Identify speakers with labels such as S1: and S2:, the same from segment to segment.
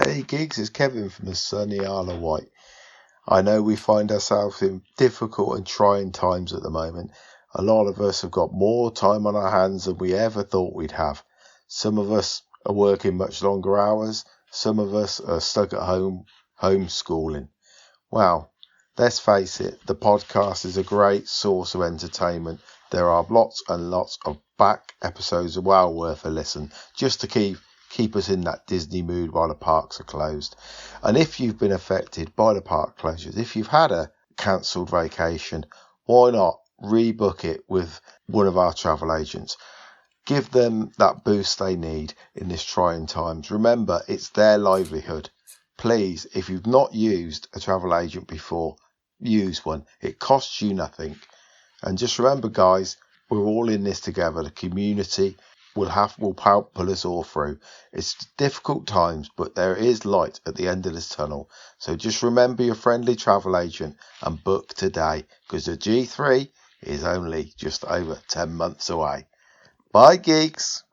S1: Hey Geeks, it's Kevin from the sunny Isle of Wight. I know we find ourselves in difficult and trying times at the moment. A lot of us have got more time on our hands than we ever thought we'd have. Some of us are working much longer hours. Some of us are stuck at home, homeschooling. Well, let's face it, the podcast is a great source of entertainment. There are lots and lots of back episodes well worth a listen, just to keep us in that Disney mood while the parks are closed. And if you've been affected by the park closures, if you've had a cancelled vacation, why not rebook it with one of our travel agents? Give them that boost they need in this trying times. Remember, it's their livelihood. Please, if you've not used a travel agent before, use one. It costs you nothing. And just remember, guys, we're all in this together. The community will pull us all through. It's difficult times, but there is light at the end of this tunnel. So just remember your friendly travel agent and book today, because the G3 is only just over 10 months away. Bye, Geeks.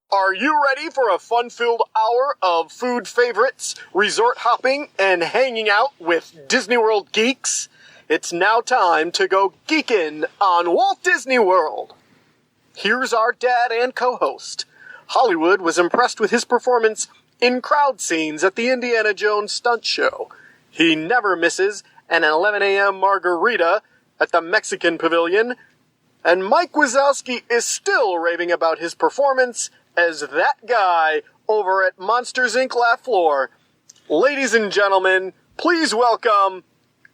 S2: Are you ready for a fun-filled hour of food favorites, resort hopping, and hanging out with Disney World geeks? It's now time to go geekin' on Walt Disney World. Here's our dad and co-host. Hollywood was impressed with his performance in crowd scenes at the Indiana Jones stunt show. He never misses an 11 a.m. margarita at the Mexican Pavilion. And Mike Wazowski is still raving about his performance as that guy over at Monsters, Inc. Laugh Floor. Ladies and gentlemen, please welcome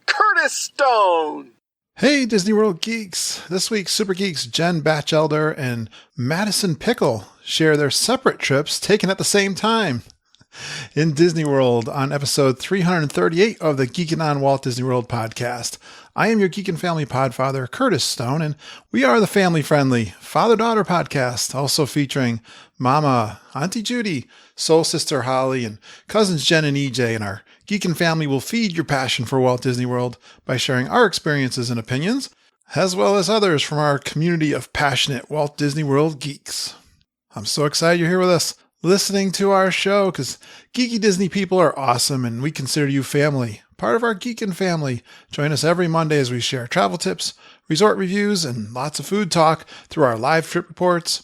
S2: Curtis Stone.
S3: Hey, Disney World geeks. This week, Super Geeks Jen Batchelder and Madison Pickle share their separate trips taken at the same time in Disney World on episode 338 of the Geekin' on Walt Disney World podcast. I am your Geekin' Family Podfather, Curtis Stone, and we are the family-friendly father-daughter podcast, also featuring Mama, Auntie Judy, Soul Sister Holly, and cousins Jen and EJ. And our Geekin' family will feed your passion for Walt Disney World by sharing our experiences and opinions, as well as others from our community of passionate Walt Disney World geeks. I'm so excited you're here with us, listening to our show, because geeky Disney people are awesome, and we consider you family, part of our Geekin' family. Join us every Monday as we share travel tips, resort reviews, and lots of food talk through our live trip reports,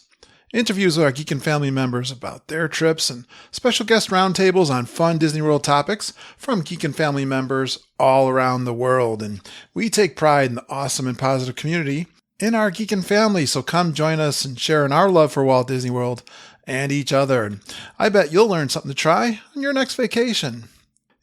S3: interviews with our Geekin' family members about their trips, and special guest roundtables on fun Disney World topics from Geekin' family members all around the world. And we take pride in the awesome and positive community in our Geekin' family, so come join us and share in our love for Walt Disney World and each other. And I bet you'll learn something to try on your next vacation.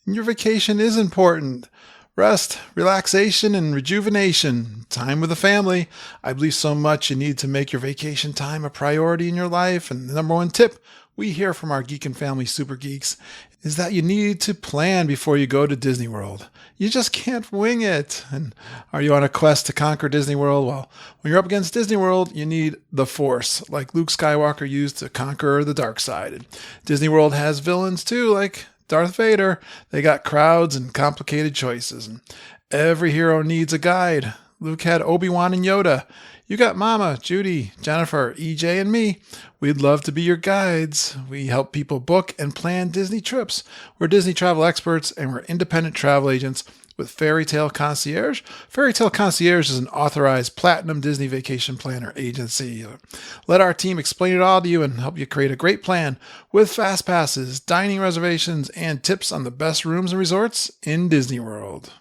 S3: And your vacation is important. Rest, relaxation, and rejuvenation. Time with the family. I believe so much you need to make your vacation time a priority in your life. And the number one tip we hear from our Geekin' family super geeks is that you need to plan before you go to Disney World. You just can't wing it. And are you on a quest to conquer Disney World? Well, when you're up against Disney World, you need the Force, like Luke Skywalker used to conquer the dark side. And Disney World has villains too, like Darth Vader. They got crowds and complicated choices. And every hero needs a guide. Luke had Obi-Wan and Yoda. You got Mama, Judy, Jennifer, EJ, and me. We'd love to be your guides. We help people book and plan Disney trips. We're Disney travel experts, and we're independent travel agents with Fairy Tale Concierge. Fairy Tale Concierge is an authorized platinum Disney vacation planner agency. Let our team explain it all to you and help you create a great plan with fast passes, dining reservations, and tips on the best rooms and resorts in Disney World.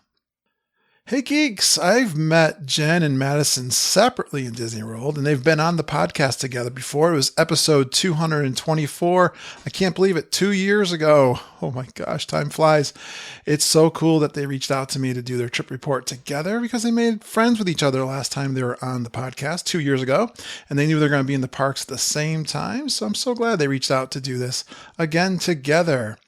S3: Hey geeks, I've met Jen and Madison separately in Disney World, and they've been on the podcast together before. It was episode 224. I can't believe it, 2 years ago. Oh my gosh, time flies. It's so cool that they reached out to me to do their trip report together because they made friends with each other last time they were on the podcast 2 years ago, and they knew they were going to be in the parks at the same time. So I'm so glad they reached out to do this again together.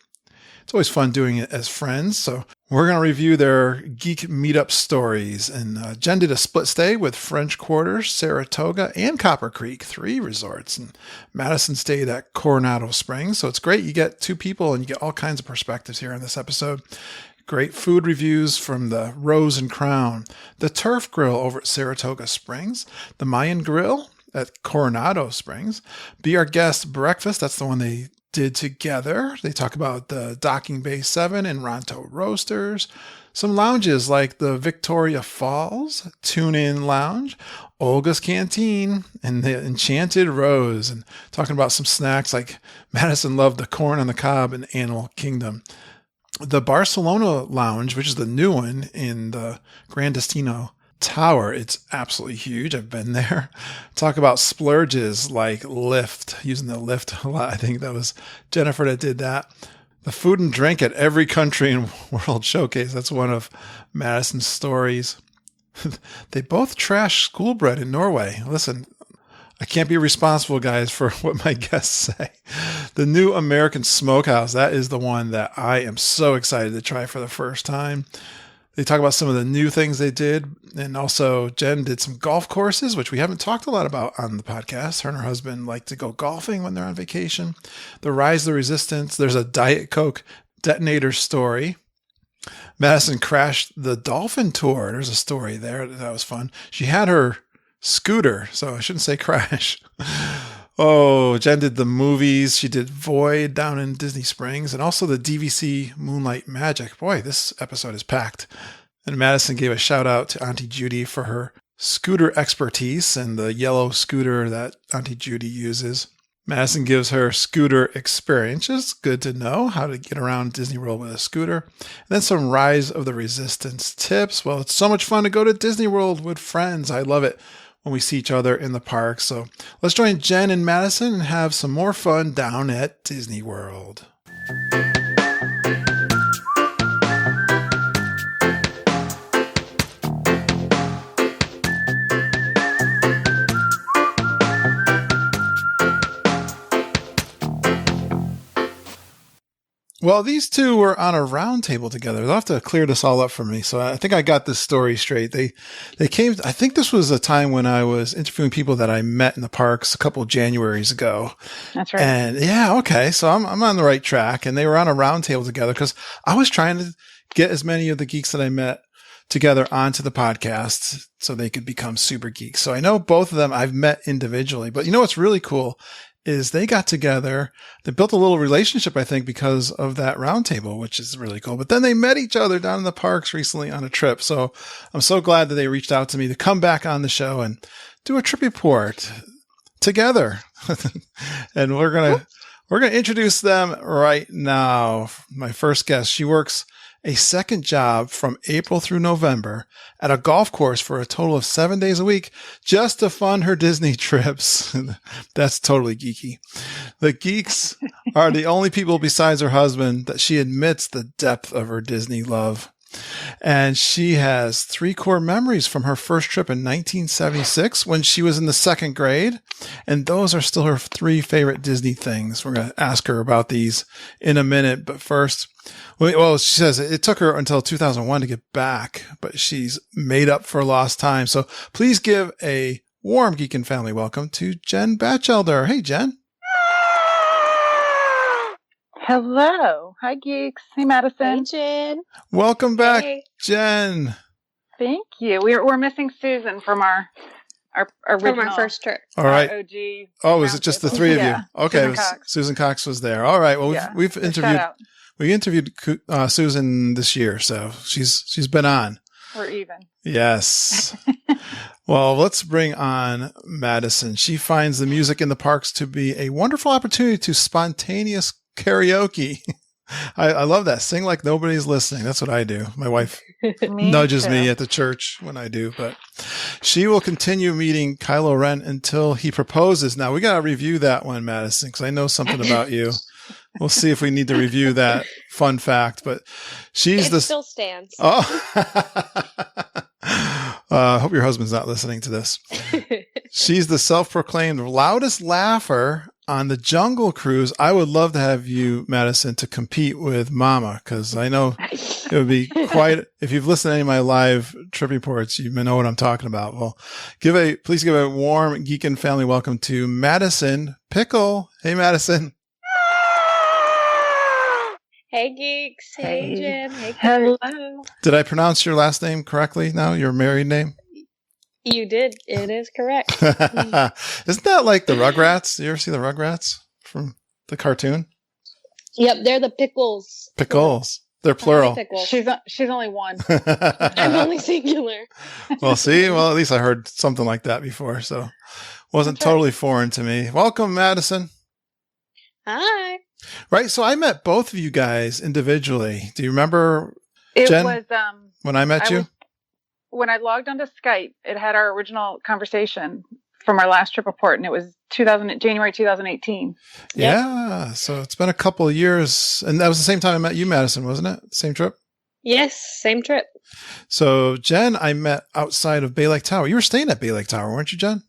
S3: It's always fun doing it as friends. So we're going to review their geek meetup stories. And Jen did a split stay with French Quarters, Saratoga, and Copper Creek, 3 resorts. And Madison stayed at Coronado Springs. So it's great. You get 2 people and you get all kinds of perspectives here in this episode. Great food reviews from the Rose and Crown, the Turf Grill over at Saratoga Springs, the Mayan Grill at Coronado Springs, Be Our Guest Breakfast. That's the one they did together. They talk about the Docking Bay 7 and Ronto Roasters. Some lounges like the Victoria Falls, Tune In Lounge, Olga's Canteen, and the Enchanted Rose. And talking about some snacks like Madison loved the corn on the cob and Animal Kingdom. The Barcelona Lounge, which is the new one in the Gran Destino Tower, it's absolutely huge. I've been there. Talk about splurges like Lyft, using the Lyft a lot. I think that was Jennifer that did that. The food and drink at every country and world showcase. That's one of Madison's stories. They both trash school bread in Norway. Listen, I can't be responsible, guys, for what my guests say. The new American Smokehouse, that is the one that I am so excited to try for the first time. They talk about some of the new things they did. And also Jen did some golf courses, which we haven't talked a lot about on the podcast. Her and her husband like to go golfing when they're on vacation. The Rise of the Resistance. There's a Diet Coke detonator story. Madison crashed the Dolphin Tour. There's a story there. That was fun. She had her scooter, so I shouldn't say crash. Oh, Jen did the movies. She did Void down in Disney Springs and also the DVC Moonlight Magic. Boy, this episode is packed. And Madison gave a shout out to Auntie Judy for her scooter expertise and the yellow scooter that Auntie Judy uses. Madison gives her scooter experience. It's good to know how to get around Disney World with a scooter. And then some Rise of the Resistance tips. Well, it's so much fun to go to Disney World with friends. I love it when we see each other in the park. So let's join Jen and Madison and have some more fun down at Disney World. Well, these two were on a round table together. They'll have to clear this all up for me. So I think I got this story straight. They came, I think this was a time when I was interviewing people that I met in the parks a couple of Januaries ago.
S4: That's right.
S3: And yeah, okay. So I'm on the right track. And they were on a round table together because I was trying to get as many of the geeks that I met together onto the podcast so they could become super geeks. So I know both of them I've met individually, but you know what's really cool is they got together, they built a little relationship, I think, because of that roundtable, which is really cool. But then they met each other down in the parks recently on a trip. So I'm so glad that they reached out to me to come back on the show and do a trip report together. And we're going to introduce them right now. My first guest, she works a second job from April through November at a golf course for a total of 7 days a week just to fund her Disney trips. That's totally geeky. The Geeks are the only people besides her husband that she admits the depth of her Disney love. And she has 3 core memories from her first trip in 1976 when she was in the 2nd grade. And those are still her 3 favorite Disney things. We're going to ask her about these in a minute. But first, well, she says it took her until 2001 to get back, but she's made up for lost time. So please give a warm Geek and Family welcome to Jen Batchelder. Hey, Jen.
S4: Hello. Hi, Geeks. Hey, Madison.
S5: Hey, Jen.
S3: Welcome back,
S5: Hey.
S3: Jen.
S4: Thank you. We're missing Susan from our original.
S5: From our first trip.
S3: All right.
S4: OG.
S3: Oh, is it just the 3 of
S4: Yeah.
S3: you? Okay.
S4: Susan Cox.
S3: Susan Cox was there. All right. Well,
S4: Yeah.
S3: we've
S4: Shout
S3: interviewed
S4: out.
S3: Susan this year, so she's been on.
S4: We're even.
S3: Yes. Well, let's bring on Madison. She finds the music in the parks to be a wonderful opportunity to spontaneous karaoke. I love that. Sing like nobody's listening. That's what I do. My wife nudges
S4: too.
S3: me at the church when I do, but she will continue meeting Kylo Ren until he proposes. Now we got to review that one, Madison, because I know something about you. We'll see if we need to review that fun fact, but she's
S5: It still stands.
S3: Oh, I hope your husband's not listening to this. She's the self-proclaimed loudest laugher on the Jungle Cruise, I would love to have you, Madison, to compete with Mama, because I know it would be quite, if you've listened to any of my live trip reports, you know what I'm talking about. Well, please give a warm Geek and Family welcome to Madison Pickle. Hey, Madison.
S5: Hey, Geeks. Hey, Jen. Hey,
S4: Hello.
S3: Did I pronounce your last name correctly now? Your married name?
S5: You did. It is correct.
S3: Isn't that like the Rugrats? You ever see the Rugrats from the cartoon?
S5: Yep, they're the pickles.
S3: Pickles. They're plural.
S5: Pickles.
S4: She's only one.
S5: I'm only singular.
S3: Well, see? Well, at least I heard something like that before, so wasn't totally foreign to me. Welcome, Madison.
S5: Hi.
S3: Right, so I met both of you guys individually. Do you remember,
S4: It
S3: Jen,
S4: was
S3: when I met you?
S4: when I logged onto Skype, it had our original conversation from our last trip report, and it was January 2018.
S3: Yeah, so it's been a couple of years, and that was the same time I met you, Madison, wasn't it? Same trip?
S5: Yes, same trip.
S3: So, Jen, I met outside of Bay Lake Tower. You were staying at Bay Lake Tower, weren't you, Jen?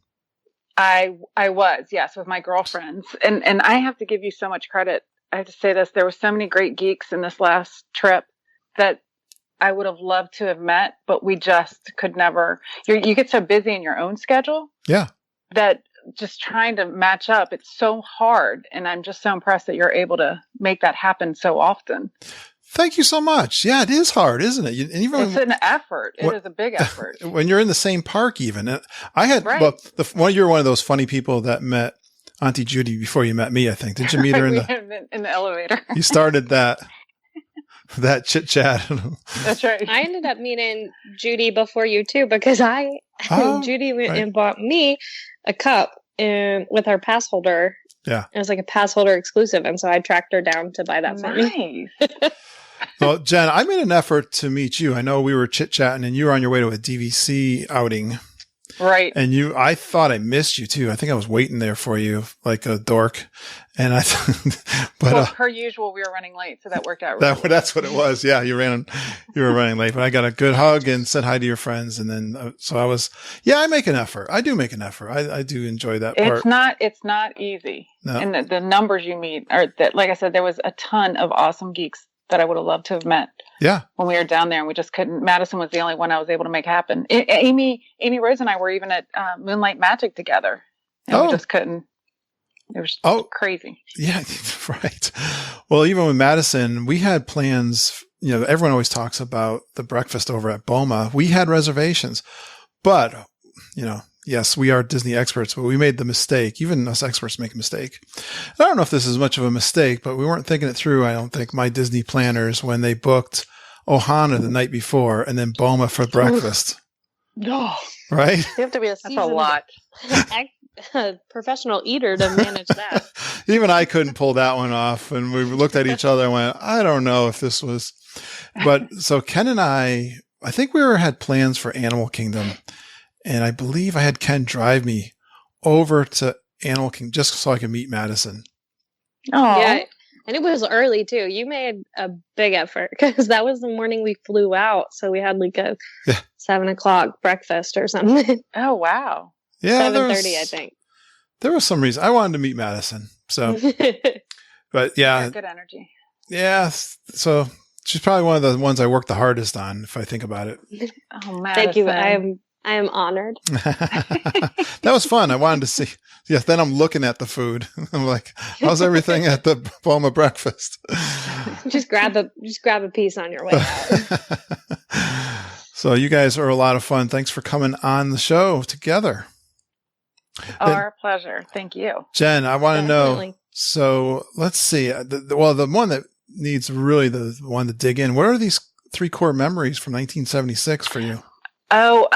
S4: I was, yes, with my girlfriends. And I have to give you so much credit. I have to say this. There were so many great geeks in this last trip that I would have loved to have met, but we just could never. You get so busy in your own schedule.
S3: Yeah.
S4: That just trying to match up, it's so hard. And I'm just so impressed that you're able to make that happen so often.
S3: Thank you so much. Yeah, it is hard, isn't it? And even
S4: it's an effort. It is a big effort.
S3: When you're in the same park, even. And I had,
S4: right.
S3: Well, you're one of those funny people that met Auntie Judy before you met me, I think. Did you meet her in
S4: the elevator? You
S3: started that chit chat.
S4: That's right.
S5: I ended up meeting Judy before you too, because Judy went and bought me a cup with our pass holder.
S3: Yeah.
S5: It was like a pass holder exclusive. And so I tracked her down to buy that for me.
S3: Well, Jen, I made an effort to meet you. I know we were chit-chatting and you were on your way to a DVC outing.
S4: Right.
S3: And I thought I missed you too. I think I was waiting there for you like a dork. And
S4: per usual, we were running late. So that worked out really well.
S3: That's what it was. Yeah. You were running late, but I got a good hug and said hi to your friends. And then, I make an effort. I do make an effort. I do enjoy that part.
S4: It's not easy.
S3: No.
S4: And the numbers you meet are that, like I said, there was a ton of awesome geeks that I would have loved to have met.
S3: Yeah.
S4: When we were down there and we just couldn't. Madison was the only one I was able to make happen. Amy Rose and I were even at Moonlight Magic together. And we just couldn't. It was crazy.
S3: Yeah, right. Well, even with Madison, we had plans. Everyone always talks about the breakfast over at Boma. We had reservations, but, yes, we are Disney experts, but we made the mistake. Even us experts make a mistake. I don't know if this is much of a mistake, but we weren't thinking it through. I don't think my Disney planners when they booked Ohana the night before and then Boma for breakfast.
S4: No.
S3: Right?
S5: You have to be
S4: That's a lot.
S5: Professional eater to manage that.
S3: Even I couldn't pull that one off. And we looked at each other and went, I don't know if this was, but so Ken and I think we had plans for Animal Kingdom. And I believe I had Ken drive me over to Animal Kingdom just so I could meet Madison.
S5: Oh, yeah. And it was early too. You made a big effort because that was the morning we flew out. So we had like a 7:00 breakfast or something.
S4: Oh, wow.
S3: Yeah.
S5: 7:30, I think.
S3: There was some reason I wanted to meet Madison. So, but yeah.
S4: Good energy.
S3: Yeah. So she's probably one of the ones I worked the hardest on, if I think about it.
S4: Oh, Madison.
S5: Thank you. I am honored.
S3: That was fun. I wanted to see. Yes. Then I'm looking at the food. I'm like, how's everything at the Boma breakfast?
S5: Just grab a piece on your way out.
S3: So you guys are a lot of fun. Thanks for coming on the show together.
S4: Our pleasure. Thank you.
S3: Jen, I want to know. So let's see. The one that needs really the one to dig in. What are these 3 core memories from 1976 for you?
S4: Oh,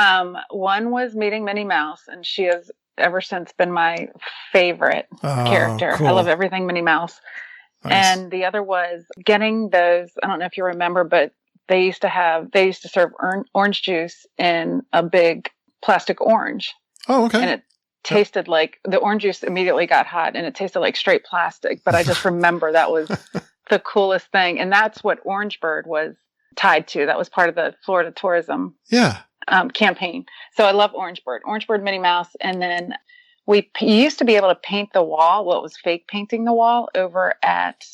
S4: one was meeting Minnie Mouse, and she has ever since been my favorite character.
S3: Cool.
S4: I love everything Minnie Mouse. Nice. And the other was getting those, I don't know if you remember, but they used to serve orange juice in a big plastic orange.
S3: Oh, okay.
S4: And it tasted like, the orange juice immediately got hot and it tasted like straight plastic. But I just remember that was the coolest thing. And that's what Orange Bird was tied to. That was part of the Florida tourism campaign. So I love Orange Bird, Minnie Mouse. And then you used to be able to paint the wall. Well, it was fake painting the wall over at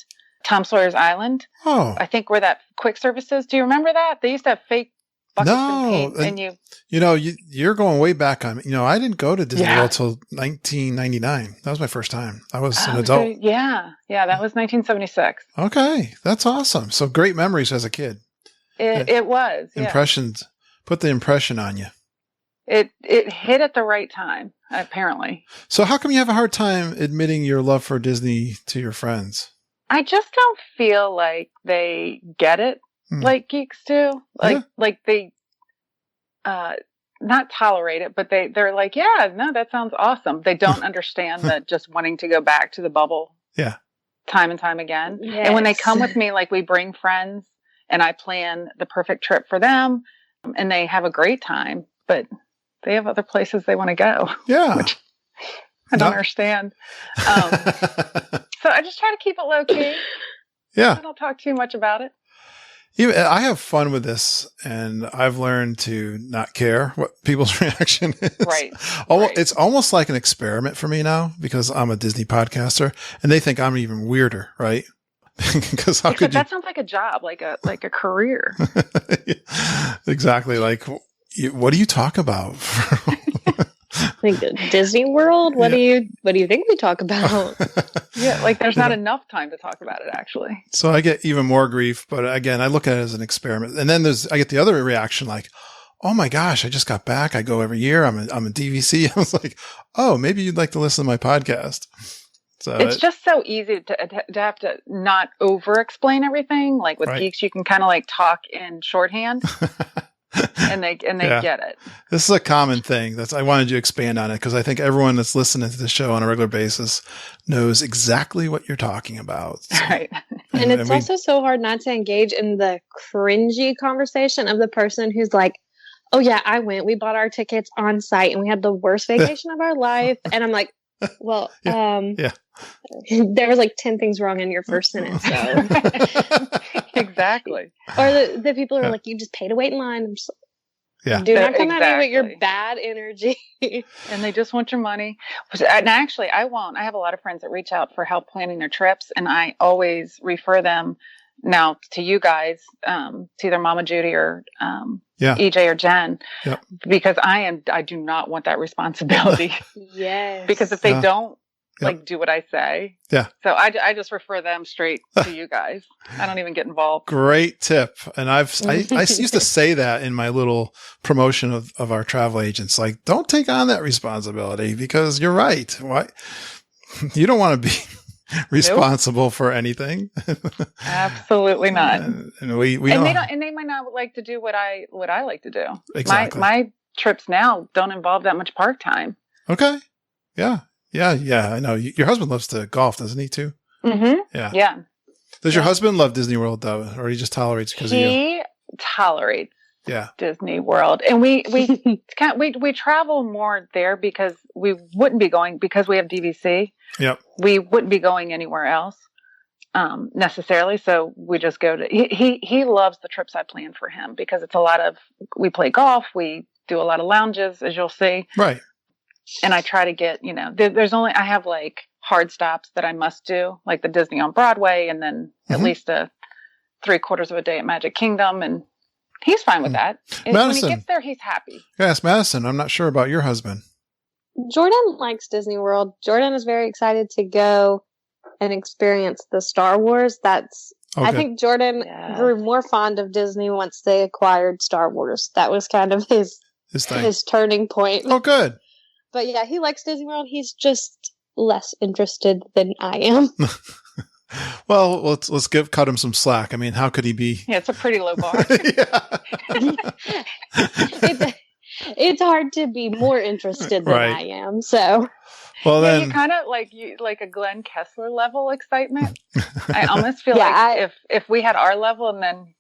S4: Tom Sawyer's Island.
S3: Oh,
S4: I think where that quick service is. Do you remember that? They used to have fake buckets and paint, and
S3: you're going way back on. I didn't go to Disney World till 1999. That was my first time. I was an adult.
S4: Yeah, that was 1976.
S3: Okay, that's awesome. So great memories as a kid.
S4: It was
S3: impressions. Put the impression on you.
S4: It hit at the right time, apparently.
S3: So how come you have a hard time admitting your love for Disney to your friends?
S4: I just don't feel like they get it like geeks do. Like they not tolerate it, but they're like, yeah, no, that sounds awesome. They don't understand that just wanting to go back to the bubble.
S3: Yeah.
S4: Time and time again.
S5: Yes.
S4: And when they come with me, like we bring friends and I plan the perfect trip for them and they have a great time, but they have other places they want to go.
S3: Yeah.
S4: Which I don't understand. So I just try to keep it low key.
S3: Yeah.
S4: I don't talk too much about it.
S3: I have fun with this, and I've learned to not care what people's reaction is.
S4: Right.
S3: It's almost like an experiment for me now because I'm a Disney podcaster, and they think I'm even weirder, right? Because
S4: that sounds like a job, like a career.
S3: Exactly. Like, what do you talk about?
S5: Like Disney World? What do you think we talk about?
S4: Yeah, like there's not enough time to talk about it, actually.
S3: So I get even more grief, but again, I look at it as an experiment. And then I get the other reaction like, oh my gosh, I just got back. I go every year. I'm a DVC. I was like, oh, maybe you'd like to listen to my podcast. So
S4: it's just so easy to have to not over explain everything. Like with Geeks, you can kind of like talk in shorthand. And they get it.
S3: This is a common thing. I wanted you to expand on it because I think everyone that's listening to the show on a regular basis knows exactly what you're talking about. So,
S4: right.
S5: And it's also so hard not to engage in the cringy conversation of the person who's like, oh yeah, I went. We bought our tickets on site and we had the worst vacation of our life. And I'm like, well, there was like 10 things wrong in your first sentence. So.
S4: Exactly.
S5: Or the people are like, you just pay to wait in line. I'm just like, do not come at me with your bad energy.
S4: And they just want your money. And actually, I won't. I have a lot of friends that reach out for help planning their trips, and I always refer them now to you guys, to either Mama Judy or EJ or Jen, because I do not want that responsibility.
S5: Yes.
S4: Because if they don't do what I say.
S3: Yeah.
S4: So I just refer them straight to you guys. I don't even get involved.
S3: Great tip. And I used to say that in my little promotion of our travel agents, like, don't take on that responsibility because you're right. Why? You don't want to be responsible for anything.
S4: Absolutely not.
S3: And they
S4: might not like to do what I like to do.
S3: Exactly.
S4: My trips now don't involve that much park time.
S3: Okay. Yeah. Yeah, I know. Your husband loves to golf, doesn't he, too?
S4: Mm-hmm.
S3: Yeah. Does your husband love Disney World, though, or he just tolerates because of you?
S4: He tolerates Disney World. And we travel more there because we wouldn't be going, because we have DVC.
S3: Yep.
S4: We wouldn't be going anywhere else necessarily. So we just go to, he loves the trips I plan for him because it's we play golf, we do a lot of lounges, as you'll see.
S3: Right.
S4: And I try to get, I have like hard stops that I must do, like the Disney on Broadway, and then at least 3/4 of a day at Magic Kingdom. And he's fine with that.
S3: Madison,
S4: when he gets there, he's happy.
S3: Yes, Madison, I'm not sure about your husband.
S5: Jordan likes Disney World. Jordan is very excited to go and experience the Star Wars. I think Jordan grew more fond of Disney once they acquired Star Wars. That was kind of his turning point.
S3: Oh, good.
S5: But yeah, he likes Disney World. He's just less interested than I am.
S3: Well, let's cut him some slack. I mean, how could he be?
S4: Yeah, it's a pretty low bar.
S5: It's hard to be more interested than I am. So,
S3: well, then
S4: you kind of like a Glenn Kessler level excitement. I almost feel like if we had our level and then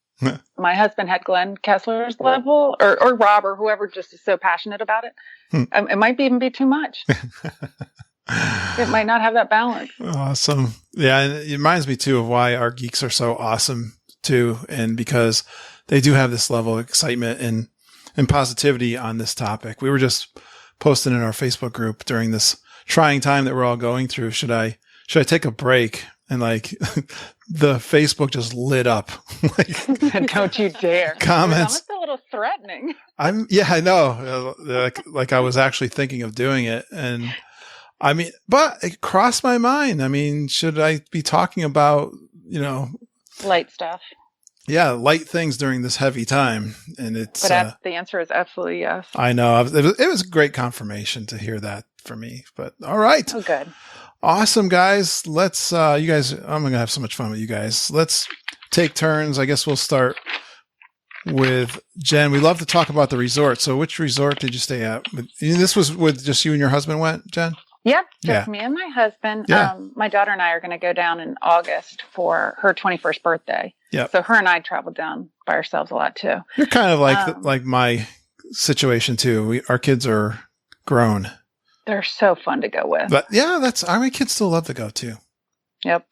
S4: my husband had Glenn Kessler's level, or Rob, or whoever just is so passionate about it, it might even be too much. It might not have that balance.
S3: Awesome. Yeah, and it reminds me too of why our geeks are so awesome too, and because they do have this level of excitement and positivity on this topic. We were just posting in our Facebook group during this trying time that we're all going through, should I take a break? And like the Facebook just lit up. Like,
S4: don't you dare.
S3: Comments.
S4: It's almost a little threatening.
S3: I know. Like I was actually thinking of doing it. And I mean, but it crossed my mind. I mean, should I be talking about,
S4: light stuff?
S3: Yeah, light things during this heavy time. And it's,
S4: but the answer is absolutely yes.
S3: I know. It was great confirmation to hear that for me, but all right.
S4: Oh, good.
S3: Awesome, guys. Let's, you guys, I'm going to have so much fun with you guys. Let's take turns. I guess we'll start with Jen. We love to talk about the resort. So which resort did you stay at? This was with just you and your husband went, Jen?
S4: Yep. Just me and my husband.
S3: Yeah.
S4: My daughter and I are going to go down in August for her 21st birthday.
S3: Yeah.
S4: So her and I traveled down by ourselves a lot too.
S3: You're kind of like my situation too. Our kids are grown.
S4: They're so fun to go with.
S3: But yeah, my kids still love to go too.
S4: Yep.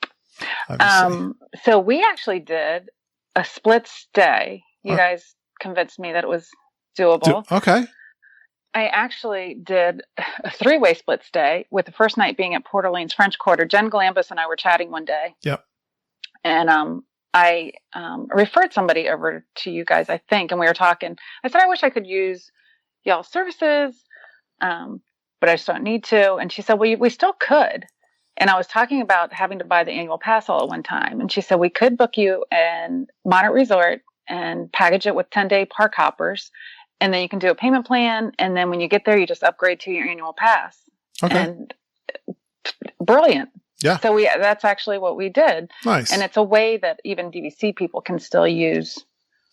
S4: So we actually did a split stay. You guys convinced me that it was doable.
S3: Okay.
S4: I actually did a 3-way split stay, with the first night being at Port Orleans French Quarter. Jen Galambus and I were chatting one day.
S3: Yep.
S4: And I referred somebody over to you guys, I think, and we were talking. I said, I wish I could use y'all's services, but I just don't need to. And she said, well, we still could. And I was talking about having to buy the annual pass all at one time. And she said, we could book you in Moderate Resort and package it with 10-day park hoppers. And then you can do a payment plan. And then when you get there, you just upgrade to your annual pass. Okay. And brilliant.
S3: Yeah.
S4: So that's actually what we did.
S3: Nice.
S4: And it's a way that even DVC people can still use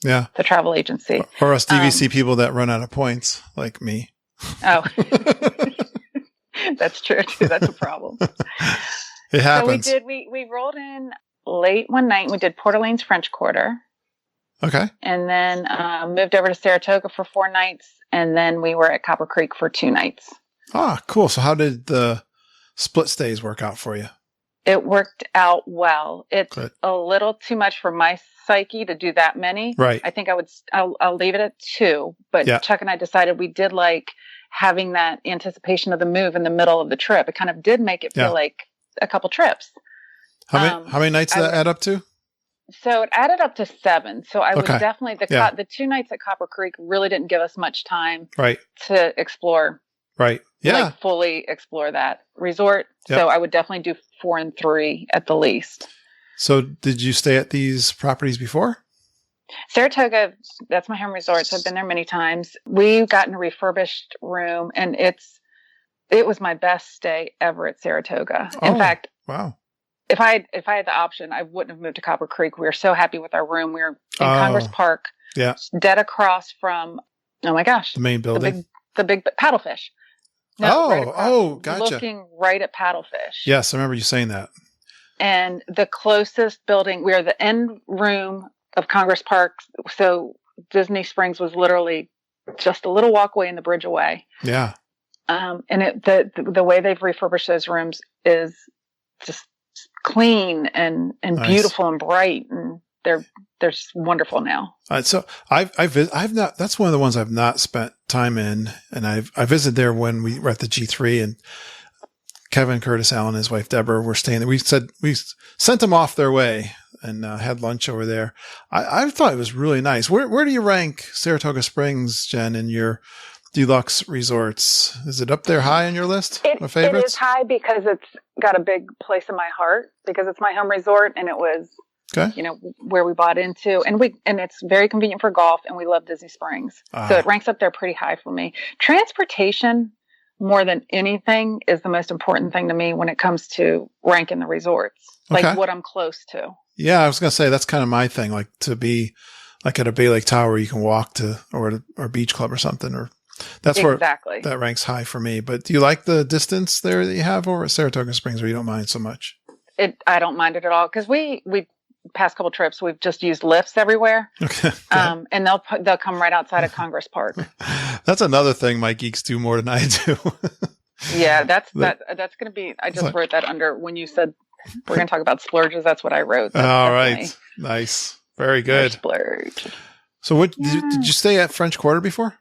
S4: the travel agency.
S3: Or us DVC people that run out of points, like me.
S4: Oh, that's true too. That's a problem.
S3: It happens.
S4: So we rolled in late one night and we did Port Orleans French Quarter.
S3: Okay.
S4: And then moved over to Saratoga for 4 nights. And then we were at Copper Creek for 2 nights.
S3: Ah, cool. So how did the split stays work out for you?
S4: It worked out well. It's
S3: Good.
S4: a little too much for my psyche to do that many.
S3: Right.
S4: I think I'll leave it at 2. But Chuck and I decided we did like having that anticipation of the move in the middle of the trip. It kind of did make it feel like a couple trips.
S3: How many nights did that add up to?
S4: So it added up to 7. So I would definitely, the 2 nights at Copper Creek really didn't give us much time to explore.
S3: Right. Yeah.
S4: Like fully explore that resort. Yep. So I would definitely do 4 and 3 at the least.
S3: So did you stay at these properties before?
S4: Saratoga, that's my home resort. So I've been there many times. We got in a refurbished room and it was my best stay ever at Saratoga. In fact,
S3: wow.
S4: If I had the option, I wouldn't have moved to Copper Creek. We were so happy with our room. We were in Congress Park, dead across from, oh my gosh,
S3: the main building,
S4: the big Paddlefish.
S3: No, gotcha.
S4: Looking right at Paddlefish.
S3: Yes, I remember you saying that.
S4: And the closest building, we are the end room of Congress Park. So Disney Springs was literally just a little walkway and the bridge away. Yeah. And the way they've refurbished those rooms is just clean and nice. Beautiful and bright, and they're just wonderful now.
S3: So I've not. That's one of the ones I've not spent time in, and I visited there when we were at the G3, and Kevin Curtis Allen and his wife Deborah were staying there. We sent them off their way and had lunch over there. I thought it was really nice. Where do you rank Saratoga Springs, Jen, in your deluxe resorts? Is it up there high on your list of favorites?
S4: It is high because it's got a big place in my heart, because it's my home resort and it was, where we bought into, and it's very convenient for golf, and we love Disney Springs. So it ranks up there pretty high for me. Transportation, more than anything, is the most important thing to me when it comes to ranking the resorts, like what I'm close to. Yeah,
S3: I was going to say that's kind of my thing, like to be like at a Bay Lake Tower you can walk to, or beach club or something, or that's where that ranks high for me. But do you like the distance there that you have over at Saratoga Springs, or you don't mind so much?
S4: I don't mind it at all, because we past couple trips we've just used lifts everywhere. Okay. And they'll come right outside of Congress Park.
S3: That's another thing my geeks do more than I do.
S4: Yeah, that's going to be. I just wrote that under when you said we're going to talk about splurges. That's what I wrote. That's
S3: all right, nice, very good.
S4: Splurge.
S3: So did you stay at French Quarter before?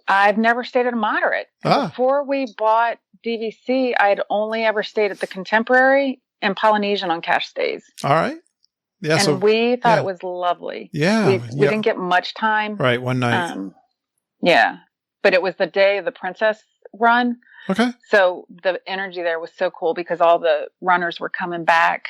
S4: I've never stayed at a Moderate. Before we bought DVC, I'd only ever stayed at the Contemporary and Polynesian on cash stays.
S3: All right. Yeah.
S4: And
S3: So
S4: we thought it was lovely.
S3: yeah,
S4: We didn't get much time.
S3: Right. One night.
S4: Yeah. But it was the day of the Princess run.
S3: Okay.
S4: So the energy there was so cool because all the runners were coming back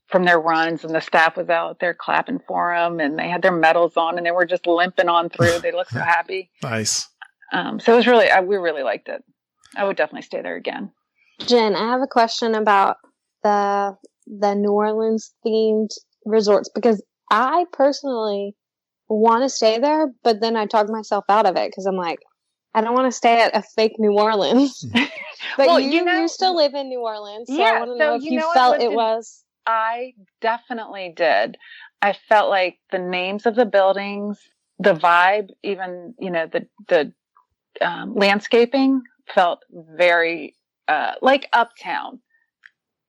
S4: from their runs and the staff was out there clapping for them and they had their medals on and they were just limping on through. They looked so happy.
S3: Nice.
S4: So it was really, we really liked it. I would definitely stay there again.
S5: Jen, I have a question about the New Orleans themed resorts because I personally want to stay there, but then I talk myself out of it because I'm like, I don't want to stay at a fake New Orleans. But
S4: well,
S5: you still live in New Orleans, so
S4: yeah,
S5: I want to know if you felt it was.
S4: I definitely did. I felt like the names of the buildings, the vibe, even, the landscaping felt very like uptown.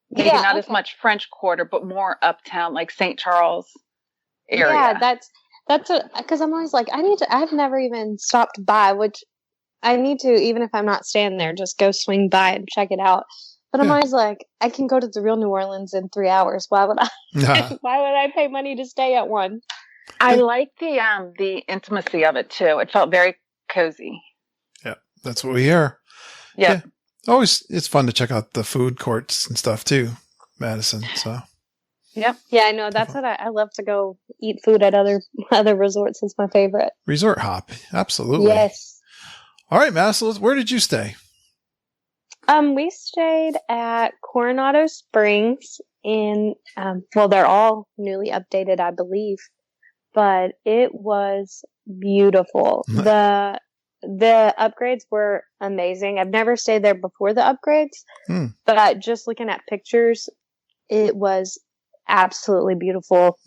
S4: Maybe not as much French Quarter, but more uptown, like St. Charles area.
S5: Yeah, that's because I'm always like, I've never even stopped by, which I need to, even if I'm not staying there, just go swing by and check it out. But I'm always like, I can go to the real New Orleans in 3 hours. Why would I? Why would I pay money to stay at one?
S4: I like the intimacy of it too. It felt very cozy.
S3: Yeah, that's what we hear.
S4: Yeah.
S3: Always, it's fun to check out the food courts and stuff too, Madison. So.
S4: Yep.
S5: Yeah, I know. That's what I love to go eat food at other resorts. It's my favorite.
S3: Resort hop. Absolutely.
S5: Yes.
S3: All right, Madison, where did you stay?
S5: We stayed at Coronado Springs in, they're all newly updated, I believe, but it was beautiful. The upgrades were amazing. I've never stayed there before the upgrades, but just looking at pictures, it was absolutely beautiful.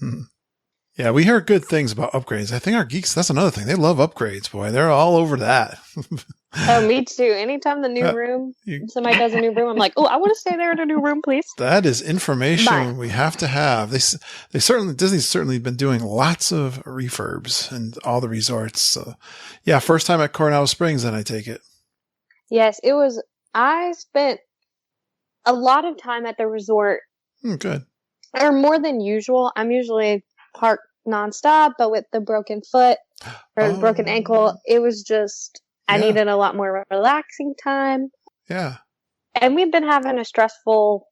S3: Yeah, we hear good things about upgrades. I think our geeks, that's another thing. They love upgrades, boy. They're all over that.
S5: Oh, me too. Anytime the new room, somebody does a new room, I'm like, oh, I want to stay there in a new room, please.
S3: That is information we have to have. Disney's certainly been doing lots of refurbs and all the resorts. So, yeah, first time at Coronado Springs, then I take it.
S5: Yes, it was. I spent a lot of time at the resort.
S3: Good.
S5: Or more than usual. I'm usually parked nonstop, but with the broken foot or broken ankle, it was just, I needed a lot more relaxing time.
S3: Yeah.
S5: And we've been having a stressful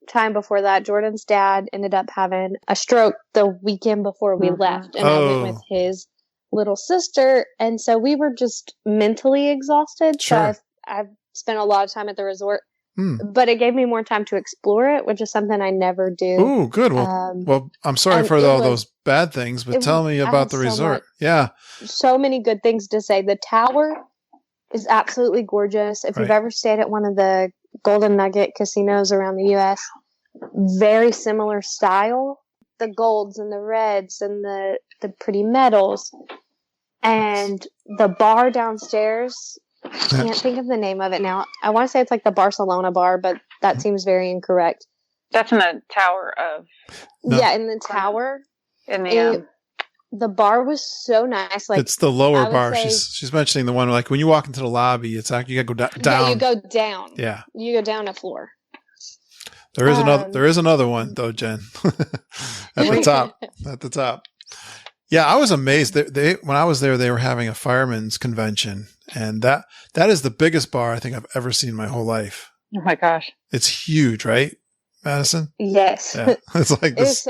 S5: time before that. Jordan's dad ended up having a stroke the weekend before we left, and I went with his little sister, and so we were just mentally exhausted.
S3: Sure.
S5: So I've spent a lot of time at the resort. But it gave me more time to explore it, which is something I never do.
S3: Oh, good. Well, I'm sorry for all those bad things, but tell me about the resort.
S5: So many good things to say. The tower is absolutely gorgeous. If you've ever stayed at one of the Golden Nugget casinos around the U.S., very similar style. The golds and the reds and the pretty metals. And the bar downstairs, I can't think of the name of it now. I want to say it's like the Barcelona bar, but that seems very incorrect.
S4: That's in the Tower of...
S5: Yeah, in the tower. The bar was so nice. Like,
S3: it's the lower bar. She's mentioning the one like when you walk into the lobby, it's actually you got to go down.
S5: Yeah, you go down.
S3: Yeah,
S5: you go down a floor.
S3: There is another. There is another one though, Jen, at the top. At the top. Yeah, I was amazed. They when I was there, they were having a firemen's convention, and that is the biggest bar I think I've ever seen in my whole life.
S4: Oh my gosh,
S3: it's huge, right, Madison?
S5: Yes,
S3: yeah. It's like this.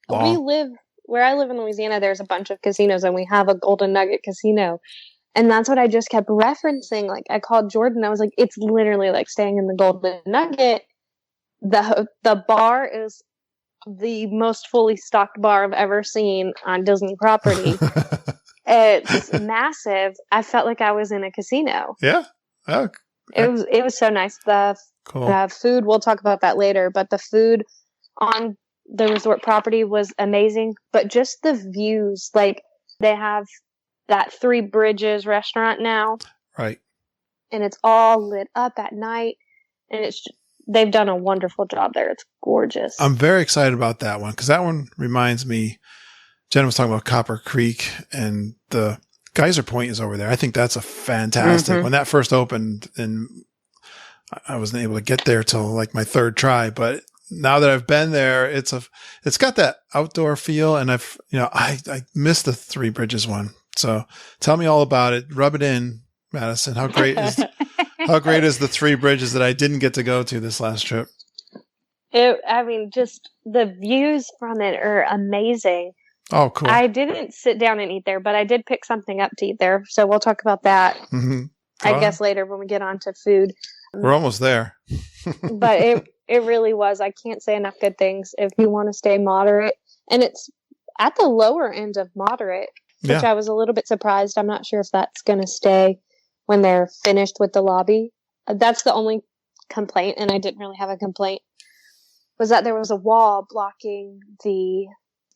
S5: We live where I live in Louisiana. There's a bunch of casinos, and we have a Golden Nugget casino, and that's what I just kept referencing. Like I called Jordan, I was like, "It's literally like staying in the Golden Nugget." The bar is the most fully stocked bar I've ever seen on Disney property. It's massive. I felt like I was in a casino.
S3: Yeah. Oh,
S5: it was so nice. The food, we'll talk about that later, but the food on the resort property was amazing. But just the views, like they have that Three Bridges restaurant now.
S3: Right.
S5: And it's all lit up at night. And they've done a wonderful job there. It's gorgeous.
S3: I'm very excited about that one because that one reminds me. Jen was talking about Copper Creek and the Geyser Point is over there. I think that's a fantastic. When that first opened in I wasn't able to get there till like my third try, but now that I've been there, it's got that outdoor feel, and I missed the Three Bridges one. So tell me all about it. Rub it in, Madison. How great is the Three Bridges that I didn't get to go to this last trip?
S5: Just the views from it are amazing.
S3: Oh, cool.
S5: I didn't sit down and eat there, but I did pick something up to eat there. So we'll talk about that, I guess, later when we get on to food.
S3: We're almost there.
S5: But it really was. I can't say enough good things. If you want to stay moderate, and it's at the lower end of moderate, which I was a little bit surprised. I'm not sure if that's going to stay when they're finished with the lobby. That's the only complaint, and I didn't really have a complaint, was that there was a wall blocking the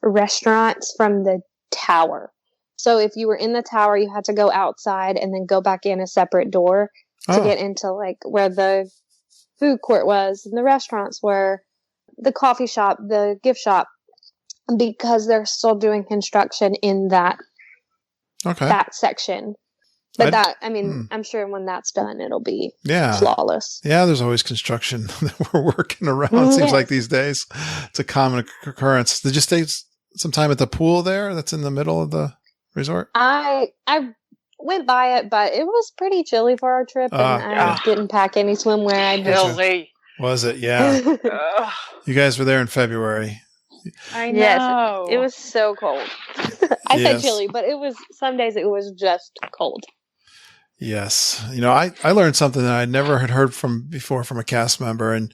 S5: restaurants from the tower. So if you were in the tower, you had to go outside and then go back in a separate door to get into like where the food court was and the restaurants were, the coffee shop, the gift shop, because they're still doing construction in that section. But I'm sure when that's done, it'll be flawless.
S3: Yeah, there's always construction that we're working around. Seems like these days it's a common occurrence. Did you stay some time at the pool there that's in the middle of the resort?
S5: I went by it, but it was pretty chilly for our trip, and I didn't pack any swimwear.
S2: Chilly.
S3: Was it? Yeah. You guys were there in February.
S4: I know.
S5: Yes, it was so cold. I said chilly, but it was, some days it was just cold.
S3: Yes. I learned something that I never had heard from before from a cast member, and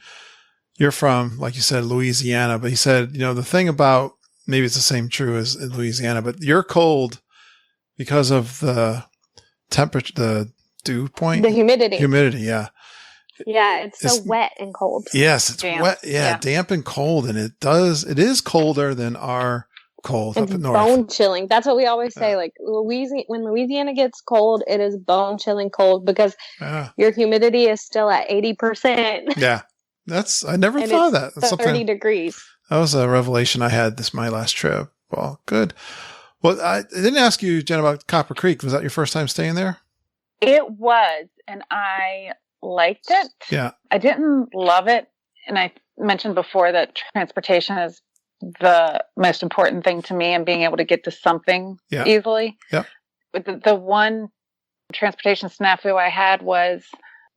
S3: you're from, like you said, Louisiana, but he said, the thing about, maybe it's the same true as in Louisiana, but you're cold because of the temperature, the dew point.
S5: The humidity.
S3: Yeah.
S5: Yeah, it's so wet and cold.
S3: Yes, it's damp. Wet. Yeah, damp and cold, and it is colder than our cold up in north.
S5: Bone chilling. That's what we always say. Like when Louisiana gets cold, it is bone chilling cold because your humidity is still at 80%.
S3: Yeah, I never thought of that.
S5: That's 30 degrees.
S3: That was a revelation I had my last trip. Well, good. Well, I didn't ask you, Jen, about Copper Creek. Was that your first time staying there?
S4: It was, and I liked it.
S3: Yeah.
S4: I didn't love it, and I mentioned before that transportation is the most important thing to me, and being able to get to something easily.
S3: Yep.
S4: But the one transportation snafu I had was,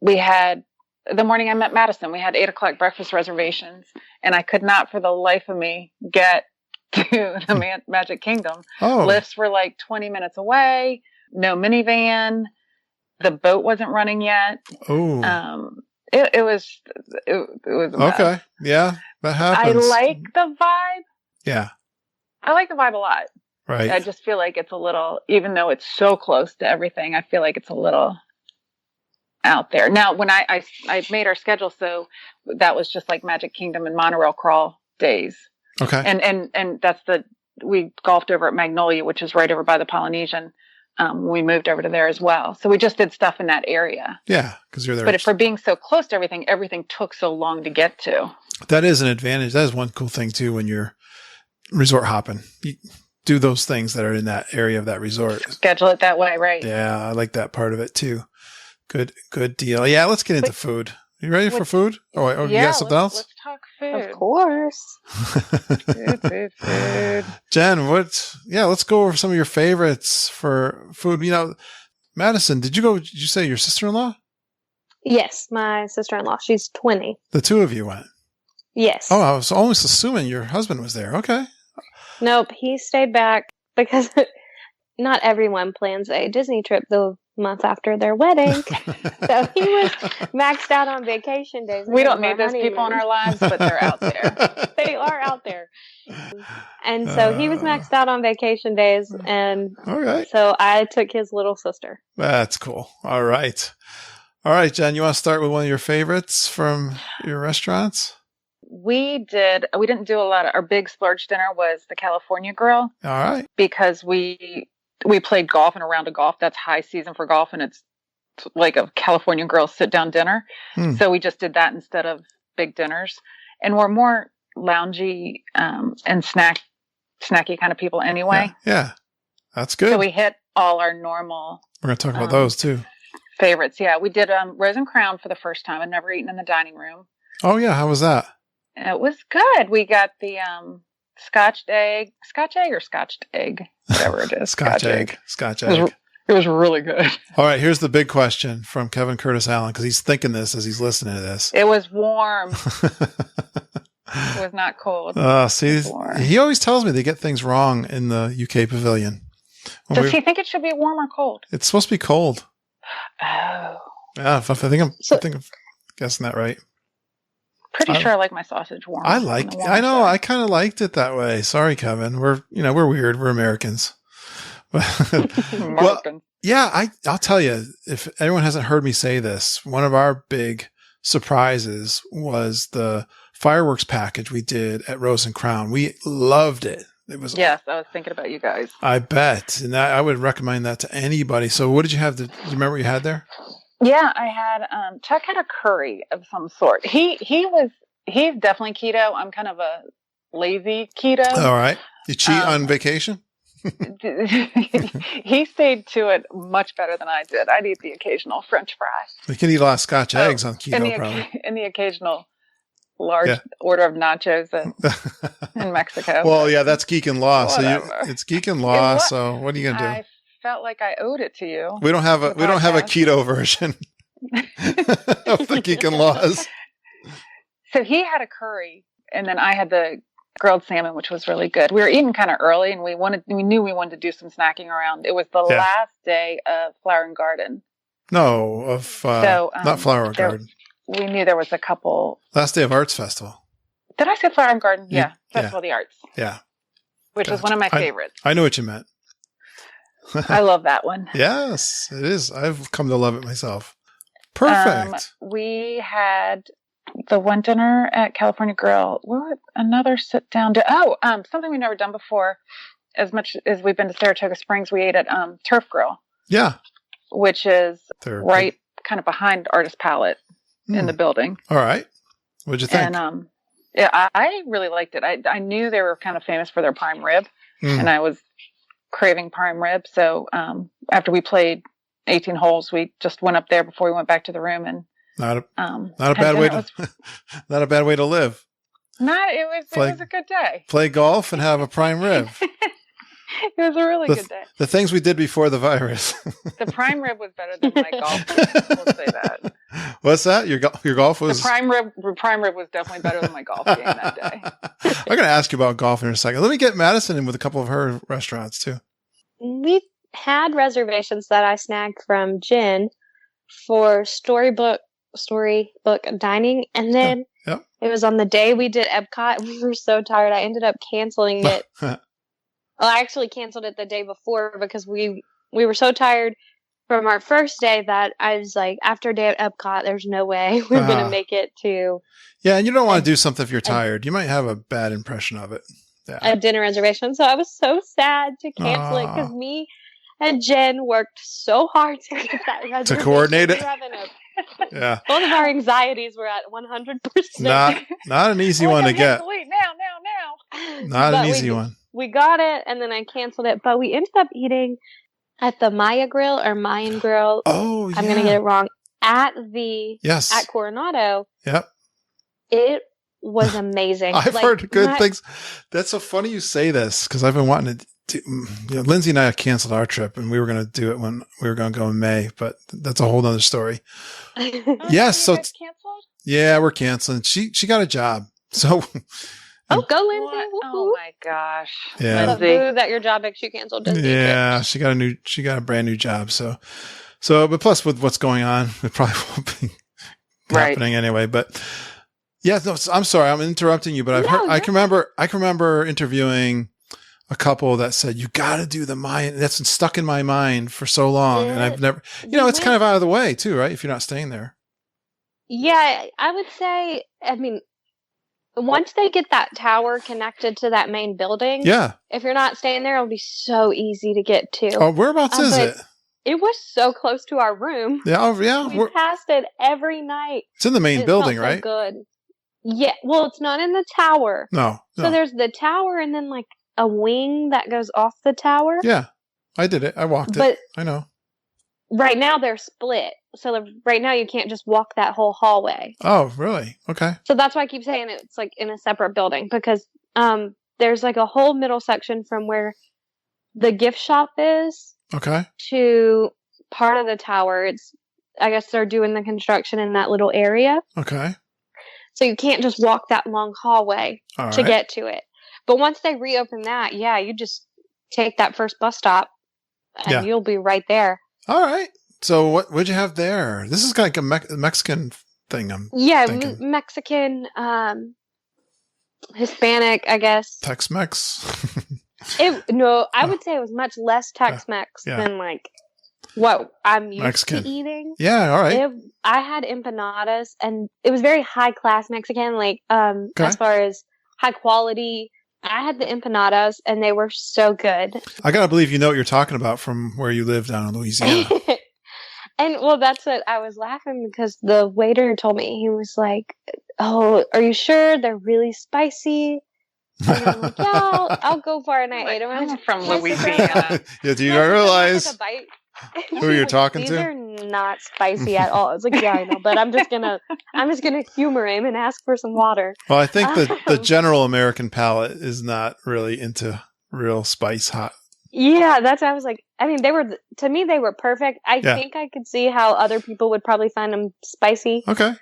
S4: we had, the morning I met Madison, we had 8:00 breakfast reservations, and I could not for the life of me get to the Magic Kingdom. Lifts were like 20 minutes away, no minivan, the boat wasn't running yet. It was a mess.
S3: Okay. Yeah, that happens.
S4: I like the vibe.
S3: Yeah.
S4: I like the vibe a lot.
S3: Right.
S4: I just feel like it's a little, even though it's so close to everything, I feel like it's a little out there. Now, when I made our schedule, so that was just like Magic Kingdom and monorail crawl days.
S3: Okay.
S4: And that's we golfed over at Magnolia, which is right over by the Polynesian. We moved over to there as well. So we just did stuff in that area.
S3: Yeah, because you're there.
S4: But for being so close to everything took so long to get to.
S3: That is an advantage. That is one cool thing too when you're resort hopping. You do those things that are in that area of that resort.
S4: Schedule it that way, right?
S3: Yeah, I like that part of it too. Good deal. Yeah, let's get into food. You ready for food? You got something else?
S4: Let's talk food.
S5: Of course.
S4: Food.
S3: Jen, let's go over some of your favorites for food. Madison, did you say your sister-in-law?
S5: Yes, my sister-in-law. She's 20.
S3: The two of you went?
S5: Yes.
S3: Oh, I was almost assuming your husband was there. Okay.
S5: Nope, he stayed back because not everyone plans a Disney trip the month after their wedding. So he was maxed out on vacation days.
S4: We don't need those people in our lives, but they're out there.
S5: They are out there. And so he was maxed out on vacation days, and so I took his little sister.
S3: That's cool. All right, Jen, you want to start with one of your favorites from your restaurants?
S4: We didn't do a lot. Our big splurge dinner was the California Grill.
S3: All right.
S4: Because we played golf and a round of golf. That's high season for golf, and it's like a California Grill sit-down dinner. So we just did that instead of big dinners. And we're more loungy and snacky kind of people anyway.
S3: Yeah. That's good.
S4: So we hit all our normal...
S3: We're going to talk about those too.
S4: favorites. Yeah, we did Rose and Crown for the first time. I'd never eaten in the dining room.
S3: Oh yeah, how was that?
S4: It was good. We got the scotched egg, or scotched egg, whatever it is.
S3: Scotch egg.
S4: It was really good.
S3: All right, here's the big question from Kevin Curtis Allen, because he's thinking this as he's listening to this.
S4: It was warm. It was not cold.
S3: See, he always tells me they get things wrong in the UK pavilion.
S4: Does he think it should be warm or cold?
S3: It's supposed to be cold.
S4: Oh.
S3: Yeah, I think I'm guessing that right.
S4: Pretty sure I like my sausage warm.
S3: I know. I kind of liked it that way. Sorry, Kevin. We're weird. We're Americans. Well, yeah, I'll tell you, if anyone hasn't heard me say this, one of our big surprises was the fireworks package we did at Rose and Crown. We loved it. It was
S4: Yes, I was thinking about you guys.
S3: I bet. And I would recommend that to anybody. So what did you have? Do you remember what you had there?
S4: Yeah, I had Chuck had a curry of some sort. He's definitely keto. I'm kind of a lazy keto.
S3: All right. You cheat on vacation?
S4: He stayed to it much better than I did. I'd eat the occasional French fry.
S3: You can eat a lot of Scotch eggs on keto, probably.
S4: And the occasional large order of nachos in Mexico.
S3: Well, yeah, that's Geek and Law. So it's Geek and Law. So what are you gonna do?
S4: I felt like I owed it to you.
S3: We don't have a keto version of the Geek and Laws.
S4: So he had a curry, and then I had the grilled salmon, which was really good. We were eating kind of early, and we knew we wanted to do some snacking around. It was the last day of Flower and Garden.
S3: No, not Flower and Garden.
S4: We knew there was a couple.
S3: Last day of Arts Festival.
S4: Did I say Flower and Garden? Yeah, Festival of the Arts.
S3: Yeah.
S4: Which was one of my favorites.
S3: I know what you meant.
S4: I love that one.
S3: Yes, it is. I've come to love it myself. Perfect.
S4: We had the one dinner at California Grill. Another sit down. Something we've never done before. As much as we've been to Saratoga Springs, we ate at Turf Grill. Yeah. Which is right kind of behind Artist Palette in the building.
S3: All right. What'd you think?
S4: And I really liked it. I knew they were kind of famous for their prime rib, and I was craving prime rib. So after we played 18 holes, we just went up there before we went back to the room, and not a bad way to live. It was a good day.
S3: Play golf and have a prime rib.
S4: It was a really good day.
S3: The things we did before the virus.
S4: The prime rib was better than my golf. We'll say that.
S3: What's that? Your golf was...
S4: The prime rib was definitely better than my golf game that day.
S3: I'm going to ask you about golf in a second. Let me get Madison in with a couple of her restaurants too.
S5: We had reservations that I snagged from Jen for storybook dining, and then it was on the day we did Epcot, and we were so tired I ended up canceling it. Well, I actually canceled it the day before because we were so tired from our first day that I was like, after a day at Epcot, there's no way we're going to make it to...
S3: Yeah, and you don't want to do something if you're tired. You might have a bad impression of it. Yeah.
S5: A dinner reservation. So I was so sad to cancel it because me and Jen worked so hard to get that reservation.
S3: To coordinate it?
S5: Yeah. Both of our anxieties were at 100%.
S3: Not an easy one to get.
S4: Wait, now.
S3: Not an easy one.
S5: We got it, and then I canceled it. But we ended up eating at the Maya Grill or Mayan Grill.
S3: Oh, yeah.
S5: I'm going to get it wrong. At Coronado.
S3: Yep.
S5: It was amazing.
S3: I've heard good things. That's so funny you say this because I've been wanting to Lindsay and I have canceled our trip, and we were going to do it when we were going to go in May, but that's a whole other story. Yes. So
S4: canceled?
S3: Yeah, we're canceling. She got a job. So
S5: go Lindsay.
S4: Oh my gosh.
S3: Yeah.
S5: Lindsay, that your job makes you canceled.
S3: Yeah, she got a brand new job. So but plus with what's going on, it probably won't be happening anyway. But yeah, no, I'm sorry, I'm interrupting you, but I can remember interviewing a couple that said, you got to do the Mayan. That's been stuck in my mind for so long. And I've never, it's kind of out of the way too, right? If you're not staying there.
S5: Yeah, I would say, once they get that tower connected to that main building, if you're not staying there, it'll be so easy to get to.
S3: Oh, whereabouts is it?
S5: It was so close to our room.
S3: Yeah,
S5: we passed it every night.
S3: It's in the main building, right?
S5: Good. Yeah, well, it's not in the tower.
S3: No.
S5: So there's the tower and then like a wing that goes off the tower.
S3: Yeah, I did it. I walked it. I know.
S5: right now they're split. So right now you can't just walk that whole hallway.
S3: Oh, really? Okay.
S5: So that's why I keep saying it's like in a separate building, because there's like a whole middle section from where the gift shop is
S3: Okay.
S5: to part of the tower. I guess they're doing the construction in that little area.
S3: Okay.
S5: So you can't just walk that long hallway
S3: All
S5: to
S3: right.
S5: get to it. But once they reopen that, yeah, you just take that first bus stop and you'll be right there.
S3: All right. So what'd you have there? This is like a Mexican thing. I'm thinking.
S5: Mexican, Hispanic, I guess.
S3: Tex-Mex.
S5: I would say it was much less Tex-Mex than like what I'm used
S3: Mexican.
S5: to eating.
S3: Yeah, all right.
S5: I had empanadas, and it was very high class Mexican, like as far as high quality. I had the empanadas, and they were so good.
S3: I gotta believe you know what you're talking about from where you live down in Louisiana.
S5: And well, that's what I was laughing because the waiter told me, he was like, "Oh, are you sure they're really spicy?" And I'm like, "Yeah, I'll go for it." And I ate them.
S4: I'm from Louisiana.
S3: Yeah, do you realize who you're talking
S5: These
S3: to?
S5: are not spicy at all. It's like, yeah, I know, but I'm just gonna humor him and ask for some water.
S3: Well, I think the general American palate is not really into real spice hot.
S5: Yeah, that's what I was like. I mean, to me, they were perfect. I think I could see how other people would probably find them spicy.
S3: Okay.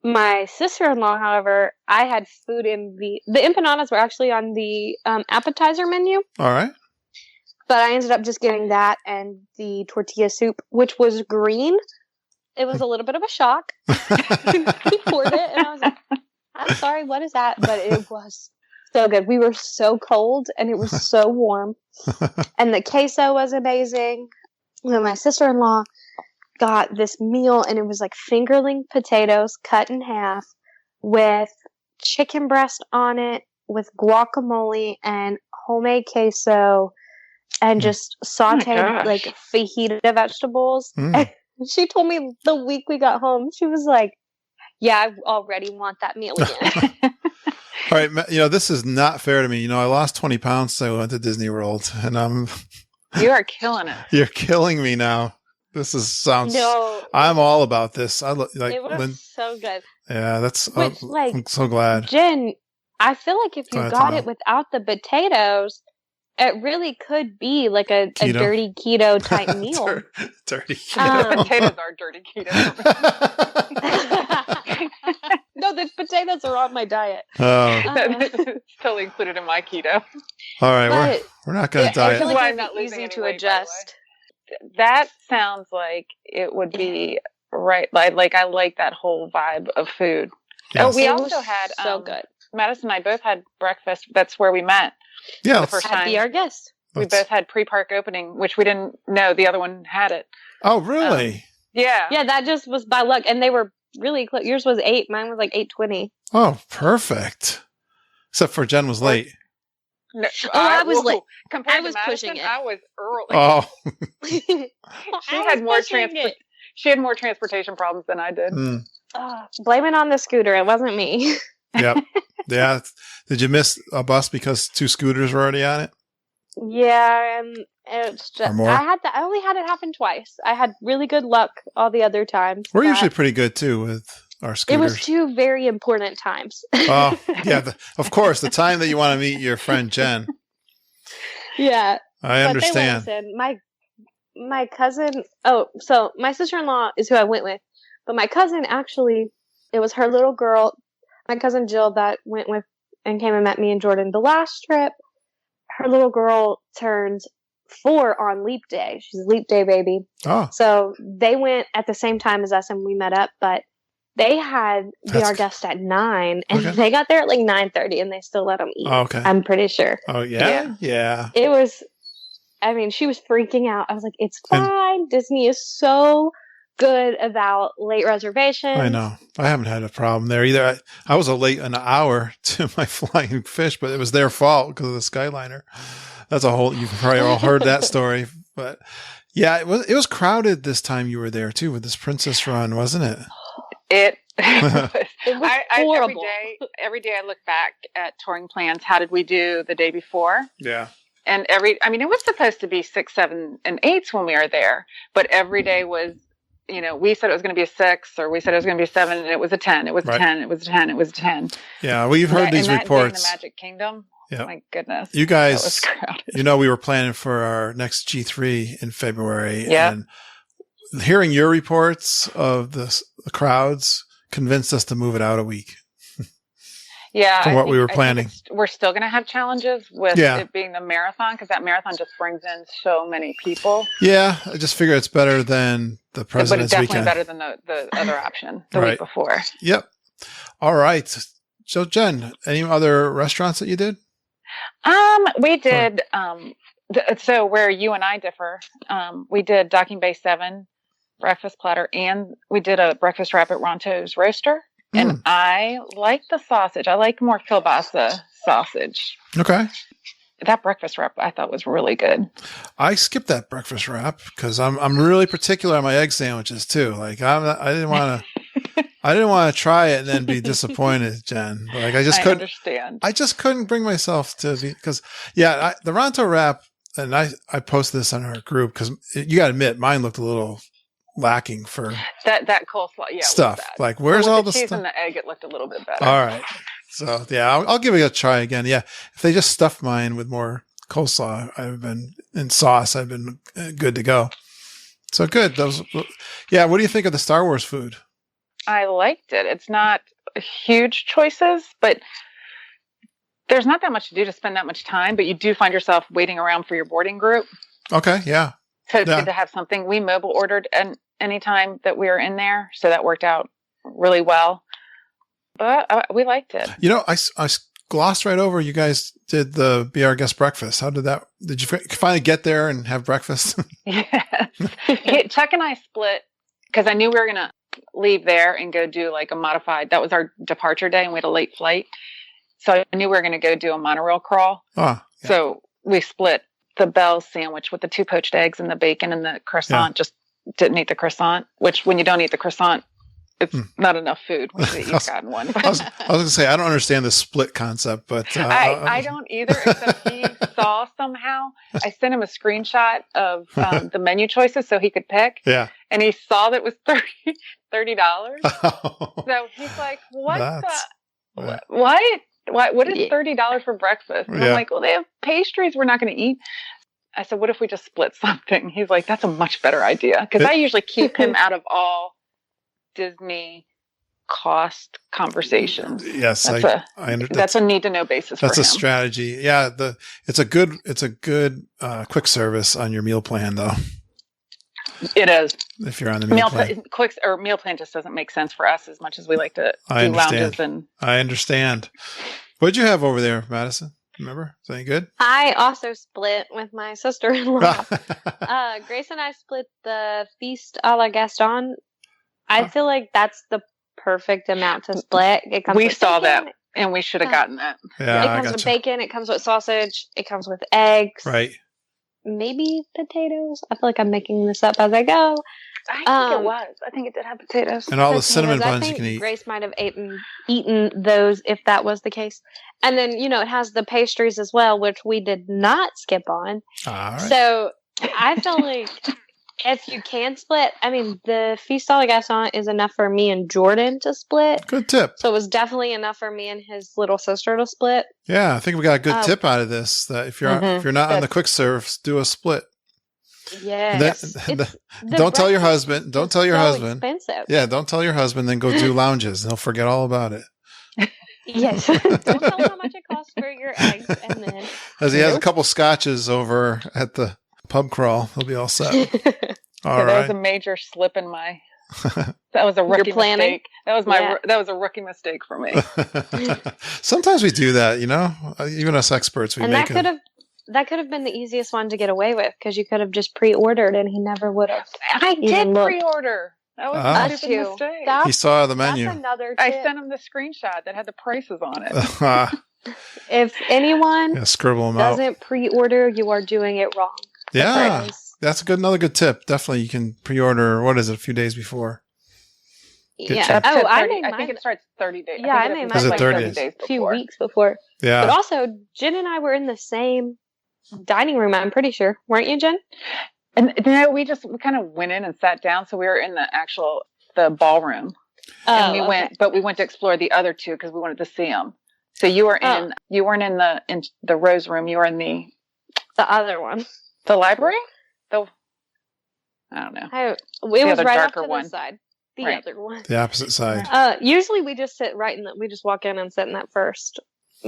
S5: My sister-in-law, however, I had food in the empanadas were actually on the appetizer menu.
S3: All right.
S5: But I ended up just getting that and the tortilla soup, which was green. It was a little bit of a shock. He poured it, and I was like, "I'm sorry, what is that?" But it was so good. We were so cold, and it was so warm. And the queso was amazing. And then my sister-in-law got this meal, and it was like fingerling potatoes cut in half with chicken breast on it, with guacamole and homemade queso, and just sauteed like fajita vegetables. And she told me the week we got home, she was like, "Yeah, I already want that meal again."
S3: All right, this is not fair to me. I lost 20 pounds since I went to Disney World, and
S4: You are killing it.
S3: You're killing me now. This sounds.
S5: No,
S3: I'm all about this.
S5: it was so good.
S3: Yeah, that's.
S5: Which,
S3: I'm so glad.
S5: Jen, I feel like if you
S3: Glad to
S5: got
S3: know.
S5: it without the potatoes, it really could be like a dirty keto type meal.
S3: Dirty keto.
S4: Potatoes are dirty keto.
S5: No, the potatoes are on my diet.
S3: Oh,
S4: It's totally included in my keto.
S3: all right.
S5: But
S3: we're not going to
S5: I
S3: diet.
S5: feel
S4: Why
S5: like
S4: I'm
S5: it
S4: not
S5: would be
S4: losing
S5: easy
S4: any
S5: to
S4: weight, by the way.
S5: adjust.
S4: That sounds like it would be right. Like I like that whole vibe of food.
S3: Yes.
S4: Oh, we
S5: It
S4: also
S5: was
S4: had
S5: so good.
S4: Madison and I both had breakfast. That's where we met.
S3: Yeah,
S4: the first
S5: Had
S4: time.
S5: be our guest.
S4: We both had pre-park opening, which we didn't know the other one had it.
S3: Oh, really?
S4: Yeah.
S5: Yeah, that just was by luck, and they were really close. Yours was 8, mine was like 8:20.
S3: Oh, perfect. Except for Jen was late.
S4: No,
S5: I was late.
S4: Compared
S5: I was
S4: to Madison,
S5: pushing it.
S4: I was early.
S3: Oh,
S4: She had more She had more transportation problems than I did.
S5: Blame it on the scooter. It wasn't me.
S3: Yep. Yeah. Did you miss a bus because 2 scooters were already on it?
S5: Yeah, and it's
S3: Or
S5: just
S3: more?
S5: I only had it happen twice. I had really good luck all the other times.
S3: We're
S5: but
S3: usually pretty good too with our
S5: It
S3: scooters.
S5: was 2 very important times.
S3: Oh, yeah. Of course, the time that you want to meet your friend Jen.
S5: Yeah.
S3: I understand.
S5: But they listen. My cousin. Oh, so my sister-in-law is who I went with, but my cousin actually, it was her little girl, my cousin Jill, that went with and came and met me and Jordan the last trip. Her little girl turns 4 on Leap Day. She's a Leap Day baby.
S3: Oh,
S5: So they went at the same time as us and we met up, but they had Be Our Guest at 9 and
S3: Okay.
S5: they got there at like 9:30 and they still let them eat.
S3: oh, okay.
S5: I'm pretty sure.
S3: Oh, yeah? Yeah.
S5: It was, I mean, she was freaking out. I was like, it's
S3: And-
S5: fine. Disney is so good about late reservations.
S3: I know. I haven't had a problem there either. I was late an hour to my flying fish, but it was their fault because of the Skyliner. That's a whole, you've probably all heard that story, but yeah, it was crowded this time you were there too with this Princess Run, wasn't it?
S4: It
S5: It was horrible.
S4: every day I look back at touring plans. How did we do the day before?
S3: Yeah.
S4: And it was supposed to be 6, 7, and 8s when we were there, but every day was, we said it was going to be a 6, or we said it was going to be a 7, and it was a 10. It was a 10. It was a 10. It was a 10.
S3: Yeah, we've heard these reports.
S4: That day in the Magic Kingdom.
S3: Yeah.
S4: My goodness.
S3: You guys, we were planning for our next G3 in February.
S4: Yeah.
S3: And hearing your reports of the crowds convinced us to move it out a week.
S4: Yeah.
S3: From what we were planning.
S4: We're still going to have challenges with it being the marathon, because that marathon just brings in so many people.
S3: Yeah. I just figure it's better than the President's
S4: But it's
S3: Weekend.
S4: definitely better than the other option the week before.
S3: Yep. All right. So, Jen, any other restaurants that you did?
S4: We did, so where you and I differ, we did Docking Bay 7 breakfast platter, and we did a breakfast wrap at Ronto's Roaster. And I like the sausage. I like more kielbasa sausage.
S3: Okay.
S4: That breakfast wrap I thought was really good.
S3: I skipped that breakfast wrap because I'm really particular on my egg sandwiches too. Like I didn't want to try it and then be disappointed, Jen. Like I couldn't
S4: understand.
S3: I just couldn't bring myself to be, because the Ronto wrap, and I posted this on our group because you got to admit mine looked a little lacking for
S4: that coleslaw
S3: stuff. Like where's all the
S4: cheese
S3: stuff?
S4: And the egg? It looked a little bit better.
S3: All right. So I'll give it a try again. Yeah, if they just stuffed mine with more coleslaw, in sauce, I've been good to go. So good. What do you think of the Star Wars food?
S4: I liked it. It's not huge choices, but there's not that much to do to spend that much time. But you do find yourself waiting around for your boarding group.
S3: Okay. Yeah.
S4: So it's good to have something. We mobile ordered any time that we were in there, so that worked out really well. But we liked it.
S3: I glossed right over. You guys did the Be Our Guest breakfast. How did that? Did you finally get there and have breakfast?
S4: Yes. Chuck and I split because I knew we were going to leave there and go do like a modified. That was our departure day, and we had a late flight, so I knew we were going to go do a monorail crawl.
S3: Oh, yeah.
S4: So we split the Bell sandwich with the 2 poached eggs and the bacon and the croissant. Just didn't eat the croissant, which when you don't eat the croissant, it's not enough food when you've gotten one.
S3: I was going to say, I don't understand the split concept, but
S4: I don't either, except he saw somehow. I sent him a screenshot of the menu choices so he could pick.
S3: Yeah.
S4: And he saw that it was $30. So he's like, what is $30 for breakfast? And I'm like, well, they have pastries we're not going to eat. I said, what if we just split something? He's like, that's a much better idea. Because I usually keep him out of all Disney cost conversations.
S3: Yes,
S4: that's a need to know basis.
S3: That's
S4: for
S3: a
S4: him.
S3: strategy. Yeah, it's a good quick service on your meal plan, though.
S4: It is.
S3: If you're on the meal plan,
S4: meal plan just doesn't make sense for us as much as we like to do lounges.
S3: I understand. What'd you have over there, Madison? Remember? Is that any good?
S5: I also split with my sister-in-law. Grace and I split the Feast a la Gaston. I feel like that's the perfect amount to split.
S4: We saw that, and we should have gotten that.
S3: Yeah,
S5: it comes with bacon. It comes with sausage. It comes with eggs.
S3: Right.
S5: Maybe potatoes. I feel like I'm making this up as I go.
S4: I think it was. I think it did have potatoes.
S3: And all the cinnamon buns you can eat.
S5: Grace might have eaten those if that was the case. And then, it has the pastries as well, which we did not skip on.
S3: All right.
S5: So I feel like if you can split, the Feast a la Gaston is enough for me and Jordan to split.
S3: Good tip.
S5: So it was definitely enough for me and his little sister to split.
S3: Yeah, I think we got a good tip out of this. That if you're not on the quick serve, do a split.
S5: Yeah.
S3: Don't tell your husband. Don't tell your husband.
S5: Expensive.
S3: Yeah, don't tell your husband. Then go do lounges. And he'll forget all about it.
S5: Yes. Don't tell him how much it costs for your eggs, and then
S3: as he has a couple scotches over at the pub crawl, he'll be all set. All right.
S4: That was a major slip in my. That was a rookie mistake. That was a rookie mistake for me.
S3: Sometimes we do that, even us experts.
S5: That could have been the easiest one to get away with because you could have just pre-ordered and he never would have.
S4: I did pre-order. That was a stupid mistake.
S3: He saw the menu.
S5: That's another tip.
S4: I sent him the screenshot that had the prices on it.
S5: If anyone
S3: scribble them out.
S5: Doesn't pre-order, you are doing it wrong.
S3: Yeah, that's another good tip. Definitely, you can pre-order. What is it? A few days before.
S5: Yeah.
S4: I think it starts 30 days.
S5: Yeah, I made mine
S3: 30 days.
S5: A few weeks before.
S3: Yeah.
S5: But also, Jen and I were in the same dining room, I'm pretty sure. Weren't you, Jen?
S4: And then we kind of went in and sat down. So we were in the ballroom. And we went to explore the other two because we wanted to see them. So you weren't in the Rose room. You were in the
S5: other one.
S4: The library? I don't know.
S5: It was right off to
S4: one.
S5: the side. The other one.
S3: The opposite side.
S5: Usually we just sit we just walk in and sit in that first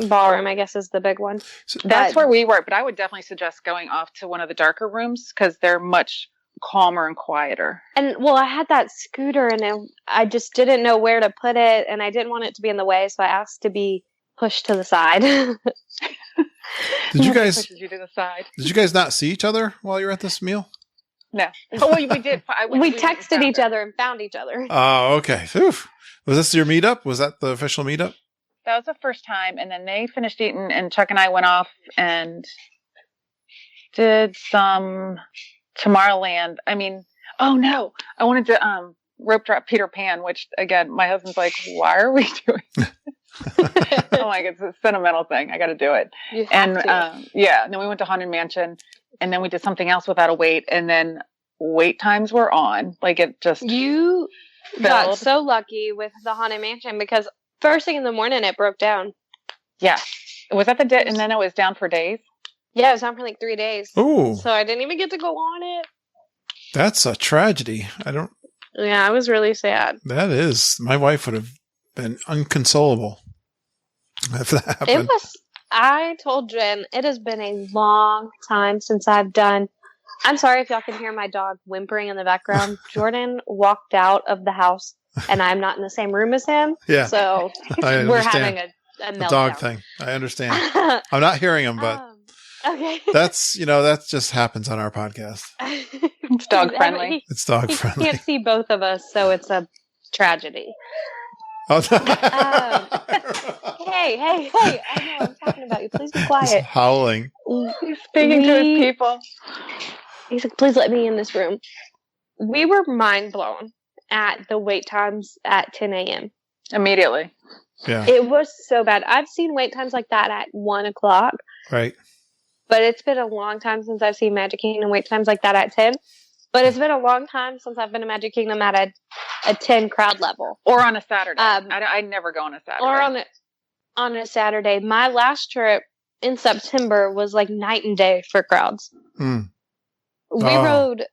S5: ballroom, I guess, is the big one.
S4: So that's where we were, but I would definitely suggest going off to one of the darker rooms because they're much calmer and quieter.
S5: And I had that scooter and I just didn't know where to put it and I didn't want it to be in the way, so I asked to be pushed to the side.
S3: Did you guys
S4: pushes you to the side.
S3: Did you guys not see each other while you were at this meal?
S4: No. Oh, we did.
S5: We texted each other and found each other.
S3: Oh, okay. Whew. Was this your meetup? Was that the official meetup?
S4: That was the first time, and then they finished eating, and Chuck and I went off and did some Tomorrowland. I mean, oh no, I wanted to rope drop Peter Pan, which again, my husband's like, "Why are we doing?" I'm like, it's a sentimental thing. I got to do it. And then we went to Haunted Mansion, and then we did something else without a wait, and then wait times were on. Like it just
S5: got so lucky with the Haunted Mansion because first thing in the morning it broke down.
S4: Yeah, was that and then it was down for days.
S5: Yeah, it was down for like 3 days.
S3: Oh,
S5: so I didn't even get to go on it.
S3: That's a tragedy.
S5: Yeah, I was really sad.
S3: That is. My wife would have been inconsolable if that happened.
S5: I told Jen, it has been a long time since I'm sorry if y'all can hear my dog whimpering in the background. Jordan walked out of the house and I'm not in the same room as him.
S3: Yeah.
S5: So we're having a meltdown.
S3: Dog thing. I understand. I'm not hearing him, but
S5: okay.
S3: That just happens on our podcast.
S4: It's dog friendly.
S3: It's dog friendly.
S5: He can't see both of us, so it's a tragedy.
S3: Oh,
S5: hey, I know I'm talking about you. Please be quiet.
S3: He's howling.
S4: He's speaking to his people.
S5: He's like, please let me in this room. We were mind blown at the wait times at 10 a.m.
S4: Immediately.
S3: Yeah.
S5: It was so bad. I've seen wait times like that at 1 o'clock.
S3: Right.
S5: But it's been a long time since I've seen Magic Kingdom wait times like that at 10. But it's been a long time since I've been to Magic Kingdom at a 10 crowd level.
S4: Or on a Saturday. I never go on a Saturday.
S5: Or on a Saturday. My last trip in September was like night and day for crowds.
S3: Mm.
S5: We rode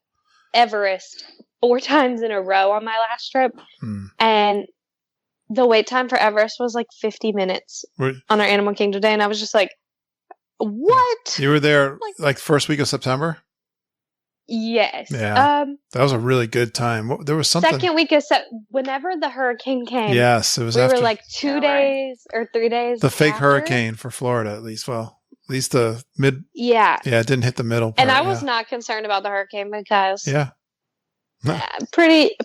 S5: Everest 4 times in a row on my last trip.
S3: Mm.
S5: And the wait time for Everest was like 50 minutes on our Animal Kingdom day. And I was just like, what?
S3: You were there like first week of September?
S5: Yes.
S3: Yeah. That was a really good time. There was something.
S5: Second week of whenever the hurricane came.
S3: Yes, it was.
S5: We
S3: after
S5: were like 2 days or 3 days.
S3: The fake hurricane for Florida, at least. Well, at least the mid.
S5: Yeah.
S3: Yeah, it didn't hit the middle part.
S5: And I was not concerned about the hurricane because.
S3: Yeah.
S5: Pretty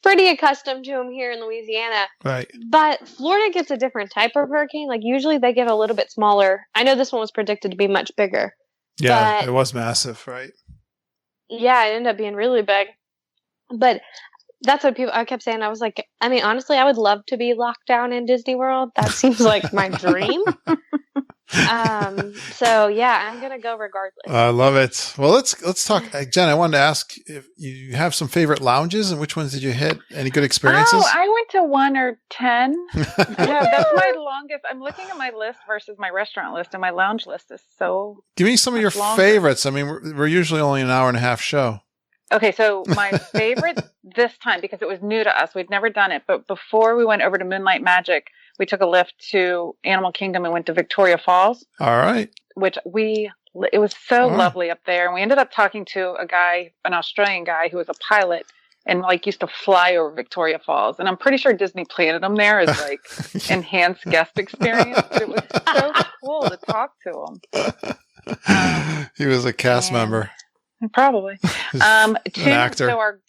S5: accustomed to them here in Louisiana.
S3: Right.
S5: But Florida gets a different type of hurricane. Like usually they get a little bit smaller. I know this one was predicted to be much bigger.
S3: Yeah, it was massive, right?
S5: Yeah, it ended up being really big. But that's what I kept saying. I was like, I mean, honestly, I would love to be locked down in Disney World. That seems like my dream. So yeah, I'm gonna go regardless.
S3: I love it. Well, let's talk, Jen. I wanted to ask if you have some favorite lounges and which ones did you hit? Any good experiences?
S4: Oh, I went to 1 or 10. Yeah, that's my longest. I'm looking at my list versus my restaurant list, and my lounge list is so.
S3: Give me some of your favorites. I mean, we're usually only an hour and a half show.
S4: Okay, so my favorite this time, because it was new to us, we'd never done it, but before we went over to Moonlight Magic, we took a lift to Animal Kingdom and went to Victoria Falls.
S3: All right.
S4: Which it was so lovely up there. And we ended up talking to an Australian guy who was a pilot and used to fly over Victoria Falls. And I'm pretty sure Disney planted him there as enhanced guest experience. But it was so cool to talk to him.
S3: He was a cast member.
S4: Probably.
S3: An actor.
S4: So our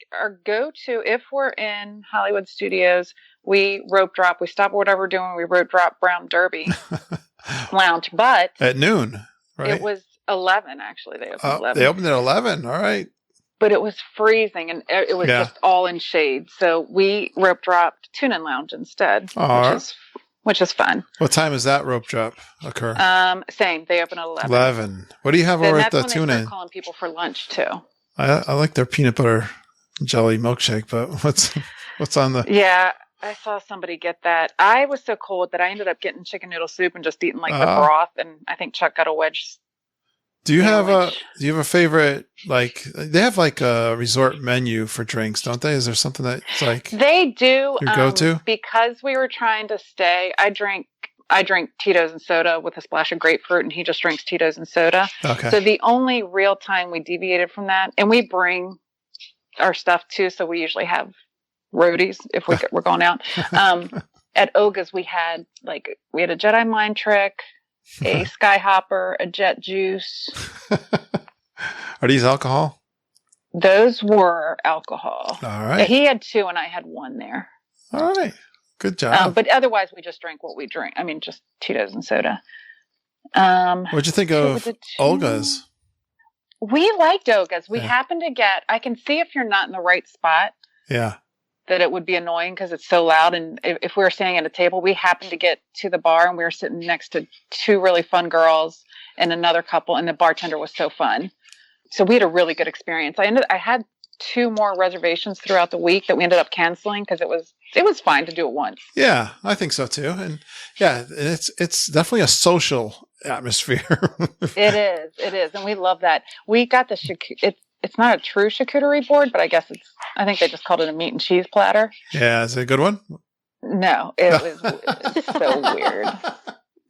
S4: go-to, if we're in Hollywood Studios, we rope drop. We stop whatever we're doing. We rope drop Brown Derby Lounge. But
S3: at noon, right?
S4: It was 11, actually. They opened 11.
S3: They opened at 11. All right.
S4: But it was freezing, and it was just all in shade. So we rope dropped Tune-In Lounge instead, which is which is fun.
S3: What time does that rope drop occur?
S4: Same. They open at 11.
S3: 11. What do you have
S4: Then
S3: over at
S4: that's
S3: the
S4: when they
S3: tuna?
S4: start calling people for lunch too.
S3: I like their peanut butter jelly milkshake, but what's on the?
S4: Yeah, I saw somebody get that. I was so cold that I ended up getting chicken noodle soup and just eating like the broth. And I think Chuck got a wedge.
S3: Do you have a favorite, like, they have like a resort menu for drinks, don't they? Is there something that's like
S4: they do
S3: your go-to?
S4: Because we were trying to stay. I drink Tito's and soda with a splash of grapefruit, and he just drinks Tito's and soda.
S3: Okay.
S4: So the only real time we deviated from that, and we bring our stuff too, so we usually have roadies if we're going out. At Oga's, we had a Jedi mind trick, a Skyhopper, a Jet Juice.
S3: Are these alcohol?
S4: Those were alcohol.
S3: All right.
S4: He had 2 and I had 1 there.
S3: All right. Good job.
S4: But otherwise, we just drank what we drink. I mean, just Tito's and soda.
S3: What'd you think of Olga's?
S4: We liked Olga's. We happened to get, I can see if you're not in the right spot.
S3: Yeah.
S4: That it would be annoying because it's so loud. And if we were standing at a table, we happened to get to the bar and we were sitting next to 2 really fun girls and another couple, and the bartender was so fun. So we had a really good experience. I had 2 more reservations throughout the week that we ended up canceling because it was fine to do it once.
S3: Yeah, I think so too. And yeah, it's definitely a social atmosphere.
S4: It is. And we love that. We got it's not a true charcuterie board, but I think they just called it a meat and cheese platter.
S3: Yeah, is it a good one?
S4: No, it was so weird.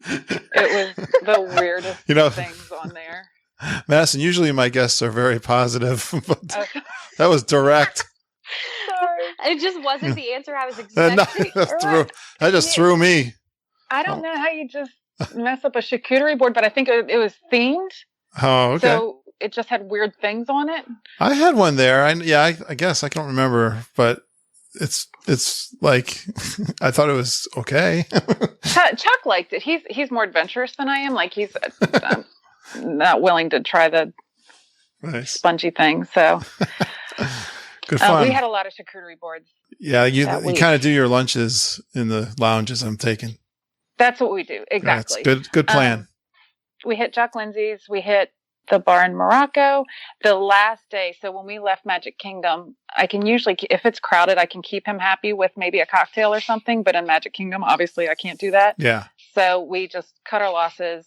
S4: It was the weirdest things on there.
S3: Madison, usually my guests are very positive, but that was direct.
S5: Sorry. It just wasn't the answer I was expecting.
S3: That just threw me.
S4: I don't know how you just mess up a charcuterie board, but I think it was themed.
S3: Oh, okay.
S4: So it just had weird things on it.
S3: I had one there. I guess I don't remember, but it's like I thought it was okay.
S4: Chuck liked it. He's more adventurous than I am. Like he's not willing to try the spongy thing. So
S3: good fun.
S4: We had a lot of charcuterie boards.
S3: Yeah, you kind of do your lunches in the lounges. I'm taking.
S4: That's what we do exactly.
S3: That's good plan.
S4: We hit Chuck Lindsay's. We hit the bar in Morocco the last day. So when we left Magic Kingdom, I can usually, if it's crowded, I can keep him happy with maybe a cocktail or something. But in Magic Kingdom, obviously, I can't do that.
S3: Yeah. So
S4: we just cut our losses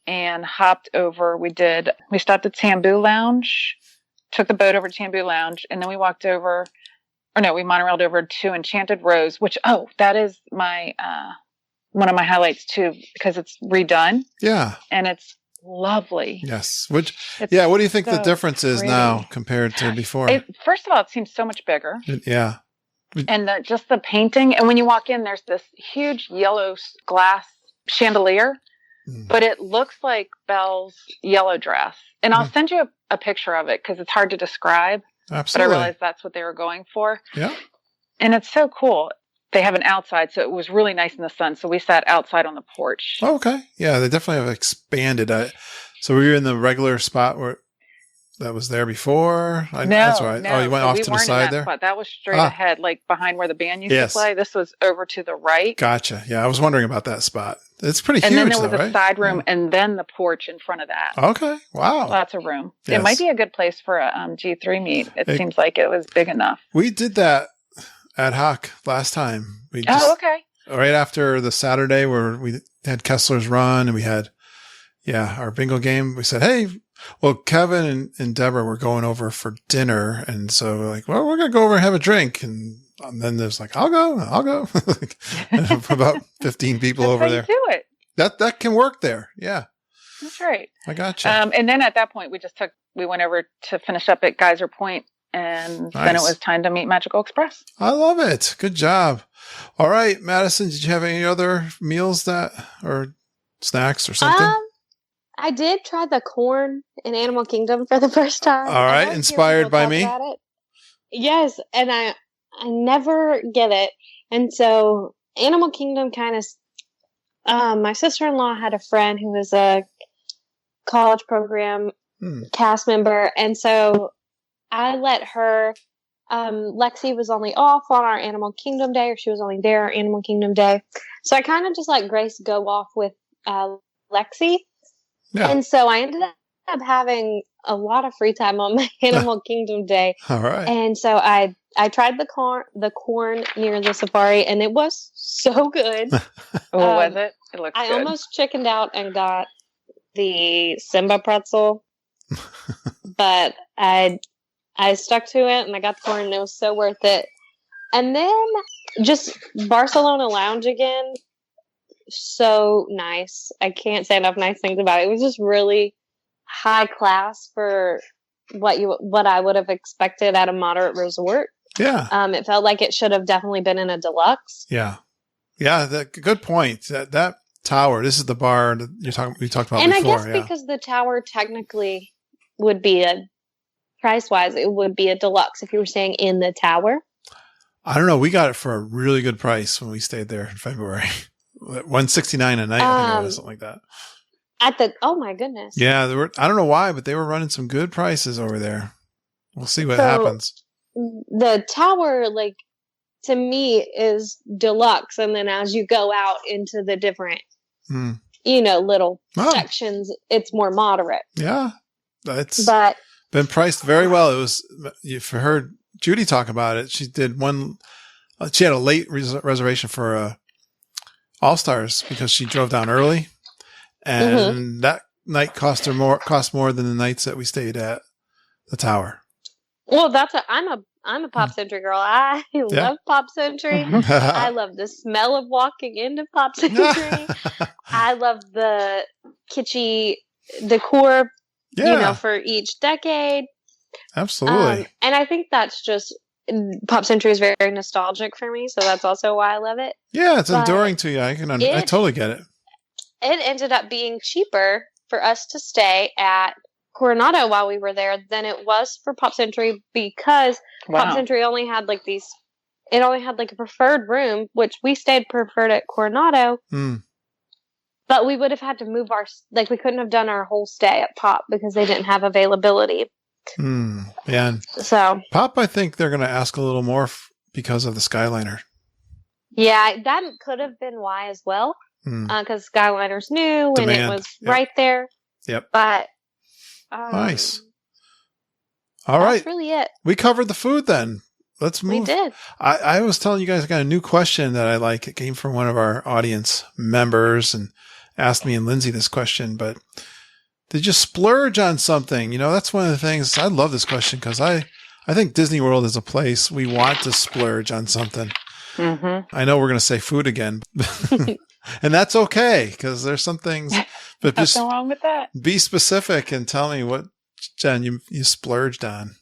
S4: and hopped over. We stopped at Tambu Lounge, took the boat over to Tambu Lounge, and then we we monorailed over to Enchanted Rose, which, that is my, one of my highlights too, because it's redone.
S3: Yeah.
S4: And it's lovely.
S3: Yes. What do you think the difference is now compared to before?
S4: First of all, it seems so much bigger.
S3: Yeah.
S4: And just the painting. And when you walk in, there's this huge yellow glass chandelier, but it looks like Belle's yellow dress. And I'll send you a picture of it because it's hard to describe.
S3: Absolutely.
S4: But I realized that's what they were going for.
S3: Yeah.
S4: And it's so cool. They have an outside, so it was really nice in the sun. So we sat outside on the porch.
S3: Oh, okay. Yeah, they definitely have expanded. So were you in the regular spot that was there before? That's right.
S4: No.
S3: Oh, you went off to the side there?
S4: Spot. That was straight ahead, like behind where the band used to play. This was over to the right.
S3: Gotcha. Yeah, I was wondering about that spot. It's pretty huge,
S4: and then there was
S3: a
S4: side room and then the porch in front of that.
S3: Okay. Wow.
S4: Lots of room.
S3: Yes.
S4: It might be a good place for a G3 meet. It seems like it was big enough.
S3: We did that ad hoc last time.
S4: Okay.
S3: Right after the Saturday where we had Kessler's Run and we had, our bingo game. We said, hey, well, Kevin and Deborah were going over for dinner. And so we're like, well, we're going to go over and have a drink. And then there's like, I'll go. About 15 people over there.
S4: Do it.
S3: That can work there. Yeah.
S4: That's right.
S3: I got you.
S4: And then at that point, we went over to finish up at Geyser Point. And then it was time to meet Magical Express.
S3: I love it. Good job. All right, Madison, did you have any other meals or snacks or something?
S5: I did try the corn in Animal Kingdom for the first time.
S3: All right, inspired by me.
S5: Yes, and I never get it. And so Animal Kingdom kind of, my sister-in-law had a friend who was a college program cast member. And so I let her Lexi was only off on our Animal Kingdom day, or she was only there on Animal Kingdom day. So I kind of just let Grace go off with Lexi.
S3: Yeah.
S5: And so I ended up having a lot of free time on my Animal Kingdom day.
S3: All right.
S5: And so I tried the corn near the safari, and it was so good.
S4: Was it? It looks
S5: I
S4: good.
S5: almost chickened out and got the Simba pretzel, but I stuck to it, and I got the corn, and it was so worth it. And then just Barcelona Lounge again, so nice. I can't say enough nice things about it. It was just really high class for what I would have expected at a moderate resort.
S3: Yeah.
S5: It felt like it should have definitely been in a deluxe.
S3: Yeah. Yeah. Good point. That tower, this is the bar that we talked about
S5: and
S3: before.
S5: I guess because the tower technically would be price-wise, it would be a deluxe if you were staying in the tower. I
S3: don't know. We got it for a really good price when we stayed there in February. $169 a night, I think it was, something like that.
S5: Oh my goodness.
S3: Yeah, I don't know why, but they were running some good prices over there. We'll see what happens.
S5: The tower, like, to me, is deluxe, and then as you go out into the different, little sections, it's more moderate.
S3: Yeah, but been priced very well. It was, if you heard Judy talk about it, she did she had a late reservation for All Stars because she drove down early, and that night cost more than the nights that we stayed at the tower.
S5: Well, I'm a Pop Century girl. I love Pop Century. I love the smell of walking into Pop Century. I love the kitschy decor, for each decade.
S3: Absolutely.
S5: And I think that's just, Pop Century is very nostalgic for me, so that's also why I love it.
S3: Yeah, it's enduring to you. I totally get it.
S5: It ended up being cheaper for us to stay at Coronado while we were there than it was for Pop Century because Pop Century only had a preferred room, which we stayed preferred at Coronado. But we would have had to move we couldn't have done our whole stay at Pop because they didn't have availability.
S3: Yeah.
S5: So
S3: Pop, I think they're going to ask a little more because of the Skyliner.
S5: Yeah, that could have been why as well. Because Skyliner's new and it was right there.
S3: Yep.
S5: But
S3: nice. All right.
S5: That's really it.
S3: We covered the food then. Let's move.
S5: We did.
S3: I was telling you guys I got a new question that I like. It came from one of our audience members and asked me and Lindsay this question, but did you splurge on something? That's one of the things. I love this question because I think Disney World is a place we want to splurge on something. I know we're going to say food again, and that's okay because there's some things, but just
S4: nothing wrong with that.
S3: Be specific and tell me what, Jen, you splurged on.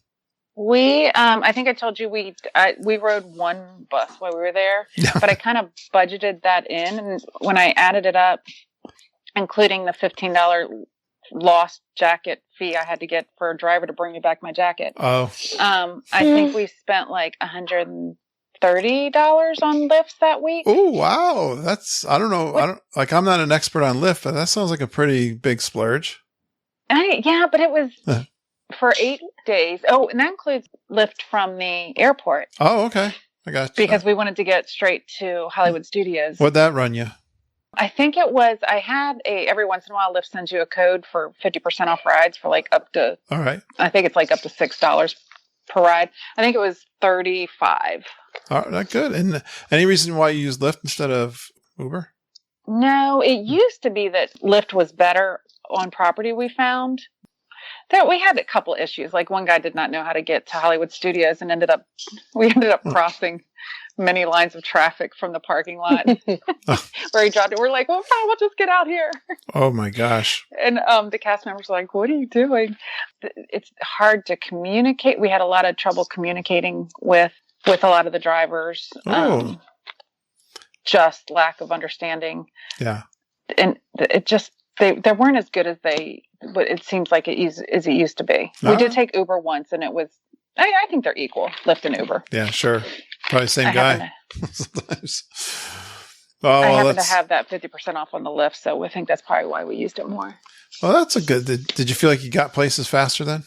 S4: We, I think I told you we rode one bus while we were there, but I kind of budgeted that in, and when I added it up, including the $15 lost jacket fee I had to get for a driver to bring me back my jacket.
S3: Oh,
S4: I think we spent like $130 on Lyft that week.
S3: Oh, wow. That's, I don't know. I'm not an expert on Lyft, but that sounds like a pretty big splurge.
S4: Yeah, but it was for 8 days. Oh, and that includes Lyft from the airport.
S3: Oh, okay. I got you.
S4: Because we wanted to get straight to Hollywood Studios.
S3: What'd that run you?
S4: I think it was, I had every once in a while, Lyft sends you a code for 50% off rides for up to,
S3: all right.
S4: I think it's up to $6 per ride. I think it was $35.
S3: All right, not good. And any reason why you use Lyft instead of Uber?
S4: No, it used to be that Lyft was better on property we found. We had a couple issues. Like one guy did not know how to get to Hollywood Studios and we ended up crossing many lines of traffic from the parking lot where he dropped it. We're like, well, fine, we'll just get out here.
S3: Oh my gosh.
S4: And the cast members were like, what are you doing? It's hard to communicate. We had a lot of trouble communicating with a lot of the drivers. Just lack of understanding.
S3: Yeah.
S4: And it just, they weren't as good as it seems like it used to be. We did take Uber once and it was, I think they're equal, Lyft and Uber.
S3: Yeah, sure. Probably the same guy. Sometimes.
S4: I happen to have that 50% off on the Lyft, so I think that's probably why we used it more.
S3: Well, that's a good. Did you feel like you got places faster then?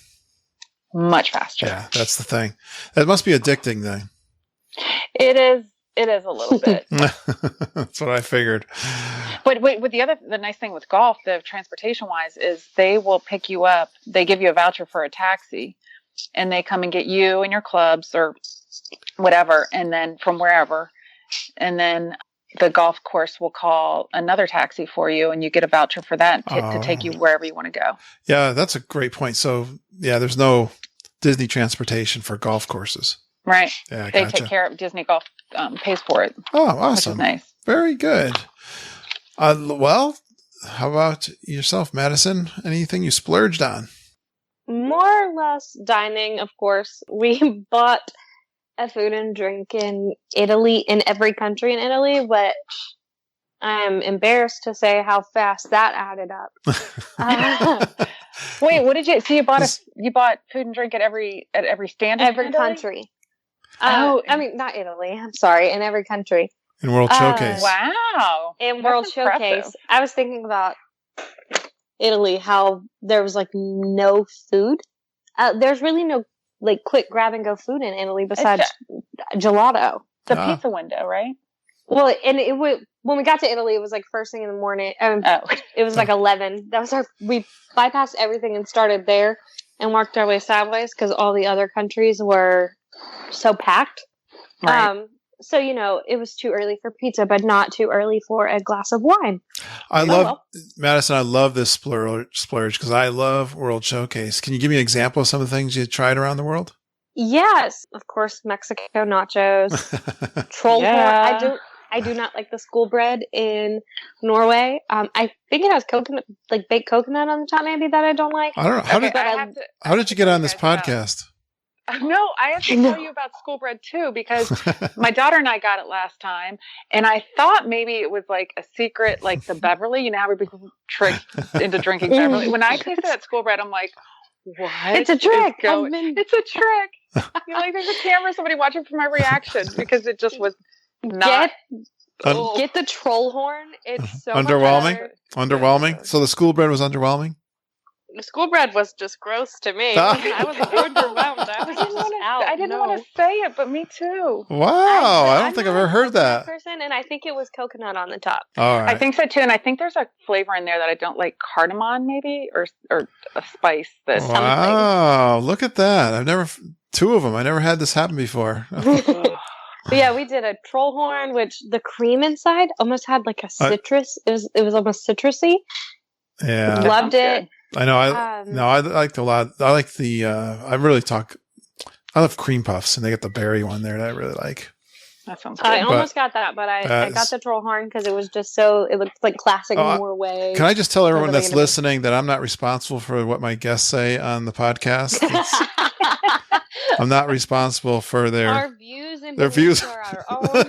S4: much faster.
S3: Yeah, that's the thing. That must be addicting, though.
S4: It is a little bit.
S3: That's what I figured.
S4: But wait, the nice thing with golf, the transportation wise, is they will pick you up. They give you a voucher for a taxi, and they come and get you and your clubs or whatever, and then from wherever, and then the golf course will call another taxi for you, and you get a voucher for that to take you wherever you want to go.
S3: Yeah, that's a great point. So, yeah, there's no Disney transportation for golf courses.
S4: Right.
S3: Yeah,
S4: they take care of Disney Golf, pays for it.
S3: Oh, awesome.
S4: Which is nice.
S3: Very good. Well, how about yourself, Madison? Anything you splurged on?
S5: More or less dining, of course. We bought a food and drink in Italy, in every country in Italy, which I'm embarrassed to say how fast that added up.
S4: Wait, what did you? So you bought food and drink at every stand in
S5: every
S4: Italy?
S5: country. I mean, not Italy. I'm sorry. In every country.
S3: In World Showcase.
S4: Wow.
S5: In World Showcase. I was thinking about Italy, how there was like no food. There's really no like quick grab and go food in Italy besides gelato.
S4: The pizza window, right?
S5: Well, and when we got to Italy, it was like first thing in the morning. It was like 11. We bypassed everything and started there and worked our way sideways because all the other countries were so packed.
S4: Right.
S5: So, it was too early for pizza, but not too early for a glass of wine.
S3: Madison, I love this splurge because I love World Showcase. Can you give me an example of some of the things you tried around the world?
S5: Yes. Of course, Mexico nachos, troll horn. I do not like the school bread in Norway. I think it has coconut, like baked coconut on the top, maybe, that I don't like.
S3: I don't know. How did you get on this podcast?
S4: No, I have to tell you about school bread too, because my daughter and I got it last time, and I thought maybe it was like a secret, like the Beverly. You know how we become tricked into drinking Beverly. When I tasted that school bread, I'm like, what?
S5: It's a trick.
S4: It's a trick. There's a camera, somebody watching for my reaction, because it just was not.
S5: Get the troll horn. It's so
S3: underwhelming. Underwhelming. So the school bread was underwhelming.
S5: The school bread was just gross to me. I was underwhelmed.
S4: I didn't want to say it, but me too.
S3: Wow, I don't think I've ever heard that.
S5: Person, and I think it was coconut on the top.
S3: All right.
S4: I think so too, and I think there's a flavor in there that I don't like, cardamom maybe, or a spice that.
S3: Wow, look at that! Two of them. I never had this happen before.
S5: But yeah, we did a troll horn, which the cream inside almost had like a citrus. It was almost citrusy.
S3: Yeah,
S5: loved it.
S3: I know. I liked a lot. I like the. I love cream puffs, and they get the berry one there that I really like.
S4: That sounds good.
S5: I almost got that, but I got the troll horn because it was just so. It looked like classic Norway.
S3: Can I just tell everyone that's listening that I'm not responsible for what my guests say on the podcast? I'm not responsible for
S5: our views and
S3: their views
S5: are our own.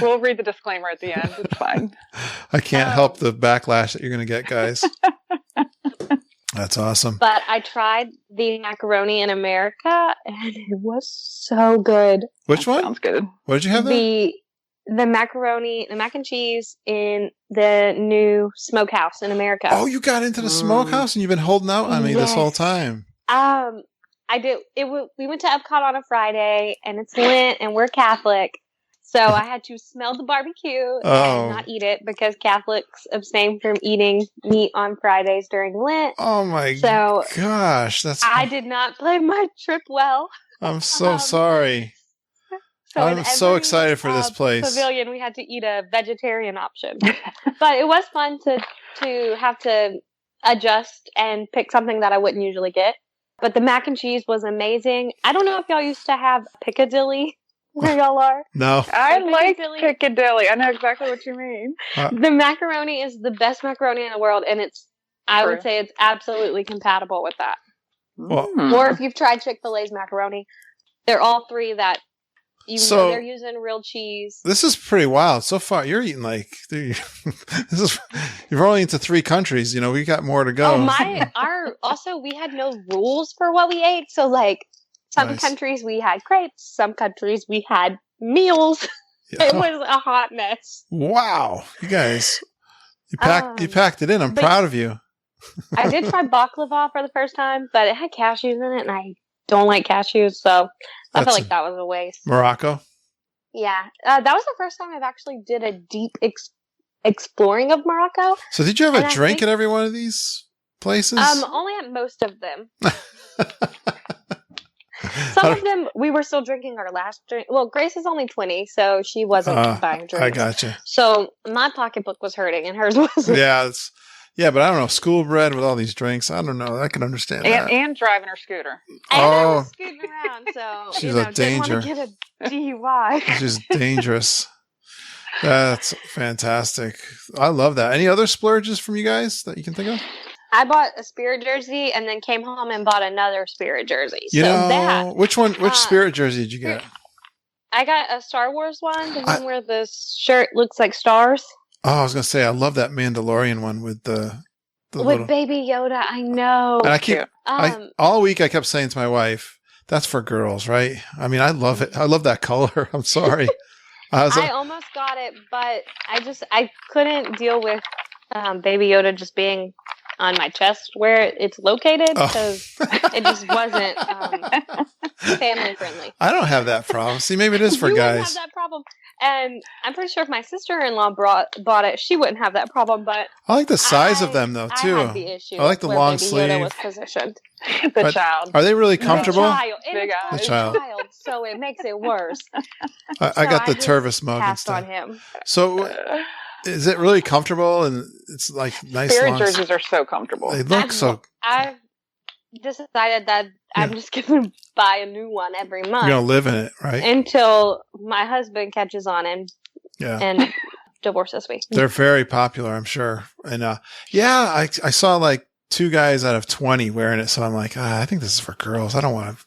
S4: We'll read the disclaimer at the end. It's fine.
S3: I can't help the backlash that you're going to get, guys. That's awesome.
S5: But I tried the macaroni in America, and it was so good.
S3: Which one?
S4: Sounds good.
S3: What did you have there?
S5: The macaroni, the mac and cheese in the new smokehouse in America.
S3: Oh, you got into the smokehouse, and you've been holding out on me this whole time.
S5: I did. We went to Epcot on a Friday, and it's Lent, and we're Catholic. So I had to smell the barbecue and not eat it because Catholics abstain from eating meat on Fridays during Lent.
S3: Oh my gosh,
S5: I did not play my trip well.
S3: I'm so sorry. I'm so excited for this place.
S5: Pavilion, we had to eat a vegetarian option, but it was fun to have to adjust and pick something that I wouldn't usually get. But the mac and cheese was amazing. I don't know if y'all used to have Piccadilly where y'all are.
S3: No.
S4: I like Piccadilly. I know exactly what you mean.
S5: The macaroni is the best macaroni in the world, and I would say it's absolutely compatible with that.
S3: Well,
S5: or if you've tried Chick-fil-A's macaroni, they're all three that know they're using real cheese.
S3: This is pretty wild. So far, you're eating you're only into 3 countries. We got more to go.
S5: Also, we had no rules for what we ate. So some countries we had crepes, some countries we had meals. Yeah. It was a hot mess.
S3: Wow. You guys, you packed it in. I'm proud of you.
S5: I did try baklava for the first time, but it had cashews in it, and I don't like cashews, so I felt like that was a waste.
S3: Morocco?
S5: Yeah. That was the first time I've actually did a deep exploring of Morocco.
S3: So did you have a drink at every one of these places?
S5: Only at most of them. Some of them, we were still drinking our last drink. Well, Grace is only 20, so she wasn't buying drinks.
S3: I gotcha.
S5: So my pocketbook was hurting, and hers wasn't.
S3: Yeah, but I don't know. School bread with all these drinks. I don't know. I can understand that.
S4: And driving her scooter.
S5: And I was scooting around, so
S3: she's a danger.
S5: Didn't want to get a DUI.
S3: She's dangerous. That's fantastic. I love that. Any other splurges from you guys that you can think of?
S5: I bought a Spirit jersey and then came home and bought another Spirit jersey.
S3: Which Spirit jersey did you get?
S5: I got a Star Wars one, the one where the shirt looks like stars.
S3: Oh, I was going to say, I love that Mandalorian one with the
S5: with
S3: little...
S5: Baby Yoda. I know.
S3: And all week I kept saying to my wife, that's for girls, right? I mean, I love it. I love that color. I'm sorry.
S5: I almost got it, but I couldn't deal with Baby Yoda just being on my chest where it's located because it just wasn't family friendly.
S3: I don't have that problem. See, maybe it is for
S5: you
S3: guys.
S5: You wouldn't have that problem. And I'm pretty sure if my sister-in-law bought it, she wouldn't have that problem. But
S3: I like the size of them, though, too.
S5: I had the issue.
S3: I like the long
S5: Baby
S3: sleeve.
S5: Yoda was positioned.
S4: The child.
S3: Are they really comfortable?
S5: The child. So it makes it worse.
S3: I got the Tervis mug and stuff.
S5: On him.
S3: So, is it really comfortable? And it's like nice.
S4: Spirit jerseys are so comfortable.
S3: They look
S5: I've decided that I'm just going to buy a new one every month.
S3: You're going to live in it, right?
S5: Until my husband catches on and divorces me.
S3: They're very popular, I'm sure. And I saw like 2 guys out of 20 wearing it, so I'm like, I think this is for girls. I don't want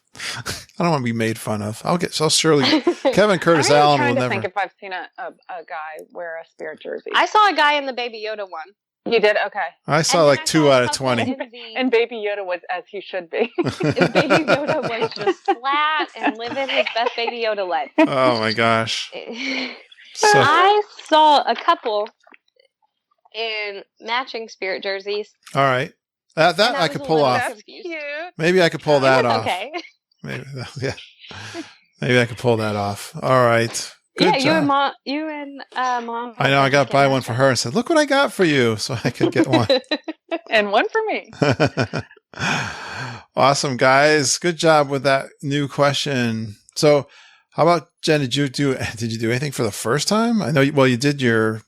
S3: to be made fun of. I'll surely Kevin Curtis Allen will never.
S4: I'm trying to think if I've seen a guy wear a Spirit jersey.
S5: I saw a guy in the Baby Yoda one.
S4: You did? Okay.
S3: I saw like 2 out of 20.
S4: And Baby Yoda was as he should be.
S5: Baby Yoda was just flat and living his best Baby Yoda life.
S3: Oh my gosh.
S5: I saw a couple in matching Spirit jerseys.
S3: All right. That I could pull off.
S4: That's cute.
S3: Maybe I could pull that off.
S5: Okay.
S3: Maybe I could pull that off. All right. Good job.
S5: you and Mom.
S3: I know. I got to buy one for her and said, "Look what I got for you," so I could get one.
S4: And one for me.
S3: Awesome, guys. Good job with that new question. So, how about Jen? Did you do anything for the first time? I know. You did your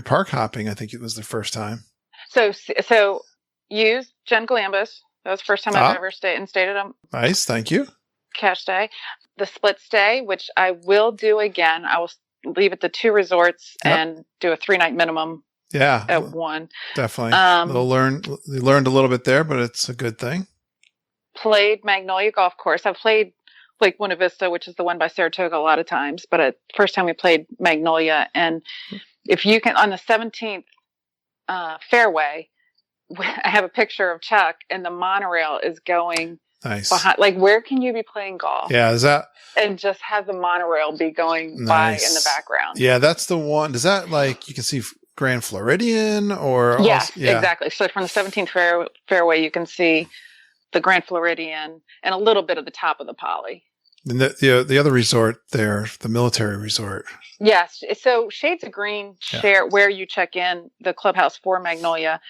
S3: park hopping. I think it was the first time.
S4: So used Jen Galambos. That was the first time I've ever stayed at a
S3: nice. Thank you.
S4: Cash day. The split stay, which I will do again. I will leave at the 2 resorts and do a 3-night minimum.
S3: Yeah,
S4: at one.
S3: Definitely. They learned a little bit there, but it's a good thing.
S4: Played Magnolia Golf Course. I've played Lake Buena Vista, which is the one by Saratoga, a lot of times. But first time we played Magnolia, and if you can on the 17th fairway, I have a picture of Chuck, and the monorail is going.
S3: Nice.
S4: Behind, like, where can you be playing golf?
S3: Yeah, is that?
S4: And just have the monorail be going by in the background.
S3: Yeah, that's the one. Does that, like, you can see Grand Floridian or?
S4: Yeah, exactly. So from the 17th fairway, you can see the Grand Floridian and a little bit of the top of the Poly.
S3: And the other resort there, the military resort.
S4: Yes. So Shades of Green share where you check in. The clubhouse for Magnolia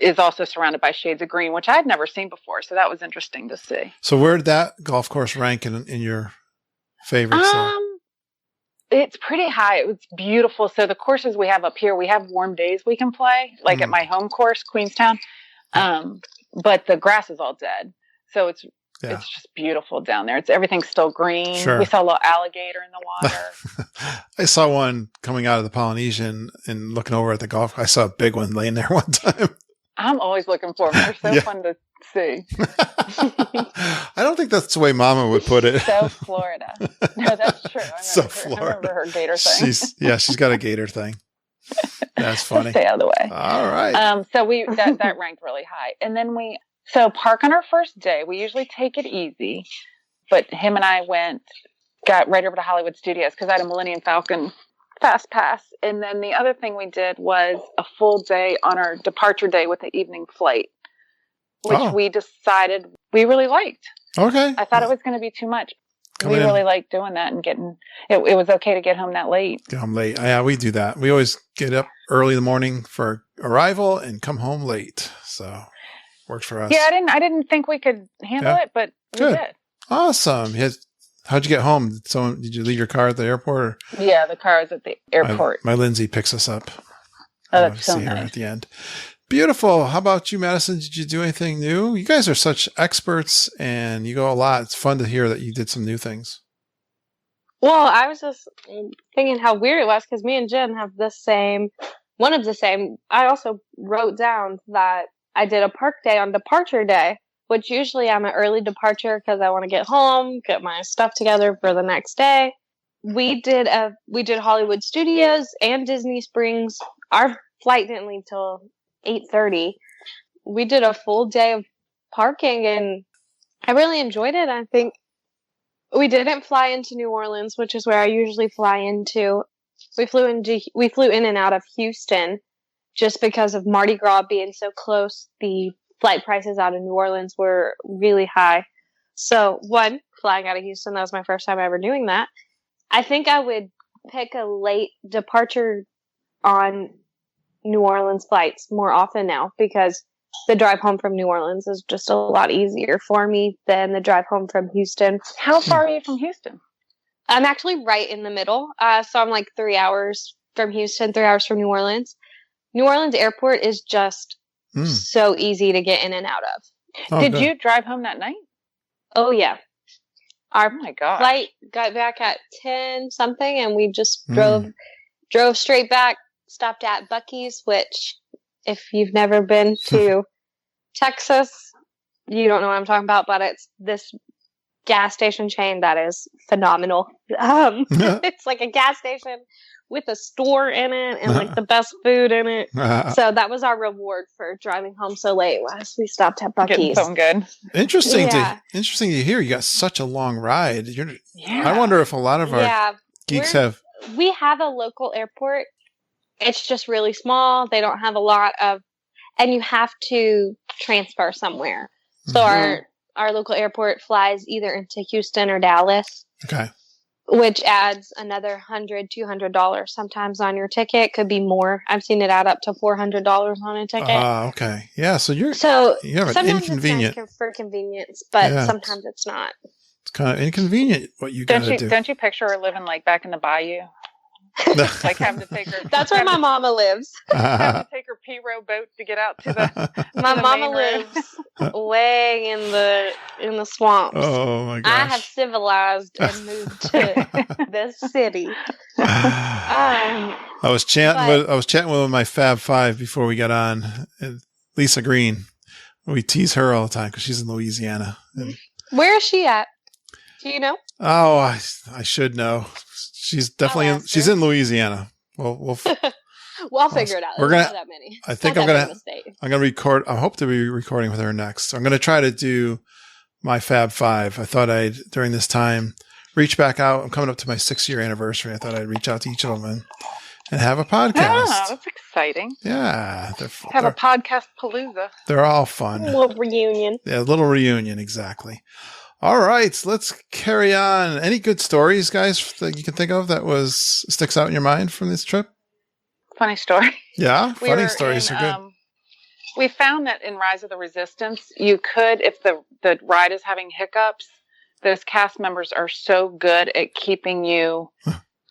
S4: is also surrounded by Shades of Green, which I had never seen before. So that was interesting to see.
S3: So where did that golf course rank in your favorites?
S4: It's pretty high. It was beautiful. So the courses we have up here, we have warm days we can play, like at my home course, Queenstown. But the grass is all dead. So it's just beautiful down there. Everything's still green. Sure. We saw a little alligator in the water.
S3: I saw one coming out of the Polynesian and looking over at the golf. I saw a big one laying there one time.
S4: I'm always looking for them. They're so fun to see.
S3: I don't think that's the way Mama would put it.
S4: So Florida. No, that's true. I remember her gator thing.
S3: She's got a gator thing. That's funny.
S4: Stay out of the way.
S3: All right.
S4: So that ranked really high. And then so park on our first day. We usually take it easy, but him and I got right over to Hollywood Studios because I had a Millennium Falcon fast pass. And then the other thing we did was a full day on our departure day with the evening flight, which we decided we really liked.
S3: Okay.
S4: I thought it was going to be too much.
S3: Coming in.
S4: Really liked doing that and getting it was okay to get home that late.
S3: Get home late. Yeah, we do that. We always get up early in the morning for arrival and come home late. So works for us.
S4: Yeah, I didn't think we could handle it, but we did.
S3: Awesome. How'd you get home? Did you leave your car at the airport? Or?
S4: Yeah, the car is at the airport.
S3: My Lindsay picks us up.
S4: Oh, that's so
S3: see
S4: nice.
S3: her at the end. Beautiful. How about you, Madison? Did you do anything new? You guys are such experts and you go a lot. It's fun to hear that you did some new things.
S5: Well, I was just thinking how weird it was because me and Jen have one of the same. I also wrote down that I did a park day on departure day, which usually I'm an early departure because I want to get home, get my stuff together for the next day. We did Hollywood Studios and Disney Springs. Our flight didn't leave till 8:30. We did a full day of parking and I really enjoyed it. I think we didn't fly into New Orleans, which is where I usually fly into. We flew in and out of Houston just because of Mardi Gras being so close. The flight prices out of New Orleans were really high. So flying out of Houston, that was my first time ever doing that. I think I would pick a late departure on New Orleans flights more often now because the drive home from New Orleans is just a lot easier for me than the drive home from Houston.
S4: How far are you from Houston?
S5: I'm actually right in the middle. So I'm like 3 hours from Houston, 3 hours from New Orleans. New Orleans airport is just so easy to get in and out of.
S3: Oh,
S4: Did you drive home that night?
S5: Oh, yeah.
S4: Oh my gosh.
S5: Flight got back at 10 something and we just drove straight back, stopped at Buc-ee's, which if you've never been to Texas, you don't know what I'm talking about, but it's this gas station chain that is phenomenal. It's like a gas station with a store in it and like the best food in it. So that was our reward for driving home so late was we stopped at Buc-ee's.
S4: Getting something good.
S3: Interesting to hear. You got such a long ride. I wonder if a lot of our geeks
S5: we have a local airport. It's just really small. They don't have a lot of, and you have to transfer somewhere. So our local airport flies either into Houston or Dallas.
S3: Okay.
S5: Which adds another $100, $200 sometimes on your ticket. Could be more. I've seen it add up to $400 on a ticket.
S3: Okay. Yeah. So you have an inconvenient.
S5: It's nice for convenience, but sometimes it's not.
S3: It's kind of inconvenient what you got to do.
S4: Don't you picture her living like back in the bayou? Like having to take her.
S5: That's where my mama lives.
S4: Having to take her P-row boat to get out to the.
S5: My mama lives way in the swamps.
S3: Oh my gosh!
S5: I have civilized and moved to this city.
S3: I was chatting with my Fab Five before we got on. Lisa Green. We tease her all the time because she's in Louisiana.
S5: Where is she at? Do you know?
S3: Oh, I should know. She's definitely she's in Louisiana. We'll
S5: I'll figure it out.
S3: We're gonna.
S5: Not that many.
S3: I think I'm gonna record. I hope to be recording with her next. So I'm gonna try to do my Fab Five. I thought during this time reach back out. I'm coming up to my 6-year anniversary. I thought I'd reach out to each of them and have a podcast.
S4: Oh, that's exciting.
S3: Yeah,
S4: have a podcast palooza.
S3: They're all fun.
S5: A little reunion.
S3: Yeah, a little reunion, exactly. All right, let's carry on. Any good stories, guys, that you can think of that sticks out in your mind from this trip?
S4: Funny story.
S3: Yeah, funny stories are good.
S4: We found that in Rise of the Resistance, you could, if the ride is having hiccups, those cast members are so good at keeping you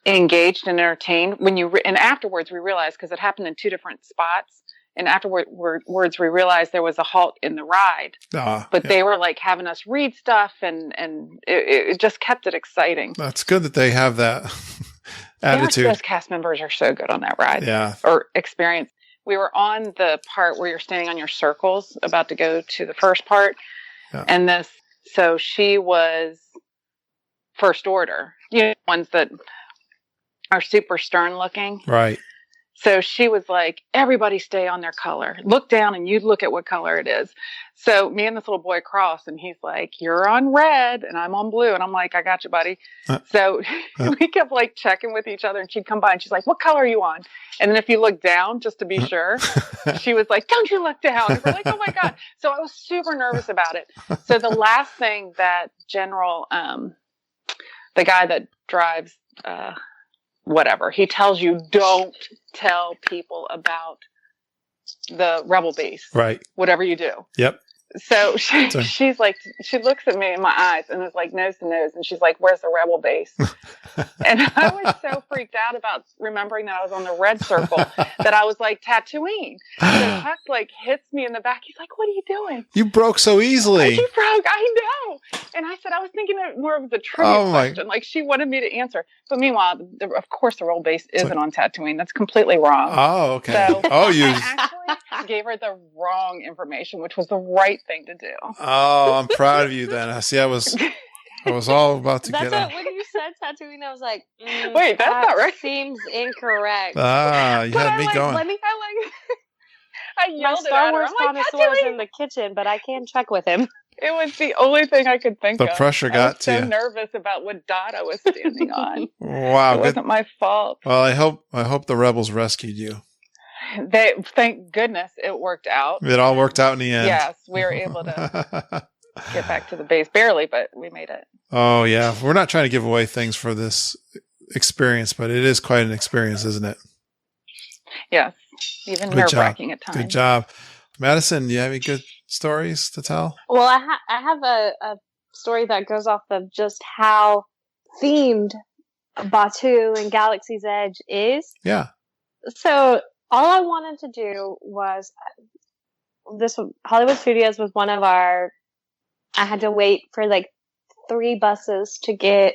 S4: engaged and entertained. And afterwards, we realized, because it happened in 2 different spots, and afterwards we realized there was a halt in the ride. But they were like having us read stuff, and it just kept it exciting.
S3: That's good that they have that attitude.
S4: Those cast members are so good on that ride.
S3: Yeah.
S4: Or experience. We were on the part where you're standing on your circles, about to go to the first part. Yeah. And so she was first order. You know, ones that are super stern looking.
S3: Right.
S4: So she was like, everybody stay on their color. Look down and you look at what color it is. So me and this little boy cross, and he's like, you're on red and I'm on blue. And I'm like, I got you, buddy. So we kept like checking with each other, and she'd come by and she's like, what color are you on? And then if you look down, just to be sure, she was like, don't you look down. And we're like, oh my God. So I was super nervous about it. So the last thing that General, the guy that drives, whatever, he tells you, don't tell people about the rebel base.
S3: Right.
S4: Whatever you do.
S3: Yep.
S4: So she's like, she looks at me in my eyes and is like nose to nose. And she's like, where's the rebel base? And I was so freaked out about remembering that I was on the red circle that I was like, Tatooine. So Chuck like hits me in the back. He's like, what are you doing?
S3: You broke so easily.
S4: You broke. I know. And I said, I was thinking of more of the trivia question. Like she wanted me to answer. But meanwhile, of course, the rebel base isn't on Tatooine. That's completely wrong.
S3: Oh, okay.
S4: So
S3: you
S4: I actually gave her the wrong information, which was the right thing to do.
S3: Oh, I'm proud of you then. I see. I was all about to
S5: That's
S3: get
S5: what, when you said Tatooine, I was like,
S4: wait, that's
S5: that
S4: not right.
S5: Seems incorrect.
S3: You had me going.
S4: I
S5: My
S4: yelled
S5: Star
S4: at her.
S5: Wars
S4: I'm like,
S5: connoisseur is
S4: Tatooine.
S5: in the kitchen, but I can check with him.
S4: It was the only thing I could think
S3: The
S4: of.
S3: pressure got
S4: I was
S3: to
S4: so
S3: you.
S4: nervous about what dot I was standing on.
S3: Wow.
S4: It wasn't my fault.
S3: Well, I hope the rebels rescued you.
S4: Thank goodness it worked out.
S3: It all worked out in the end.
S4: Yes, we were able to get back to the base barely, but we made it.
S3: Oh yeah, we're not trying to give away things for this experience, but it is quite an experience, isn't it?
S4: Yes, even nerve-wracking at times.
S3: Good job, Madison. Do you have any good stories to tell?
S5: Well, I have a story that goes off of just how themed Batuu and Galaxy's Edge is.
S3: Yeah.
S5: So all I wanted to do was Hollywood Studios was one of our. I had to wait for like 3 buses to get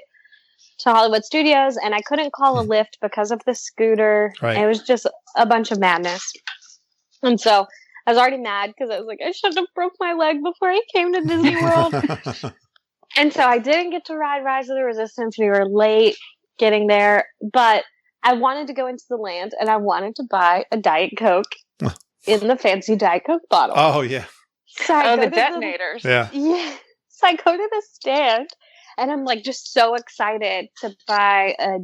S5: to Hollywood Studios, and I couldn't call a lift because of the scooter.
S3: Right.
S5: It was just a bunch of madness. And so I was already mad because I was like, I should have broke my leg before I came to Disney World. And so I didn't get to ride Rise of the Resistance. We were late getting there, but I wanted to go into the land, and I wanted to buy a Diet Coke in the fancy Diet Coke bottle.
S3: Oh, yeah.
S5: So
S4: the detonators.
S5: Yeah. So I go to the stand, and I'm like just so excited to buy a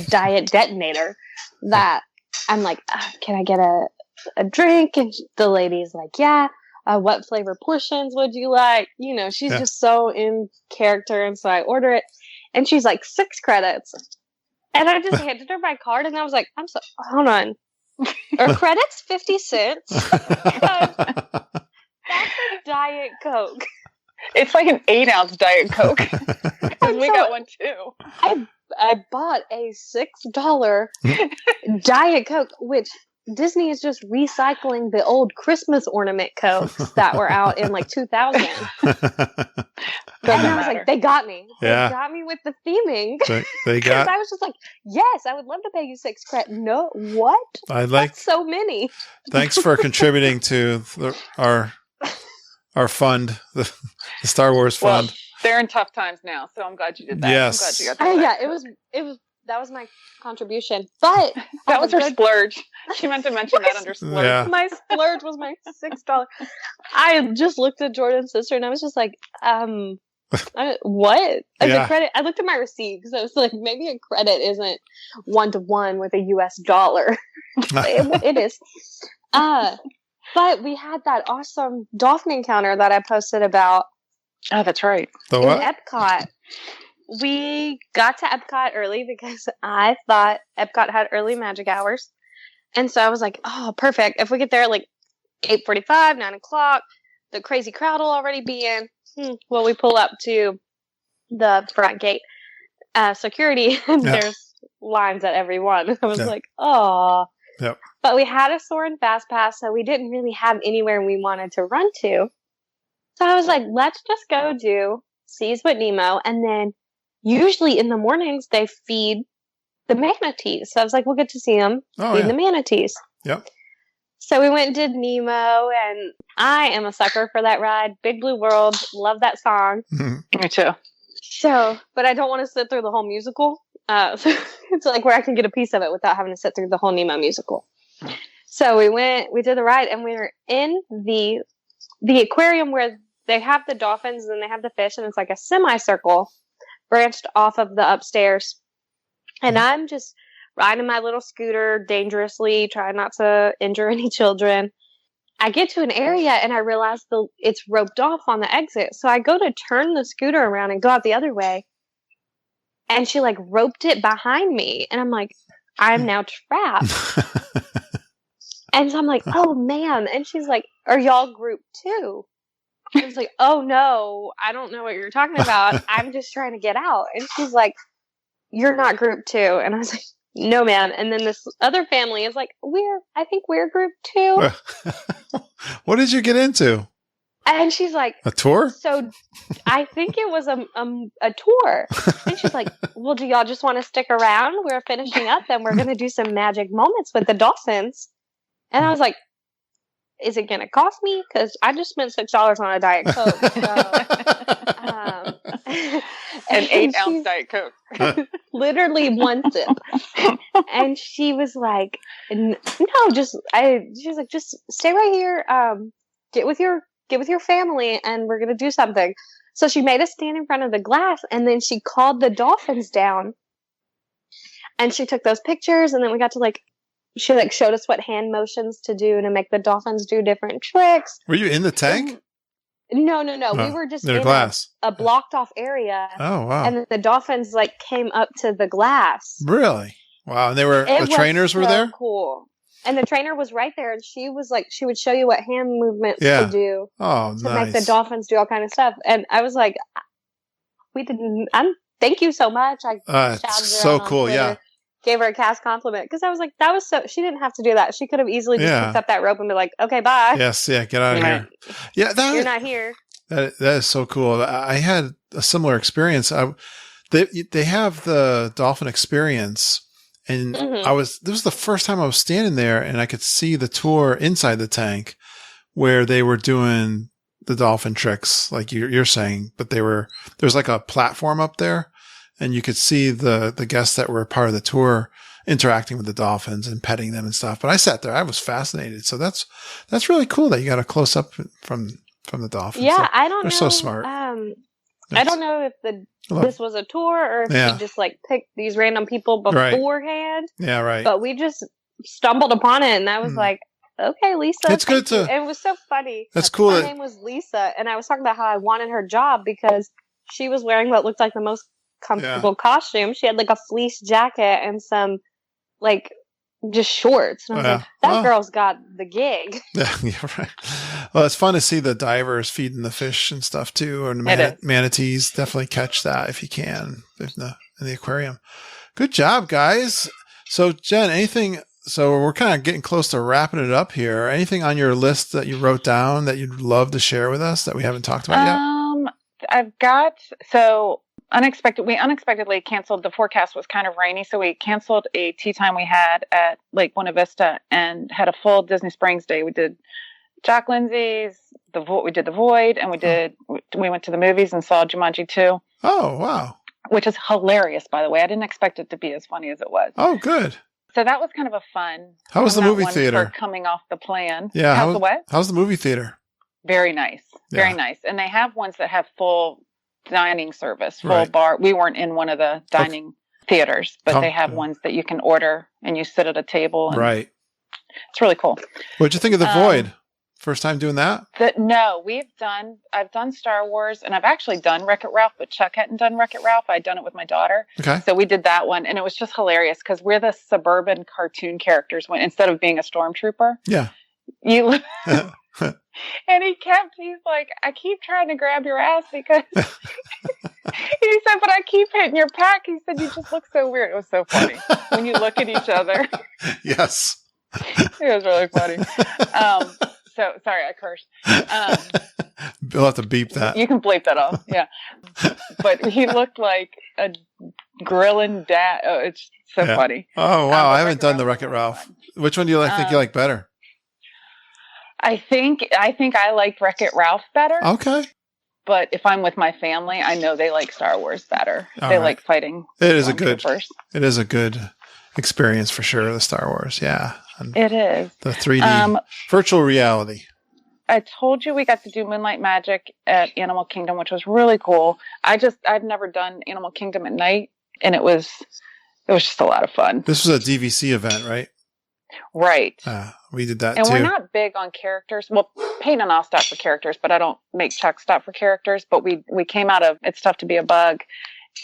S5: diet detonator that I'm like, can I get a drink? And the lady's like, yeah. What flavor portions would you like? You know, she's just so in character. And so I order it, and she's like 6 credits. And I just handed her my card, and I was like, hold on. Are credits 50 cents? That's a Diet Coke.
S4: It's like an 8-ounce Diet Coke. We got one too.
S5: I bought a $6 Diet Coke, which Disney is just recycling the old Christmas ornament Cokes that were out in like 2000. And I was like, they got me. They got me with the theming.
S3: They got.
S5: I was just like, yes, I would love to pay you 6 credits. No, what? That's so many.
S3: Thanks for contributing to our fund, the Star Wars fund.
S4: Well, they're in tough times now, so I'm glad you did that.
S3: Yes.
S4: I'm glad you got that.
S5: It was. That was my contribution, but
S4: that was her splurge. She meant to mention that under splurge.
S3: Yeah.
S5: My splurge was my $6. I just looked at Jordan's sister, and I was just like, what? Like the credit. I looked at my receipt because I was like, maybe a credit isn't 1-to-1 with a US dollar. it is. But we had that awesome dolphin encounter that I posted about.
S4: Oh, that's right.
S3: The what?
S5: In Epcot. We got to Epcot early because I thought Epcot had early magic hours. And so I was like, oh, perfect. If we get there at like 8:45, 9 o'clock, the crazy crowd will already be in. Well, we pull up to the front gate security, and there's lines at every one. I was like, oh.
S3: Yep.
S5: But we had a Soarin' Fast Pass, so we didn't really have anywhere we wanted to run to. So I was like, let's just go do Seas with Nemo, and then usually in the mornings they feed the manatees. So I was like, we'll get to see them feed the manatees.
S3: Yep.
S5: So we went and did Nemo, and I am a sucker for that ride. Big Blue World, love that song.
S3: Mm-hmm.
S4: Me too.
S5: So, but I don't want to sit through the whole musical. So it's like where I can get a piece of it without having to sit through the whole Nemo musical. So we did the ride, and we were in the aquarium where they have the dolphins and they have the fish, and it's like a semicircle branched off of the upstairs. And I'm just riding my little scooter dangerously, trying not to injure any children. I get to an area and I realize it's roped off on the exit. So I go to turn the scooter around and go out the other way. And she like roped it behind me. And I'm like, I'm now trapped. And so I'm like, oh man. And she's like, are y'all group 2? I was like, oh no, I don't know what you're talking about. I'm just trying to get out. And she's like, you're not group 2. And I was like, no, man. And then this other family is like, I think we're group 2.
S3: What did you get into?
S5: And she's like,
S3: a tour?
S5: So I think it was a tour. And she's like, well, do y'all just want to stick around? We're finishing up and we're going to do some magic moments with the dolphins. And I was like, is it going to cost me? Because I just spent $6 on a Diet Coke. So,
S4: an 8-ounce Diet Coke.
S5: Literally one sip. And she was like, no, she's like, just stay right here. Get with your family and we're going to do something. So she made us stand in front of the glass and then she called the dolphins down and she took those pictures and then we got to she showed us what hand motions to do to make the dolphins do different tricks.
S3: Were you in the tank?
S5: No. We were just in
S3: glass.
S5: A blocked off area.
S3: Oh, wow.
S5: And the dolphins came up to the glass.
S3: Really? Wow. And the trainers were there?
S5: Cool. And the trainer was right there and she was like, she would show you what hand movements to do.
S3: Oh,
S5: to make the dolphins do all kind of stuff. And I was like, thank you so much. I shouted her
S3: so
S5: out on
S3: cool.
S5: Twitter.
S3: Yeah.
S5: Gave her a cast compliment because I was like, she didn't have to do that. She could have easily just picked up that rope and be like, okay, bye.
S3: Yes. Yeah. Get out of here. Yeah.
S5: You're not here.
S3: That is so cool. I had a similar experience. They have the dolphin experience and this was the first time I was standing there and I could see the tour inside the tank where they were doing the dolphin tricks like you're saying, but there's like a platform up there. And you could see the guests that were part of the tour interacting with the dolphins and petting them and stuff. But I sat there, I was fascinated. So that's really cool that you got a close up from the dolphins.
S5: Yeah, I don't know.
S3: They're so smart.
S5: I don't know if this was a tour or if we just picked these random people beforehand.
S3: Right. Yeah, right.
S5: But we just stumbled upon it, and I was like, "Okay, Lisa."
S3: It's good to.
S5: And it was so funny.
S3: That's cool.
S5: Her name was Lisa, and I was talking about how I wanted her job because she was wearing what looked like the most comfortable costume. She had a fleece jacket and some just shorts. And I was like, that girl's got the gig.
S3: Yeah, right. Well, it's fun to see the divers feeding the fish and stuff too, or the manatees. Definitely catch that if you can in the aquarium. Good job, guys. So, Jen, anything? So we're kind of getting close to wrapping it up here. Anything on your list that you wrote down that you'd love to share with us that we haven't talked about yet?
S4: I've got we unexpectedly canceled. The forecast was kind of rainy, so we canceled a tea time we had at Lake Buena Vista and had a full Disney Springs day. We did Jack Lindsay's, we did The Void, and we went to the movies and saw Jumanji 2.
S3: Oh, wow.
S4: Which is hilarious, by the way. I didn't expect it to be as funny as it was.
S3: Oh, good.
S4: So that was kind of a fun.
S3: How was the movie theater?
S4: Coming off the plan.
S3: Yeah.
S4: How's the what?
S3: How's the movie theater?
S4: Very nice. Very nice. And they have ones that have full dining service, full bar. We weren't in one of the dining theaters, but they have ones that you can order and you sit at a table. And it's really cool.
S3: What'd you think of The Void? First time doing that?
S4: No, I've done Star Wars and I've actually done Wreck-It Ralph, but Chuck hadn't done Wreck-It Ralph. I'd done it with my daughter. Okay. So we did that one and it was just hilarious because we're the suburban cartoon characters instead of being a stormtrooper. Yeah. And he's like, I keep trying to grab your ass because he said, but I keep hitting your pack. He said, you just look so weird. It was so funny when you look at each other. Yes. It was really funny. So sorry, I cursed.
S3: We'll have to beep that.
S4: You can bleep that off. Yeah. But he looked like a grilling dad. Oh, it's so funny.
S3: Oh, wow. I haven't done the Wreck-It Ralph. Which one do you think you like better?
S4: I think I liked Wreck-It Ralph better.
S3: Okay.
S4: But if I'm with my family, I know they like Star Wars better. They like fighting.
S3: It is a good experience for sure, the Star Wars. Yeah.
S4: It is.
S3: The 3D virtual reality.
S4: I told you we got to do Moonlight Magic at Animal Kingdom, which was really cool. I've never done Animal Kingdom at night, and it was just a lot of fun.
S3: This was a DVC event, right?
S4: Right.
S3: We did that
S4: and
S3: too.
S4: And we're not big on characters. Well, Peyton and I'll stop for characters, but I don't make Chuck stop for characters. But we came out of It's Tough to Be a Bug,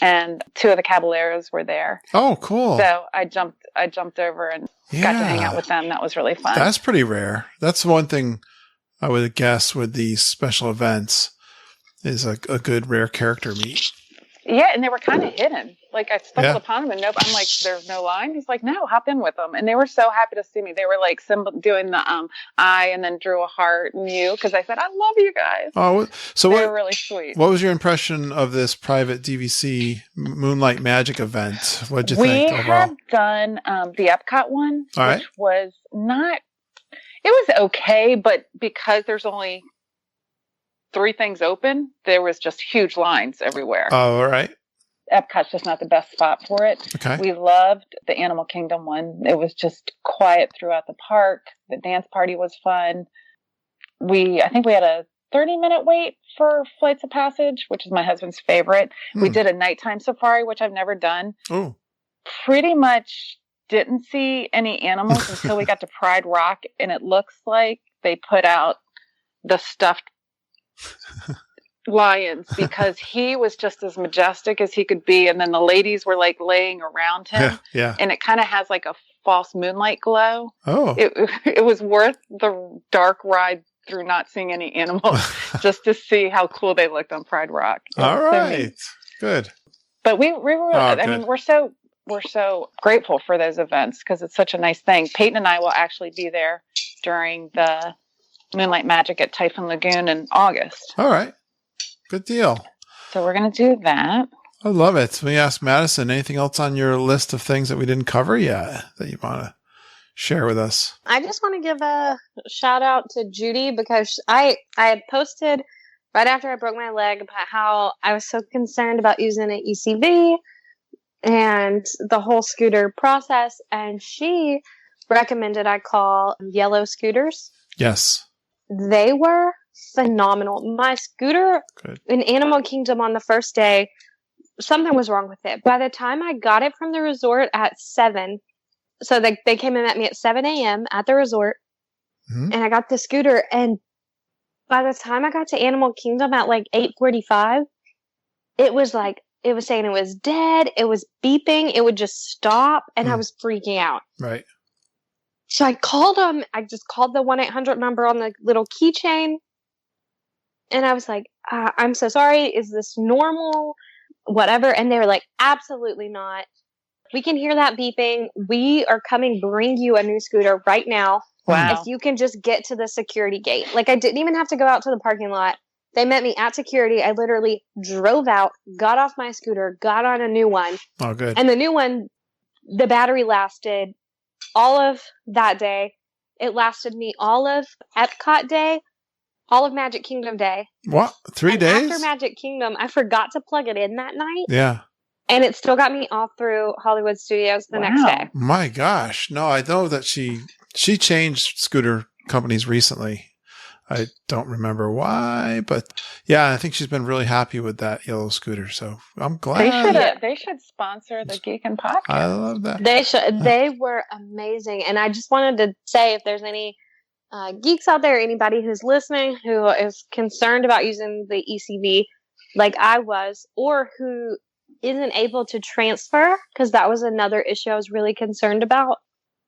S4: and 2 of the Caballeros were there.
S3: Oh, cool.
S4: So I jumped over and got to hang out with them. That was really fun.
S3: That's pretty rare. That's one thing I would guess with these special events is a good rare character meet. Yeah,
S4: and they were kind of hidden. Like, I stumbled upon them, and I'm like, "There's no line." He's like, "No, hop in with them." And they were so happy to see me. They were like doing the I, and then drew a heart and you, because I said, "I love you guys."
S3: Oh, so
S4: they were really sweet.
S3: What was your impression of this private DVC Moonlight Magic event? What did you think overall?
S4: We had done the Epcot one, which was not. It was okay, but because there's only 3 things open, there was just huge lines everywhere.
S3: Oh, all right.
S4: Epcot's just not the best spot for it.
S3: Okay.
S4: We loved the Animal Kingdom one. It was just quiet throughout the park. The dance party was fun. I think we had a 30-minute wait for Flights of Passage, which is my husband's favorite. We did a nighttime safari, which I've never done.
S3: Oh.
S4: Pretty much didn't see any animals until we got to Pride Rock, and it looks like they put out the stuffed lions because he was just as majestic as he could be, and then the ladies were like laying around him.
S3: Yeah.
S4: And it kind of has like a false moonlight glow.
S3: Oh.
S4: It was worth the dark ride through not seeing any animals just to see how cool they looked on Pride Rock.
S3: All right. Good.
S4: But we were I mean, we're so grateful for those events because it's such a nice thing. Peyton and I will actually be there during the Moonlight Magic at Typhoon Lagoon in August.
S3: All right. Good deal.
S4: So we're going to do that.
S3: I love it. Let me ask Madison, anything else on your list of things that we didn't cover yet that you want to share with us?
S5: I just want to give a shout out to Judy because I had posted right after I broke my leg about how I was so concerned about using an ECV and the whole scooter process. And she recommended I call Yellow Scooters.
S3: Yes.
S5: They were phenomenal. My scooter in Animal Kingdom on the first day, something was wrong with it. By the time I got it from the resort at 7, so they came and met me at 7 a.m. at the resort, and I got the scooter, and by the time I got to Animal Kingdom at like 8:45, it was saying it was dead, it was beeping, it would just stop, and I was freaking out.
S3: Right.
S5: So I called them. I just called the 1-800 number on the little keychain. And I was like, I'm so sorry. Is this normal? Whatever. And they were like, absolutely not. We can hear that beeping. We are coming bring you a new scooter right now.
S4: Wow.
S5: If you can just get to the security gate. Like, I didn't even have to go out to the parking lot. They met me at security. I literally drove out, got off my scooter, got on a new one.
S3: Oh, good.
S5: And the new one, the battery lasted all of that day. It lasted me all of Epcot Day, all of Magic Kingdom Day.
S3: What? 3 days?
S5: After Magic Kingdom, I forgot to plug it in that night.
S3: Yeah.
S5: And it still got me all through Hollywood Studios the next day.
S3: My gosh. No, I know that she changed scooter companies recently. I don't remember why, but yeah, I think she's been really happy with that yellow scooter. So I'm glad.
S4: They should sponsor the Geek and Podcast.
S3: I love that.
S5: They should. They were amazing. And I just wanted to say, if there's any geeks out there, anybody who's listening who is concerned about using the ECV like I was, or who isn't able to transfer, because that was another issue I was really concerned about,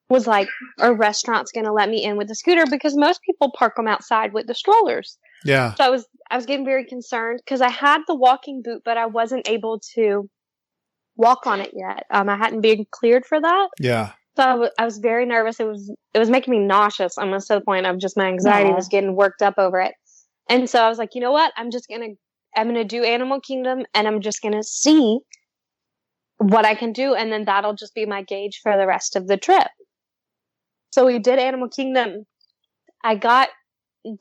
S5: was like, are restaurants going to let me in with the scooter? Because most people park them outside with the strollers.
S3: Yeah.
S5: So I was getting very concerned because I had the walking boot, but I wasn't able to walk on it yet. I hadn't been cleared for that.
S3: Yeah.
S5: So I was very nervous. It was making me nauseous almost to the point of just my anxiety was getting worked up over it. And so I was like, you know what? I'm going to do Animal Kingdom, and I'm just going to see what I can do. And then that'll just be my gauge for the rest of the trip. So we did Animal Kingdom.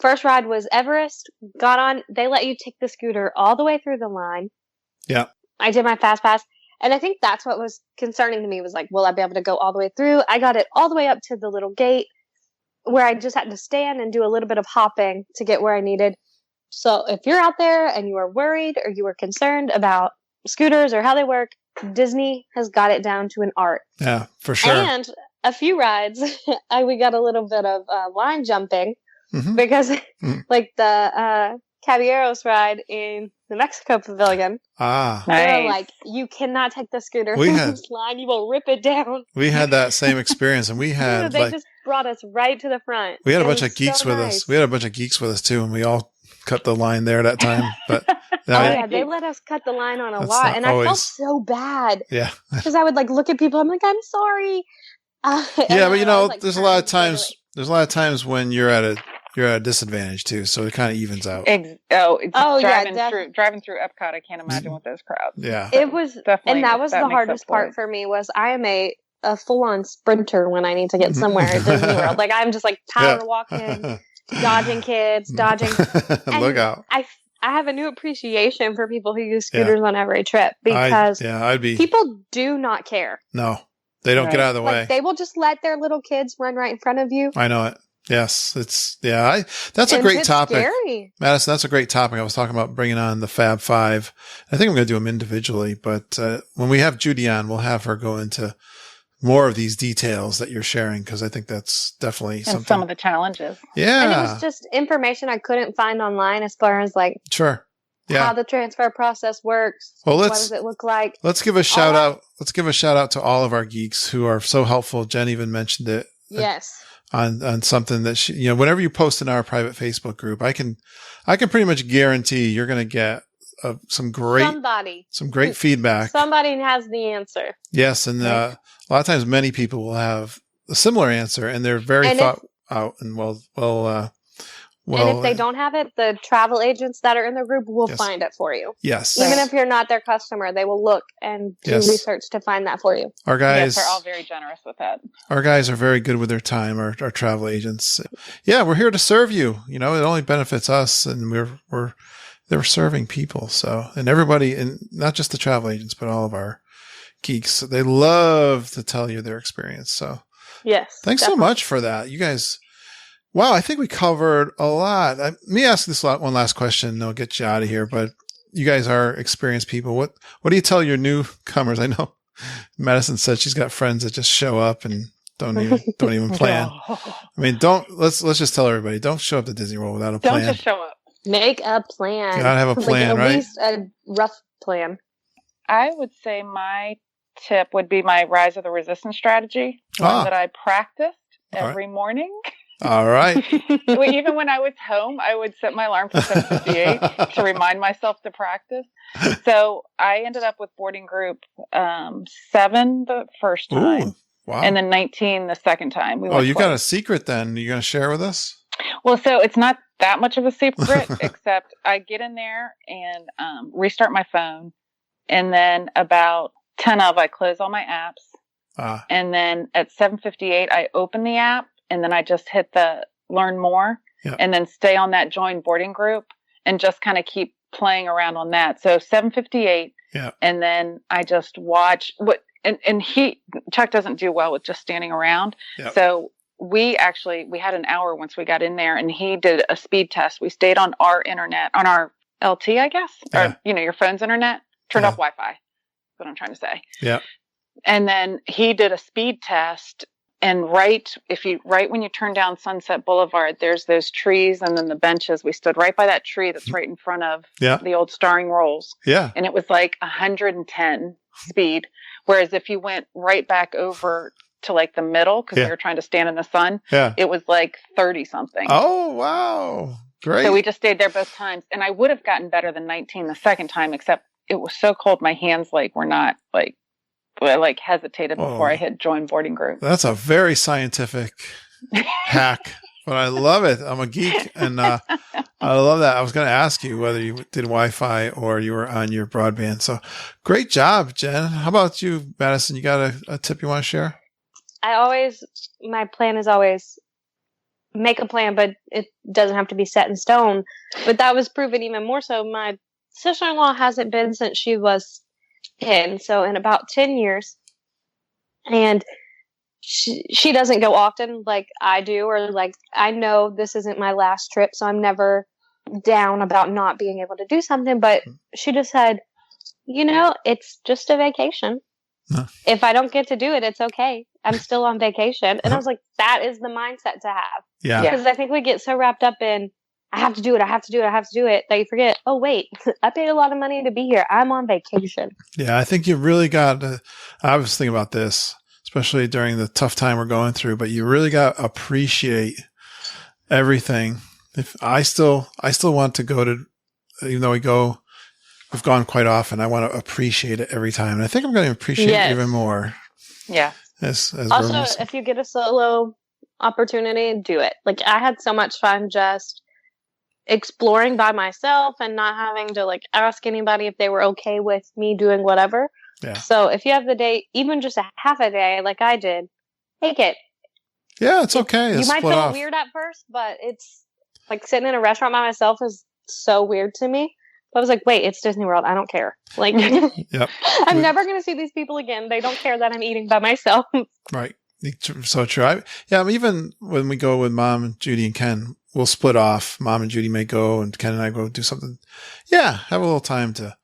S5: First ride was Everest, got on, they let you take the scooter all the way through the line.
S3: Yeah.
S5: I did my fast pass. And I think that's what was concerning to me, was like, will I be able to go all the way through? I got it all the way up to the little gate where I just had to stand and do a little bit of hopping to get where I needed. So if you're out there and you are worried or you are concerned about scooters or how they work, Disney has got it down to an art.
S3: Yeah, for sure.
S5: And a few rides, we got a little bit of line jumping because like the Caballeros ride in the Mexico Pavilion.
S3: Ah,
S5: They're
S4: Nice.
S5: like, you cannot take the scooter
S3: We
S5: from
S3: had-
S5: this line. You will rip it down.
S3: we had that same experience, and we had
S5: They just brought us right to the front.
S3: we had a
S5: It
S3: bunch
S5: was
S3: of geeks
S5: so
S3: with
S5: nice.
S3: us. We had a bunch of geeks with us too, and we all cut the line there that time. But
S5: Oh
S3: I-
S5: yeah, they let us cut the line on a
S3: That's
S5: lot,
S3: not
S5: and I felt
S3: always-
S5: so bad
S3: yeah,
S5: because I would like look at people. I'm like, I'm sorry. And
S3: yeah,
S5: then
S3: but you
S5: I
S3: know,
S5: was, like,
S3: there's a
S5: trying
S3: lot of
S5: to get
S3: times.
S5: away.
S3: There's a lot of times when you're at a disadvantage too, so it kind of evens out.
S5: Oh, yeah,
S4: driving through Epcot, I can't imagine with those crowds.
S3: Yeah,
S5: It was,
S4: Definitely,
S5: and that was the
S4: makes up
S5: hardest
S4: for
S5: part
S4: it.
S5: for me. Was I am a full-on sprinter when I need to get somewhere at Disney World. Like I'm just like power walking, dodging kids, dodging. And
S3: Look out!
S5: I have a new appreciation for people who use scooters on every trip, because
S3: I'd be
S5: people do not care.
S3: no. They don't get
S4: Right.
S3: out of the way.
S5: Like they will just let their little kids run right in front of you.
S3: I know it. Yes, that's a
S5: And
S3: great
S5: it's
S3: topic.
S5: Scary.
S3: Madison, that's a great topic. I was talking about bringing on the Fab Five. I think I'm going to do them individually, but when we have Judy on, we'll have her go into more of these details that you're sharing, because I think that's definitely
S4: And
S3: something.
S4: some of the challenges.
S3: Yeah,
S5: And it was just information I couldn't find online as far as like
S3: sure. Yeah.
S5: how the transfer process works.
S3: Well,
S5: what does it look like?
S3: Let's give a shout out. Let's give a shout out to all of our geeks who are so helpful. Jen even mentioned it
S5: Yes.
S3: on something that she, you know, whenever you post in our private Facebook group, I can pretty much guarantee you're going to get some great feedback.
S5: Somebody has the answer.
S3: Yes, and a lot of times many people will have a similar answer, and they're very thought out and well.
S5: And if they don't have it, the travel agents that are in the group will find it for you.
S3: Yes.
S5: Even if you're not their customer, they will look and do research to find that for you.
S3: Our guys,
S4: they're all very generous with that.
S3: Our guys are very good with their time, our travel agents. Yeah, we're here to serve you. You know, it only benefits us, and they're serving people. So, and everybody, and not just the travel agents, but all of our geeks, they love to tell you their experience. So
S5: yes.
S3: Thanks so much for that. You guys. Wow, I think we covered a lot. Let me ask this one last question, and I'll get you out of here. But you guys are experienced people. What do you tell your newcomers? I know Madison said she's got friends that just show up and don't even plan. I mean, let's just tell everybody, don't show up to Disney World without a plan.
S4: Don't just show up.
S5: Make a plan.
S3: You gotta have a plan,
S5: like, at
S3: right?
S5: least a rough plan.
S4: I would say my tip would be my Rise of the Resistance strategy, one that I practiced every morning.
S3: All right.
S4: Even when I was home, I would set my alarm for 7:58 to remind myself to practice. So I ended up with boarding group 7 the first time.
S3: Ooh, wow.
S4: And then 19 the second time.
S3: You got a secret then? You're going to share with us?
S4: Well, so it's not that much of a secret, except I get in there and restart my phone. And then about 10 I close all my apps. And then at 7:58, I open the app. And then I just hit the learn more and then stay on that join boarding group and just kind of keep playing around on that. So 7:58.
S3: Yeah.
S4: And then I just watch Chuck doesn't do well with just standing around. Yep. So we had an hour once we got in there, and he did a speed test. We stayed on our internet, on our LT, I guess, or, your phone's internet, turned off Wi-Fi. That's what I'm trying to say.
S3: Yeah.
S4: And then he did a speed test. And right when you turn down Sunset Boulevard, there's those trees and then the benches. We stood right by that tree that's right in front of the old Starring Rolls.
S3: Yeah.
S4: And it was like 110 speed. Whereas if you went right back over to like the middle, because we were trying to stand in the sun, it was like 30 something.
S3: Oh, wow. Great.
S4: So we just stayed there both times. And I would have gotten better than 19 the second time, except it was so cold. My hands were not I hesitated before I hit join boarding group.
S3: That's a very scientific hack, but I love it. I'm a geek, and I love that. I was going to ask you whether you did Wi-Fi or you were on your broadband. So great job, Jen. How about you, Madison? You got a tip you want to share?
S5: My plan is always make a plan, but it doesn't have to be set in stone. But that was proven even more so. My sister-in-law hasn't been since she was And so in about 10 years, and she doesn't go often like I do, or like I know this isn't my last trip, so I'm never down about not being able to do something. But she just said, it's just a vacation.
S3: Huh.
S5: If I don't get to do it, it's okay. I'm still on vacation. And I was like, that is the mindset to have.
S3: Yeah.
S5: Because I think we get so wrapped up in, I have to do it, I have to do it, I have to do it, that you forget, oh, wait, I paid a lot of money to be here. I'm on vacation.
S3: Yeah, I think you really got to, I was thinking about this, especially during the tough time we're going through, but you really got to appreciate everything. If I still want to go to, even though we've gone quite often, I want to appreciate it every time. And I think I'm going to appreciate it even more.
S4: Yeah.
S3: As
S5: also, if you get a solo opportunity, do it. Like, I had so much fun just exploring by myself and not having to like ask anybody if they were okay with me doing whatever.
S3: Yeah.
S5: So if you have the day, even just a half a day like I did, take it.
S3: Yeah, it's okay.
S5: You might feel weird at first, but it's like sitting in a restaurant by myself is so weird to me. But I was like, wait, it's Disney World. I don't care. Like,
S3: yep.
S5: I'm never going to see these people again. They don't care that I'm eating by myself.
S3: Right. So true. Even when we go with Mom and Judy and Ken, we'll split off. Mom and Judy may go and Ken and I go do something. Yeah. Have a little time to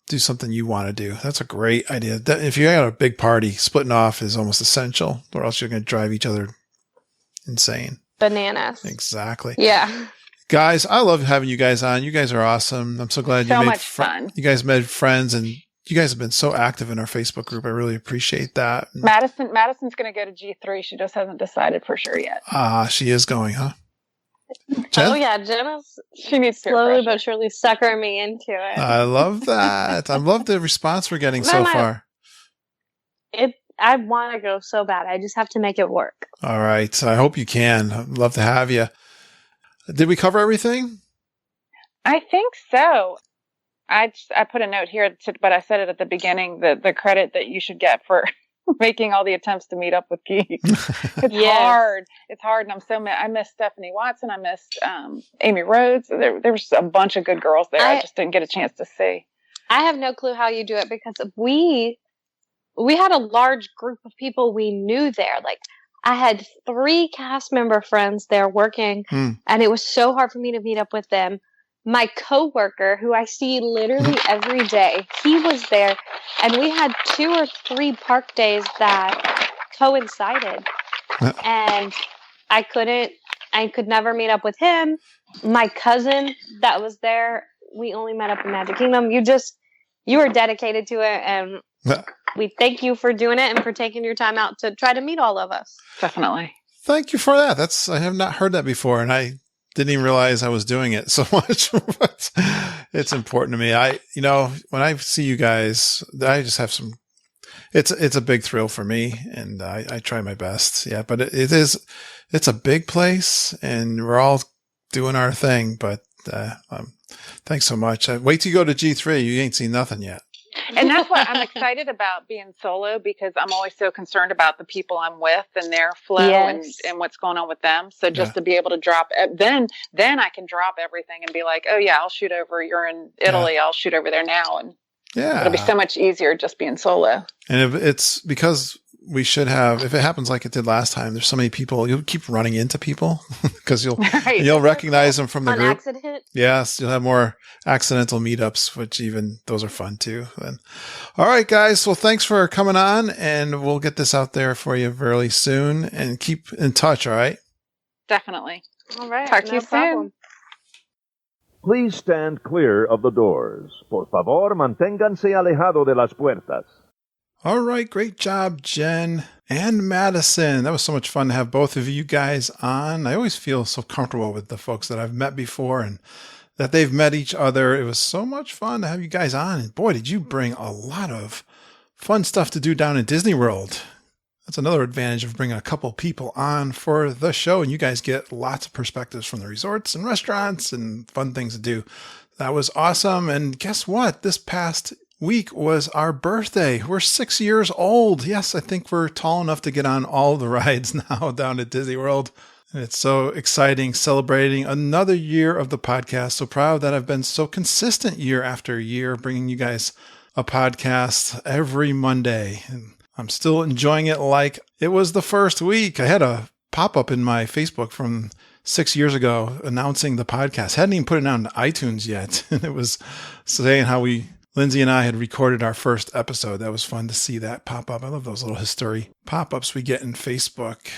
S3: do something you want to do. That's a great idea. If you got a big party, splitting off is almost essential, or else you're going to drive each other insane.
S5: Bananas.
S3: Exactly.
S5: Yeah.
S3: Guys, I love having you guys on. You guys are awesome. I'm so glad you made
S4: fun.
S3: You guys made friends, and you guys have been so active in our Facebook group. I really appreciate that.
S4: Madison's going to go to G3. She just hasn't decided for sure yet.
S3: She is going, huh? Jen?
S5: Oh yeah, Jen is
S4: she needs
S5: slowly but surely suckering me into it.
S3: I love that. I love the response we're getting so far.
S5: I want to go so bad. I just have to make it work.
S3: All right. So I hope you can. I'd love to have you. Did we cover everything?
S4: I think so. I put a note here, but I said it at the beginning, the credit that you should get for making all the attempts to meet up with Geeks. It's hard. It's hard. And I miss Stephanie Watson. I missed Amy Rhodes. There was a bunch of good girls there. I just didn't get a chance to see.
S5: I have no clue how you do it because we had a large group of people we knew there. Like, I had 3 cast member friends there working, and it was so hard for me to meet up with them. My coworker, who I see literally every day, he was there, and we had 2 or 3 park days that coincided, and I could never meet up with him. My cousin that was there, we only met up in Magic Kingdom. You were dedicated to it, and we thank you for doing it and for taking your time out to try to meet all of us.
S4: Definitely.
S3: Thank you for that. I have not heard that before, and I didn't even realize I was doing it so much. But it's important to me. When I see you guys, I just have it's a big thrill for me, and I try my best. Yeah, but it's a big place, and we're all doing our thing. But thanks so much. Wait till you go to G3. You ain't seen nothing yet.
S4: And that's what I'm excited about being solo, because I'm always so concerned about the people I'm with and their flow and what's going on with them. So just to be able to drop, then I can drop everything and be like, oh yeah, I'll shoot over. You're in Italy. I'll shoot over there now. And it'll be so much easier just being solo.
S3: And it's because we should have, if it happens like it did last time, there's so many people, you'll keep running into people because you'll recognize them from the group.
S5: Accident.
S3: Yes, you'll have more accidental meetups, which even those are fun too. Then, all right, guys. Well, thanks for coming on, and we'll get this out there for you very soon. And keep in touch. All right.
S4: Definitely.
S5: All right.
S4: Talk to you soon.
S6: Please stand clear of the doors. Por favor, manténganse alejado de las puertas.
S3: All right. Great job, Jen and Madison. That was so much fun to have both of you guys on. I always feel so comfortable with the folks that I've met before and that they've met each other. It was so much fun to have you guys on. And boy, did you bring a lot of fun stuff to do down in Disney World. That's another advantage of bringing a couple people on for the show. And you guys get lots of perspectives from the resorts and restaurants and fun things to do. That was awesome. And guess what? This past week was our birthday. We're 6 years old. Yes, I think we're tall enough to get on all the rides now down at Disney World. And it's so exciting celebrating another year of the podcast. So proud that I've been so consistent year after year, bringing you guys a podcast every Monday. And I'm still enjoying it like it was the first week. I had a pop-up in my Facebook from 6 years ago announcing the podcast. Hadn't even put it on iTunes yet. And it was saying how Lindsay and I had recorded our first episode. That was fun to see that pop up. I love those little history pop-ups we get in Facebook.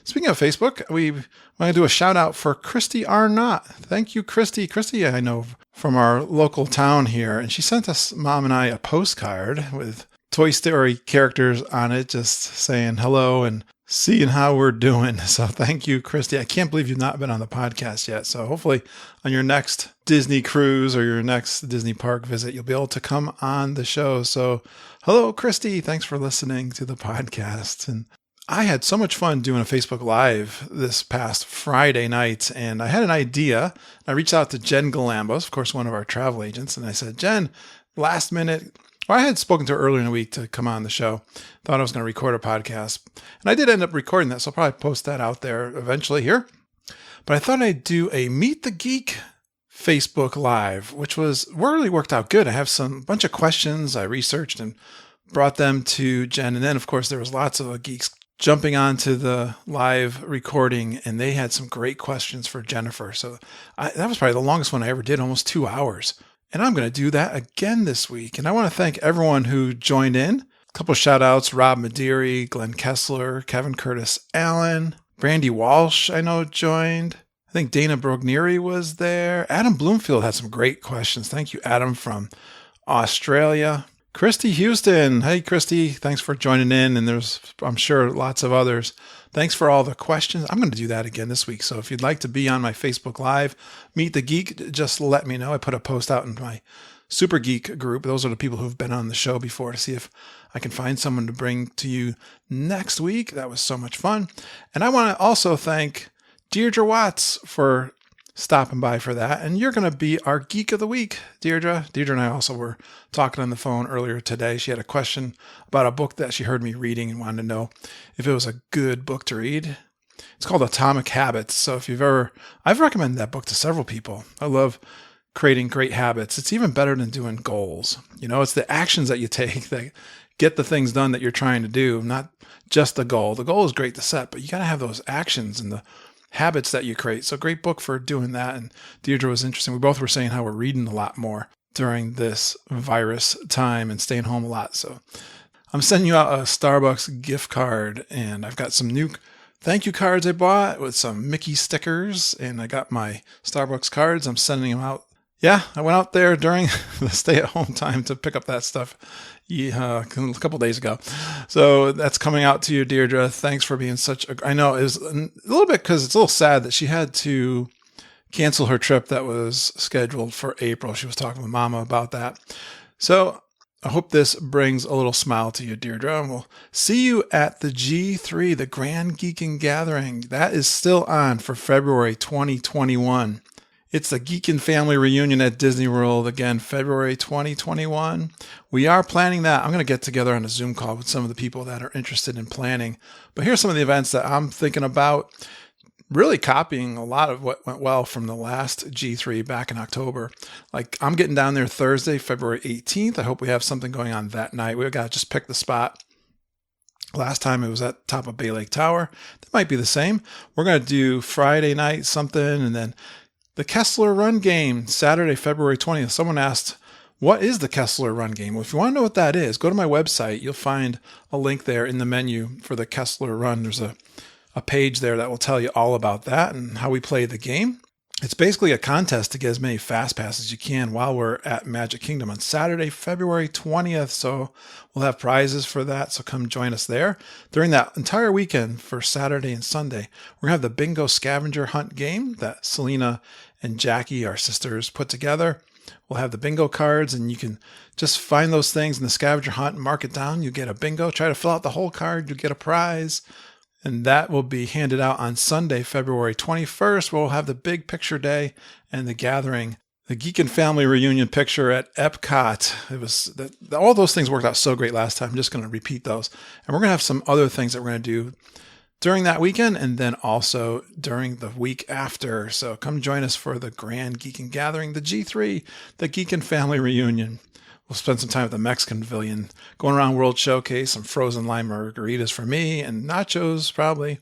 S3: Speaking of Facebook, we want to do a shout out for Christy Arnott. Thank you, Christy. Christy, I know from our local town here, and she sent us, Mom and I, a postcard with Toy Story characters on it, just saying hello and seeing how we're doing. So thank you, Christy. I can't believe you've not been on the podcast yet. So hopefully on your next Disney cruise or your next Disney park visit, you'll be able to come on the show. So hello, Christy. Thanks for listening to the podcast. And I had so much fun doing a Facebook Live this past Friday night, and I had an idea. I reached out to Jen Galambos, of course, one of our travel agents, and I said, Jen, last minute, I had spoken to her earlier in the week to come on the show. Thought I was going to record a podcast, and I did end up recording that, so I'll probably post that out there eventually here. But I thought I'd do a Meet the Geek Facebook Live, which really worked out good. I have bunch of questions I researched and brought them to Jen, and then, of course, there was lots of geeks jumping onto the live recording, and they had some great questions for Jennifer. So that was probably the longest one I ever did, almost 2 hours. And I'm going to do that again this week. And I want to thank everyone who joined in. A couple of shout outs, Rob Madiri, Glenn Kessler, Kevin Curtis Allen, Brandy Walsh, I know joined. I think Dana Brogneri was there. Adam Bloomfield had some great questions. Thank you, Adam, from Australia. Christy Houston. Hey, Christy. Thanks for joining in. And there's, I'm sure, lots of others. Thanks for all the questions. I'm going to do that again this week. So if you'd like to be on my Facebook Live, Meet the Geek, just let me know. I put a post out in my Super Geek group. Those are the people who've been on the show before, to see if I can find someone to bring to you next week. That was so much fun. And I want to also thank Deirdre Watts for stopping by for that. And you're going to be our Geek of the Week, Deirdre. Deirdre and I also were talking on the phone earlier today. She had a question about a book that she heard me reading and wanted to know if it was a good book to read. It's called Atomic Habits. So if I've recommended that book to several people. I love creating great habits. It's even better than doing goals. It's the actions that you take that get the things done that you're trying to do, not just the goal. The goal is great to set, but you got to have those actions and the habits that you create. So great book for doing that. And Deirdre was interesting. We both were saying how we're reading a lot more during this virus time and staying home a lot. So I'm sending you out a Starbucks gift card, and I've got some new thank you cards I bought with some Mickey stickers, and I got my Starbucks cards. I'm sending them out. Yeah, I went out there during the stay-at-home time to pick up that stuff a couple days ago. So that's coming out to you, Deirdre. Thanks for being I know it was a little bit because it's a little sad that she had to cancel her trip that was scheduled for April. She was talking with Mama about that. So I hope this brings a little smile to you, Deirdre. And we'll see you at the G3, the Grand Geeking Gathering. That is still on for February 2021. It's the Geekin' Family Reunion at Disney World, again, February 2021. We are planning that. I'm going to get together on a Zoom call with some of the people that are interested in planning. But here's some of the events that I'm thinking about, really copying a lot of what went well from the last G3 back in October. Like, I'm getting down there Thursday, February 18th. I hope we have something going on that night. We've got to just pick the spot. Last time it was at the top of Bay Lake Tower. That might be the same. We're going to do Friday night something, and then the Kessler Run Game, Saturday, February 20th. Someone asked, what is the Kessler Run Game? Well, if you want to know what that is, go to my website. You'll find a link there in the menu for the Kessler Run. There's a page there that will tell you all about that and how we play the game. It's basically a contest to get as many fast passes as you can while we're at Magic Kingdom on Saturday, February 20th. So we'll have prizes for that. So come join us there. During that entire weekend for Saturday and Sunday, we're going to have the Bingo Scavenger Hunt game that Selena and Jackie, our sisters, put together. We'll have the bingo cards, and you can just find those things in the scavenger hunt and mark it down. You get a bingo. Try to fill out the whole card. You get a prize. And that will be handed out on Sunday, February 21st. We'll have the big picture day and the gathering, the Geek and Family Reunion picture at Epcot. It was all those things worked out so great last time. I'm just going to repeat those. And we're going to have some other things that we're going to do during that weekend and then also during the week after. So come join us for the Grand Geek and Gathering, the G3, the Geek and Family Reunion. We'll spend some time at the Mexican Pavilion, going around World Showcase, some frozen lime margaritas for me, and nachos probably.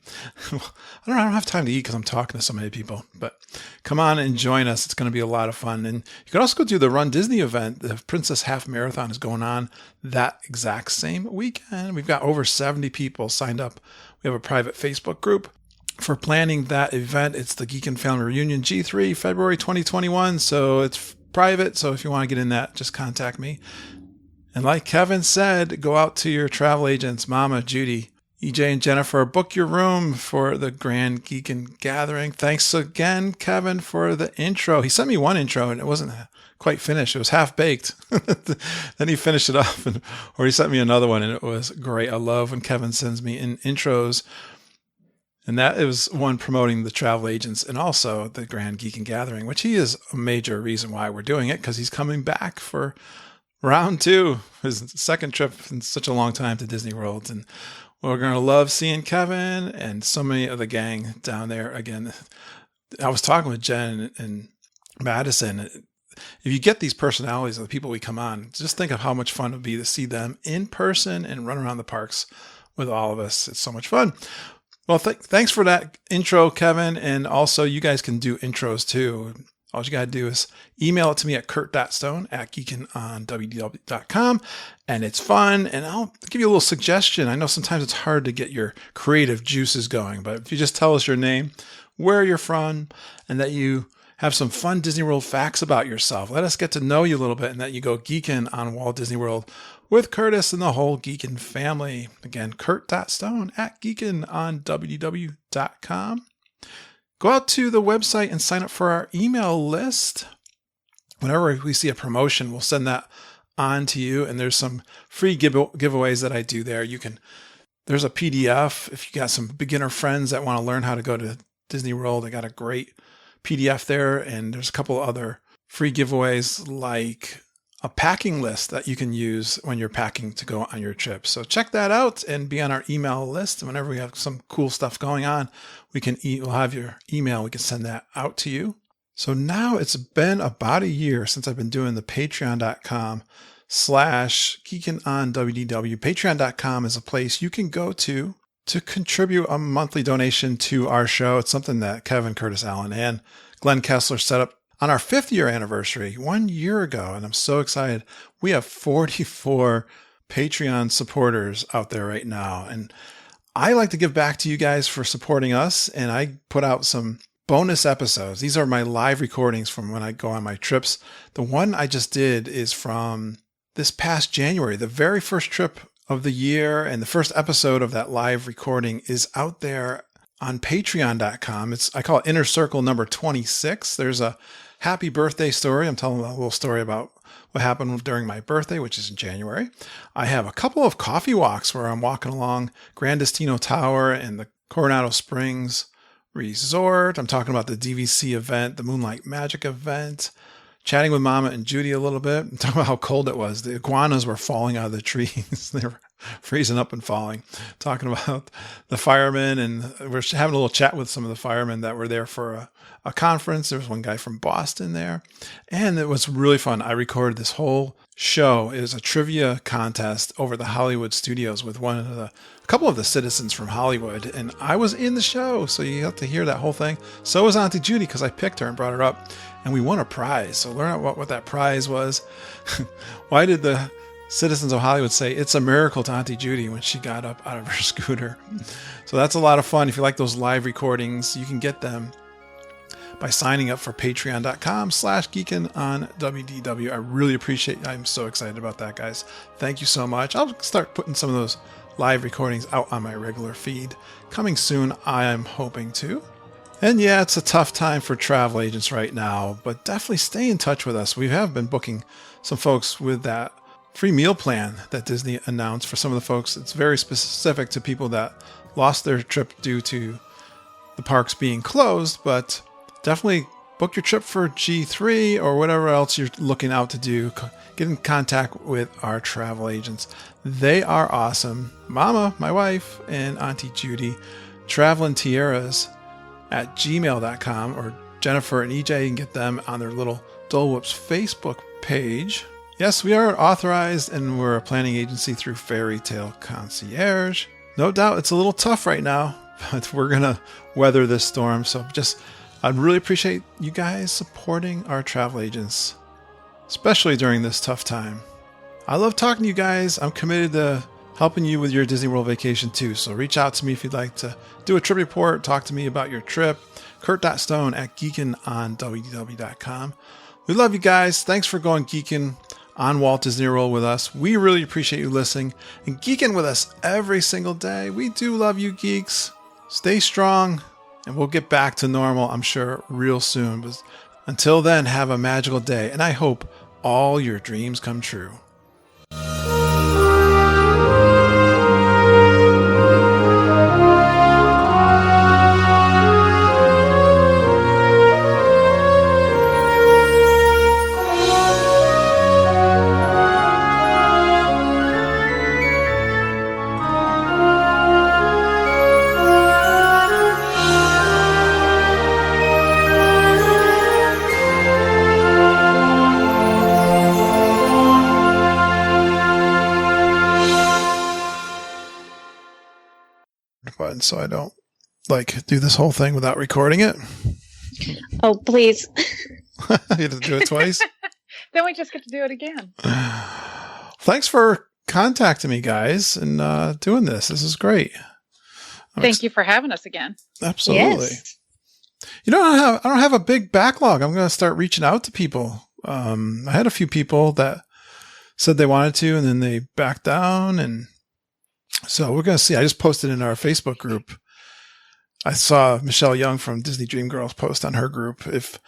S3: I don't have time to eat because I'm talking to so many people. But come on and join us. It's going to be a lot of fun. And you can also go do the Run Disney event. The Princess Half Marathon is going on that exact same weekend. We've got over 70 people signed up. We have a private Facebook group for planning that event. It's the Geek and Family Reunion G3, February 2021. So it's private, so if you want to get in that, just contact me. And like Kevin said, go out to your travel agents, Mama, Judy, EJ, and Jennifer. Book your room for the Grand Geekin' Gathering. Thanks again, Kevin, for the intro. He sent me one intro, and it wasn't quite finished. It was half-baked. Then he finished it up, or he sent me another one, and it was great. I love when Kevin sends me in intros. And that was one promoting the travel agents and also the Grand Geek and Gathering, which he is a major reason why we're doing it, because he's coming back for round 2, his second trip in such a long time to Disney World. And we're going to love seeing Kevin and so many of the gang down there again. I was talking with Jen and Madison. If you get these personalities of the people we come on, just think of how much fun it would be to see them in person and run around the parks with all of us. It's so much fun. Well, thanks for that intro, Kevin. And also, you guys can do intros too. All you got to do is email it to me at kurt.stone@geekinonwdw.com. And it's fun. And I'll give you a little suggestion. I know sometimes it's hard to get your creative juices going, but if you just tell us your name, where you're from, and that you have some fun Disney World facts about yourself, let us get to know you a little bit, and that you go geeking on Walt Disney World with Curtis and the whole Geekin' family. Again, kurt.stone@geekinonwdw.com. Go out to the website and sign up for our email list. Whenever we see a promotion, we'll send that on to you. And there's some free giveaways that I do there. There's a PDF. If you got some beginner friends that want to learn how to go to Disney World, I got a great PDF there. And there's a couple other free giveaways, like a packing list that you can use when you're packing to go on your trip. So check that out and be on our email list. And whenever we have some cool stuff going on, we'll have your email. We can send that out to you. So now it's been about a year since I've been doing the patreon.com/geekinonwdw. Patreon.com is a place you can go to contribute a monthly donation to our show. It's something that Kevin, Curtis Allen, and Glenn Kessler set up on our 5th year anniversary 1 year ago. And I'm so excited. We have 44 Patreon supporters out there right now. And I like to give back to you guys for supporting us. And I put out some bonus episodes. These are my live recordings from when I go on my trips. The one I just did is from this past January, the very first trip of the year. And the first episode of that live recording is out there on patreon.com. I call it Inner Circle number 26. There's a happy birthday story. I'm telling a little story about what happened during my birthday, which is in January. I have a couple of coffee walks where I'm walking along Grand Destino Tower and the Coronado Springs Resort. I'm talking about the DVC event, the Moonlight Magic event, chatting with Mama and Judy a little bit. I'm talking about how cold it was. The iguanas were falling out of the trees. They were freezing up and falling. Talking about the firemen, and we're having a little chat with some of the firemen that were there for a conference. There was one guy from Boston there, and it was really fun. I recorded this whole show. It was a trivia contest over the Hollywood studios with a couple of the citizens from Hollywood, and I was in the show, so you have to hear that whole thing. So was Auntie Judy, because I picked her and brought her up, and we won a prize. So learn out what that prize was. Why did the citizens of Hollywood say it's a miracle to Auntie Judy when she got up out of her scooter? So that's a lot of fun. If you like those live recordings, you can get them by signing up for patreon.com/geekinonwdw. I really appreciate it. I'm so excited about that, guys. Thank you so much. I'll start putting some of those live recordings out on my regular feed. Coming soon, I am hoping to. And yeah, it's a tough time for travel agents right now, but definitely stay in touch with us. We have been booking some folks with that free meal plan that Disney announced for some of the folks. It's very specific to people that lost their trip due to the parks being closed, but definitely book your trip for G3 or whatever else you're looking out to do. Get in contact with our travel agents. They are awesome. Mama, my wife, and Auntie Judy, travelingtiaras@gmail.com, or Jennifer and EJ, you can get them on their little Dole Whips Facebook page. Yes, we are authorized and we're a planning agency through Fairy Tale Concierge. No doubt it's a little tough right now, but we're going to weather this storm. So I'd really appreciate you guys supporting our travel agents, especially during this tough time. I love talking to you guys. I'm committed to helping you with your Disney World vacation too. So reach out to me if you'd like to do a trip report, talk to me about your trip. Kurt.stone@geekinonwdw.com. We love you guys. Thanks for going geeking on Walt Disney World with us. We really appreciate you listening and geeking with us every single day. We do love you, geeks. Stay strong, and we'll get back to normal, I'm sure, real soon. But until then, have a magical day, and I hope all your dreams come true. Button so I don't do this whole thing without recording it.
S5: Oh, please.
S3: You have to do it twice.
S4: Then we just get to do it again.
S3: Thanks for contacting me, guys, and doing this. This is great.
S4: Thank you for having us again.
S3: Absolutely.
S5: Yes.
S3: You know, I don't have a big backlog. I'm going to start reaching out to people. I had a few people that said they wanted to, and then they backed down, and so we're going to see. I just posted in our Facebook group. I saw Michelle Young from Disney Dream Girls post on her group if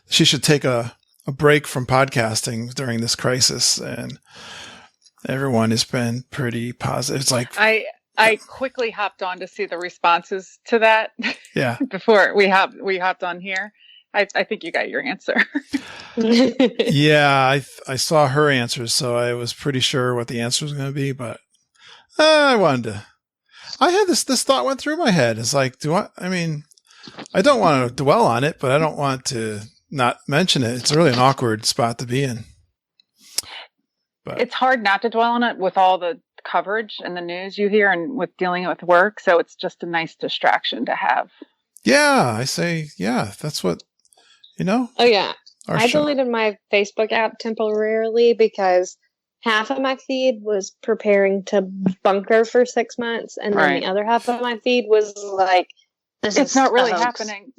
S3: she should take a break from podcasting during this crisis, and everyone has been pretty positive. It's like
S4: I quickly hopped on to see the responses to that.
S3: Yeah.
S4: Before we hopped on here. I think you got your answer.
S3: Yeah, I saw her answers, so I was pretty sure what the answer was going to be, but I had this thought went through my head. It's like, I don't want to dwell on it, but I don't want to not mention it. It's really an awkward spot to be in. But
S4: it's hard not to dwell on it with all the coverage and the news you hear and with dealing with work. So it's just a nice distraction to have.
S3: Yeah, I say, that's what,
S5: Oh, yeah. I deleted my Facebook app temporarily because half of my feed was preparing to bunker for 6 months, and then the other half of my feed was like,
S4: it's not really happening.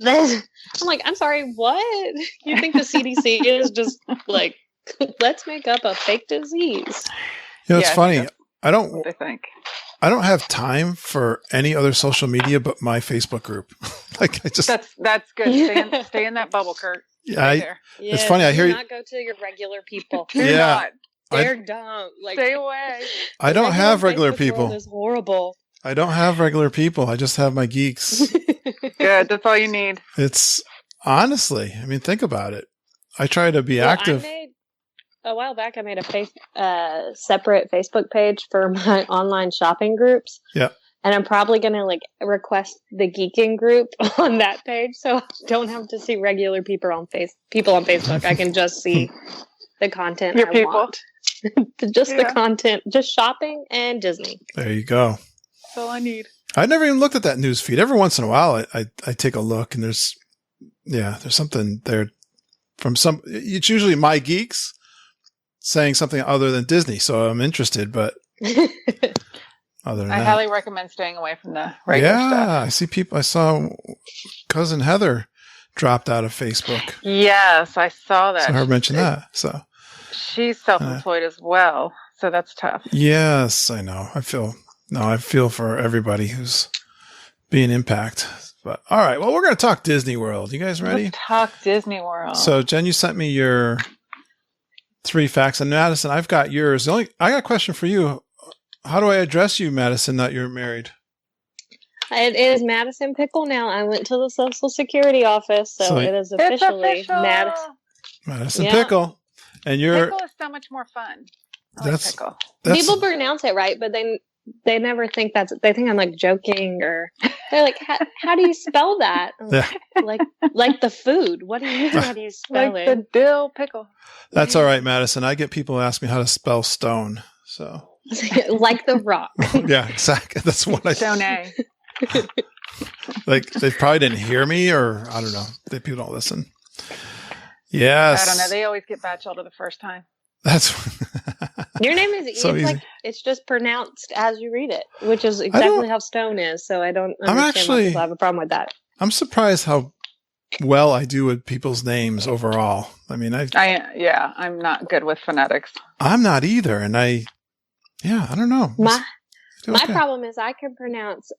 S5: I'm like, I'm sorry, what? You think the CDC is just like, let's make up a fake disease?
S3: It's funny. I don't have time for any other social media but my Facebook group.
S4: That's good. Stay in that bubble, Kurt.
S3: Yeah, it's funny. I hear you
S5: not go to your regular people.
S4: They're
S5: dumb.
S4: Stay away.
S3: I don't have regular people.
S5: It's horrible.
S3: I don't have regular people. I just have my geeks.
S4: Good. That's all you need.
S3: It's honestly, think about it. I try to be active.
S5: A while back, I made a separate Facebook page for my online shopping groups.
S3: Yeah.
S5: And I'm probably going to request the geeking group on that page, so I don't have to see regular people on Facebook. I can just see the content want. The content, just shopping and Disney.
S3: There you go.
S4: That's all I need.
S3: I never even looked at that news feed. Every once in a while, I take a look, and there's something there from it's usually my geeks saying something other than Disney, so I'm interested, but other than
S4: I highly recommend staying away from the regular stuff.
S3: Yeah, I see people. I saw cousin Heather dropped out of Facebook.
S4: Yes, I saw that.
S3: So her mentioned that. So
S4: she's self-employed as well, so that's tough.
S3: Yes, I know. I feel for everybody who's being impacted. But all right, well, we're going to talk Disney World. You guys ready?
S4: Let's talk Disney World.
S3: So Jen, you sent me your 3 facts, and Madison, I've got yours. I got a question for you. How do I address you, Madison, that you're married?
S5: It is Madison Pickle now. I went to the Social Security office, so it is officially
S3: Madison Pickle. And
S4: Pickle is so much more fun.
S3: That's
S4: Pickle.
S5: People pronounce it right, but they never think they think I'm like joking, or they're like, how do you spell that?
S3: Yeah.
S5: Like the food. What do you mean? How do you spell
S4: Like
S5: it?
S4: the dill pickle.
S3: That's all right, Madison. I get people ask me how to spell stone. So
S5: Like the rock.
S3: yeah, exactly. That's what I
S4: Stone A.
S3: like. They probably didn't hear me, or I don't know. People don't listen. Yes.
S4: I don't know. They always get bachelor the first time.
S3: That's
S5: Your name is
S3: so
S5: it's
S3: easy.
S5: like it's just pronounced as you read it, which is exactly how stone is. So I don't understand why people have a problem with that.
S3: I'm surprised how well I do with people's names overall. I mean,
S4: I'm not good with phonetics.
S3: I'm not either, and I don't know.
S5: My
S3: Okay.
S5: problem is I can pronounce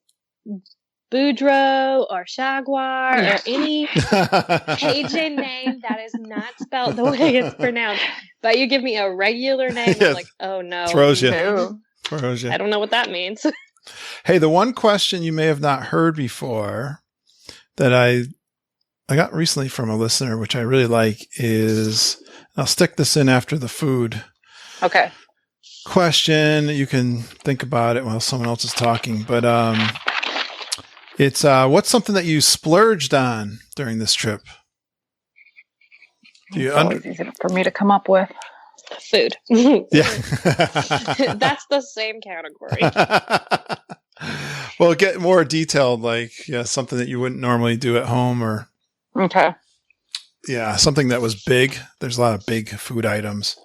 S5: Boudreaux or Jaguar or any Cajun name that is not spelled the way it's pronounced. But you give me a regular name,
S3: Yes.
S5: I'm like, oh no.
S3: Throws you.
S4: No.
S3: Throws you.
S5: I don't know what that means.
S3: Hey, the one question you may have not heard before that I got recently from a listener, which I really like, is I'll stick this in after the food
S4: Okay.
S3: question. You can think about it while someone else is talking, but it's what's something that you splurged on during this trip?
S4: It's always easy for me to come up with.
S5: Food.
S3: Yeah.
S5: That's the same category.
S3: Well, get more detailed, like something that you wouldn't normally do at home, or
S4: Okay.
S3: something that was big. There's a lot of big food items.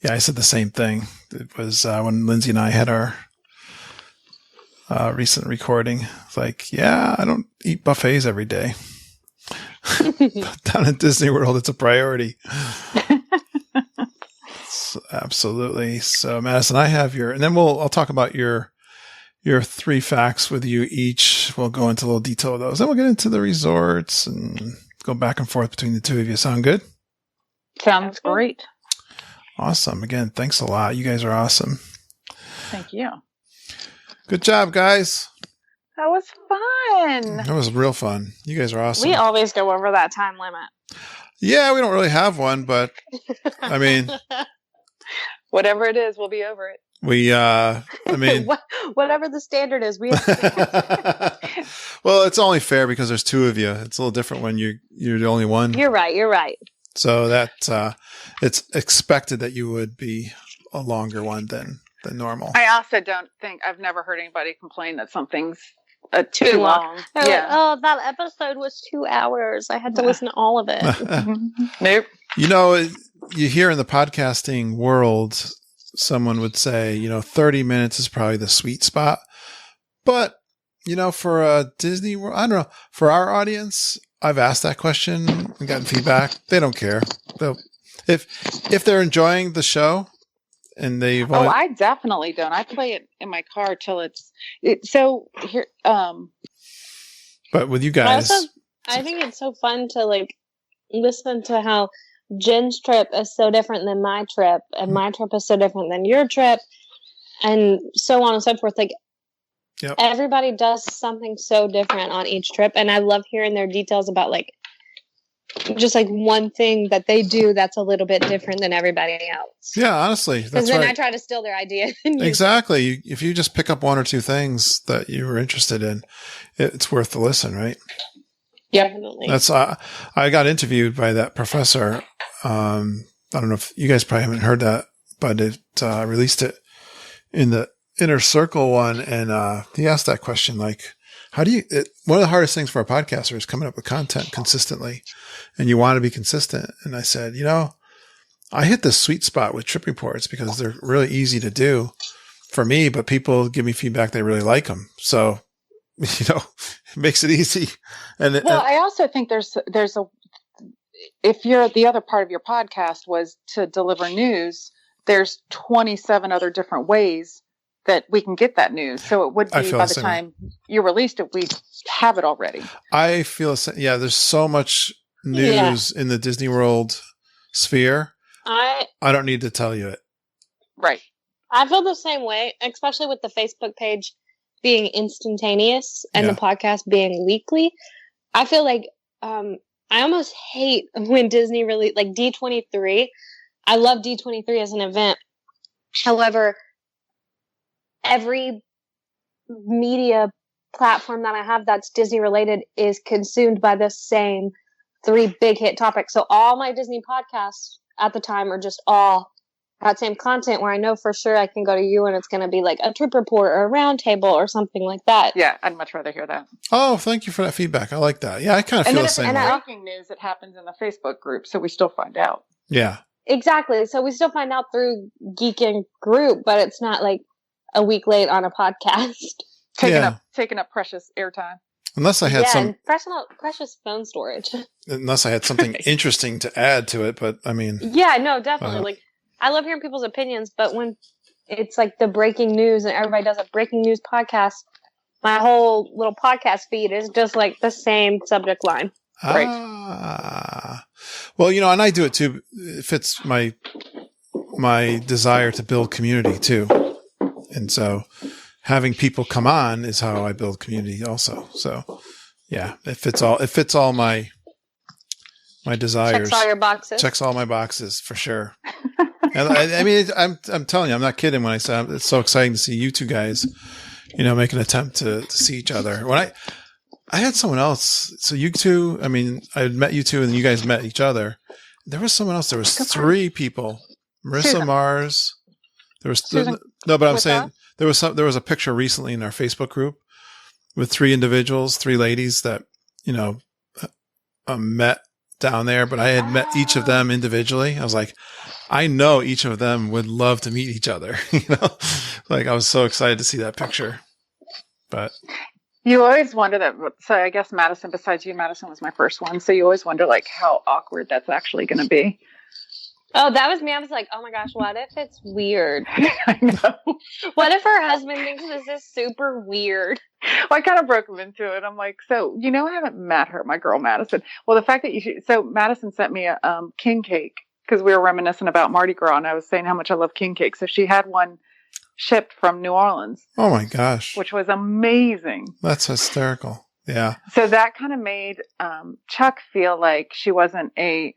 S3: Yeah, I said the same thing. It was when Lindsay and I had our recent recording. It's like, I don't eat buffets every day. But down at Disney World, it's a priority. Absolutely. So, Madison, I have and then I'll talk about your 3 facts with you each. We'll go into a little detail of those. Then we'll get into the resorts and go back and forth between the two of you. Sound good?
S4: Sounds great.
S3: Awesome. Again, thanks a lot. You guys are awesome.
S4: Thank you.
S3: Good job, guys.
S4: That was fun.
S3: That was real fun. You guys are awesome.
S5: We always go over that time limit.
S3: Yeah, we don't really have one, but I mean,
S4: Whatever it is, we'll be over it.
S5: Whatever the standard is, we
S3: well, it's only fair because there's 2 of you. It's a little different when you're the only one.
S5: You're right.
S3: So that it's expected that you would be a longer one than normal.
S4: I also don't think I've never heard anybody complain that something's
S5: too long.
S4: Yeah.
S5: Like, oh, that episode was 2 hours. I had to listen to all of it.
S4: Nope.
S3: You hear in the podcasting world, someone would say, 30 minutes is probably the sweet spot. But, for a Disney World, I don't know, for our audience, I've asked that question and gotten feedback. They don't care. If they're enjoying the show and they've only...
S4: I definitely don't. I play it in my car till so here.
S3: But with you guys,
S5: Also, I think it's so fun to listen to how Jen's trip is so different than my trip, and my trip is so different than your trip, and so on and so forth.
S3: Yep.
S5: Everybody does something so different on each trip, and I love hearing their details about just one thing that they do that's a little bit different than everybody else.
S3: Yeah, honestly,
S5: because
S3: that's
S5: then
S3: right.
S5: I try to steal their idea.
S3: Exactly. If you just pick up 1 or 2 things that you were interested in, it's worth the listen, right?
S5: Definitely.
S3: That's I got interviewed by that professor. I don't know if you guys probably haven't heard that, but it released it in the Inner Circle one, and he asked that question, how do you? One of the hardest things for a podcaster is coming up with content consistently, and you want to be consistent. And I said, I hit this sweet spot with trip reports because they're really easy to do for me, but people give me feedback they really like them. So, it makes it easy. And
S4: I also think there's if you're the other part of your podcast was to deliver news, there's 27 other different ways that we can get that news. So it would be by the time you released it, we have it already.
S3: I feel, there's so much news in the Disney World sphere. I don't need to tell you it.
S4: Right.
S5: I feel the same way, especially with the Facebook page being instantaneous and the podcast being weekly. I feel like I almost hate when Disney really D23. I love D23 as an event. However, every media platform that I have that's Disney related is consumed by the same 3 big hit topics. So all my Disney podcasts at the time are just all that same content, where I know for sure I can go to you and it's going to be like a trip report or a roundtable or something like that.
S4: Yeah, I'd much rather hear that.
S3: Oh, thank you for that feedback. I like that. Yeah, I kind of feel the same
S4: And
S3: way.
S4: breaking news, it happens in the Facebook group, so we still find out.
S3: Yeah.
S5: Exactly. So we still find out through Geekin group, but it's not like a week late on a podcast.
S4: Taking up precious airtime.
S3: Unless I had
S5: and precious phone storage.
S3: Unless I had something interesting to add to it, but I mean.
S5: Yeah, no, definitely. Like, I love hearing people's opinions, but when it's like the breaking news and everybody does a breaking news podcast, my whole little podcast feed is just like the same subject line.
S3: Right. Well, and I do it too. It fits my desire to build community too. And so having people come on is how I build community also. So yeah, it fits all my desires.
S5: Checks all your boxes.
S3: Checks all my boxes for sure. And I mean, I'm telling you, I'm not kidding when I say it's so exciting to see you two guys, make an attempt to see each other. When I had someone else, so you two, I mean, I had met you two and you guys met each other. There was someone else. There was 3 people. Marissa
S4: Susan.
S3: Mars. There was
S4: Susan.
S3: no, but I'm saying there was a picture recently in our Facebook group with 3 individuals, 3 ladies that, met down there, but I had met each of them individually. I was like, I know each of them would love to meet each other. Like I was so excited to see that picture. But
S4: you always wonder that. So I guess Madison, besides you, Madison was my first one. So you always wonder like how awkward that's actually going to be.
S5: Oh, that was me. I was like, oh my gosh, what if it's weird?
S4: I know.
S5: What if her husband thinks this is super weird?
S4: Well, I kind of broke him into it. I'm like, so, I haven't met her, my girl Madison. Well, the fact that so Madison sent me a king cake because we were reminiscing about Mardi Gras and I was saying how much I love king cake. So she had one shipped from New Orleans.
S3: oh my gosh,
S4: Which was amazing.
S3: that's hysterical. Yeah.
S4: So that kind of made Chuck feel like she wasn't a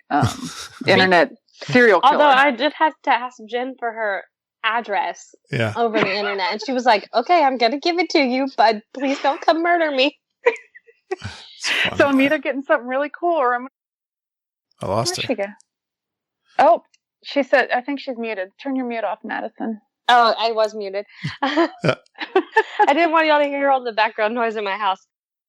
S4: internet serial killer.
S5: Although I did have to ask Jen for her address over the internet. And she was like, okay, I'm going to give it to you, but please don't come murder me.
S4: So I'm either getting something really cool or
S3: I lost
S4: Where'd
S3: her.
S4: she go? Oh, she said, I think she's muted. Turn your mute off, Madison.
S5: Oh, I was muted. I didn't want y'all to hear all the background noise in my house.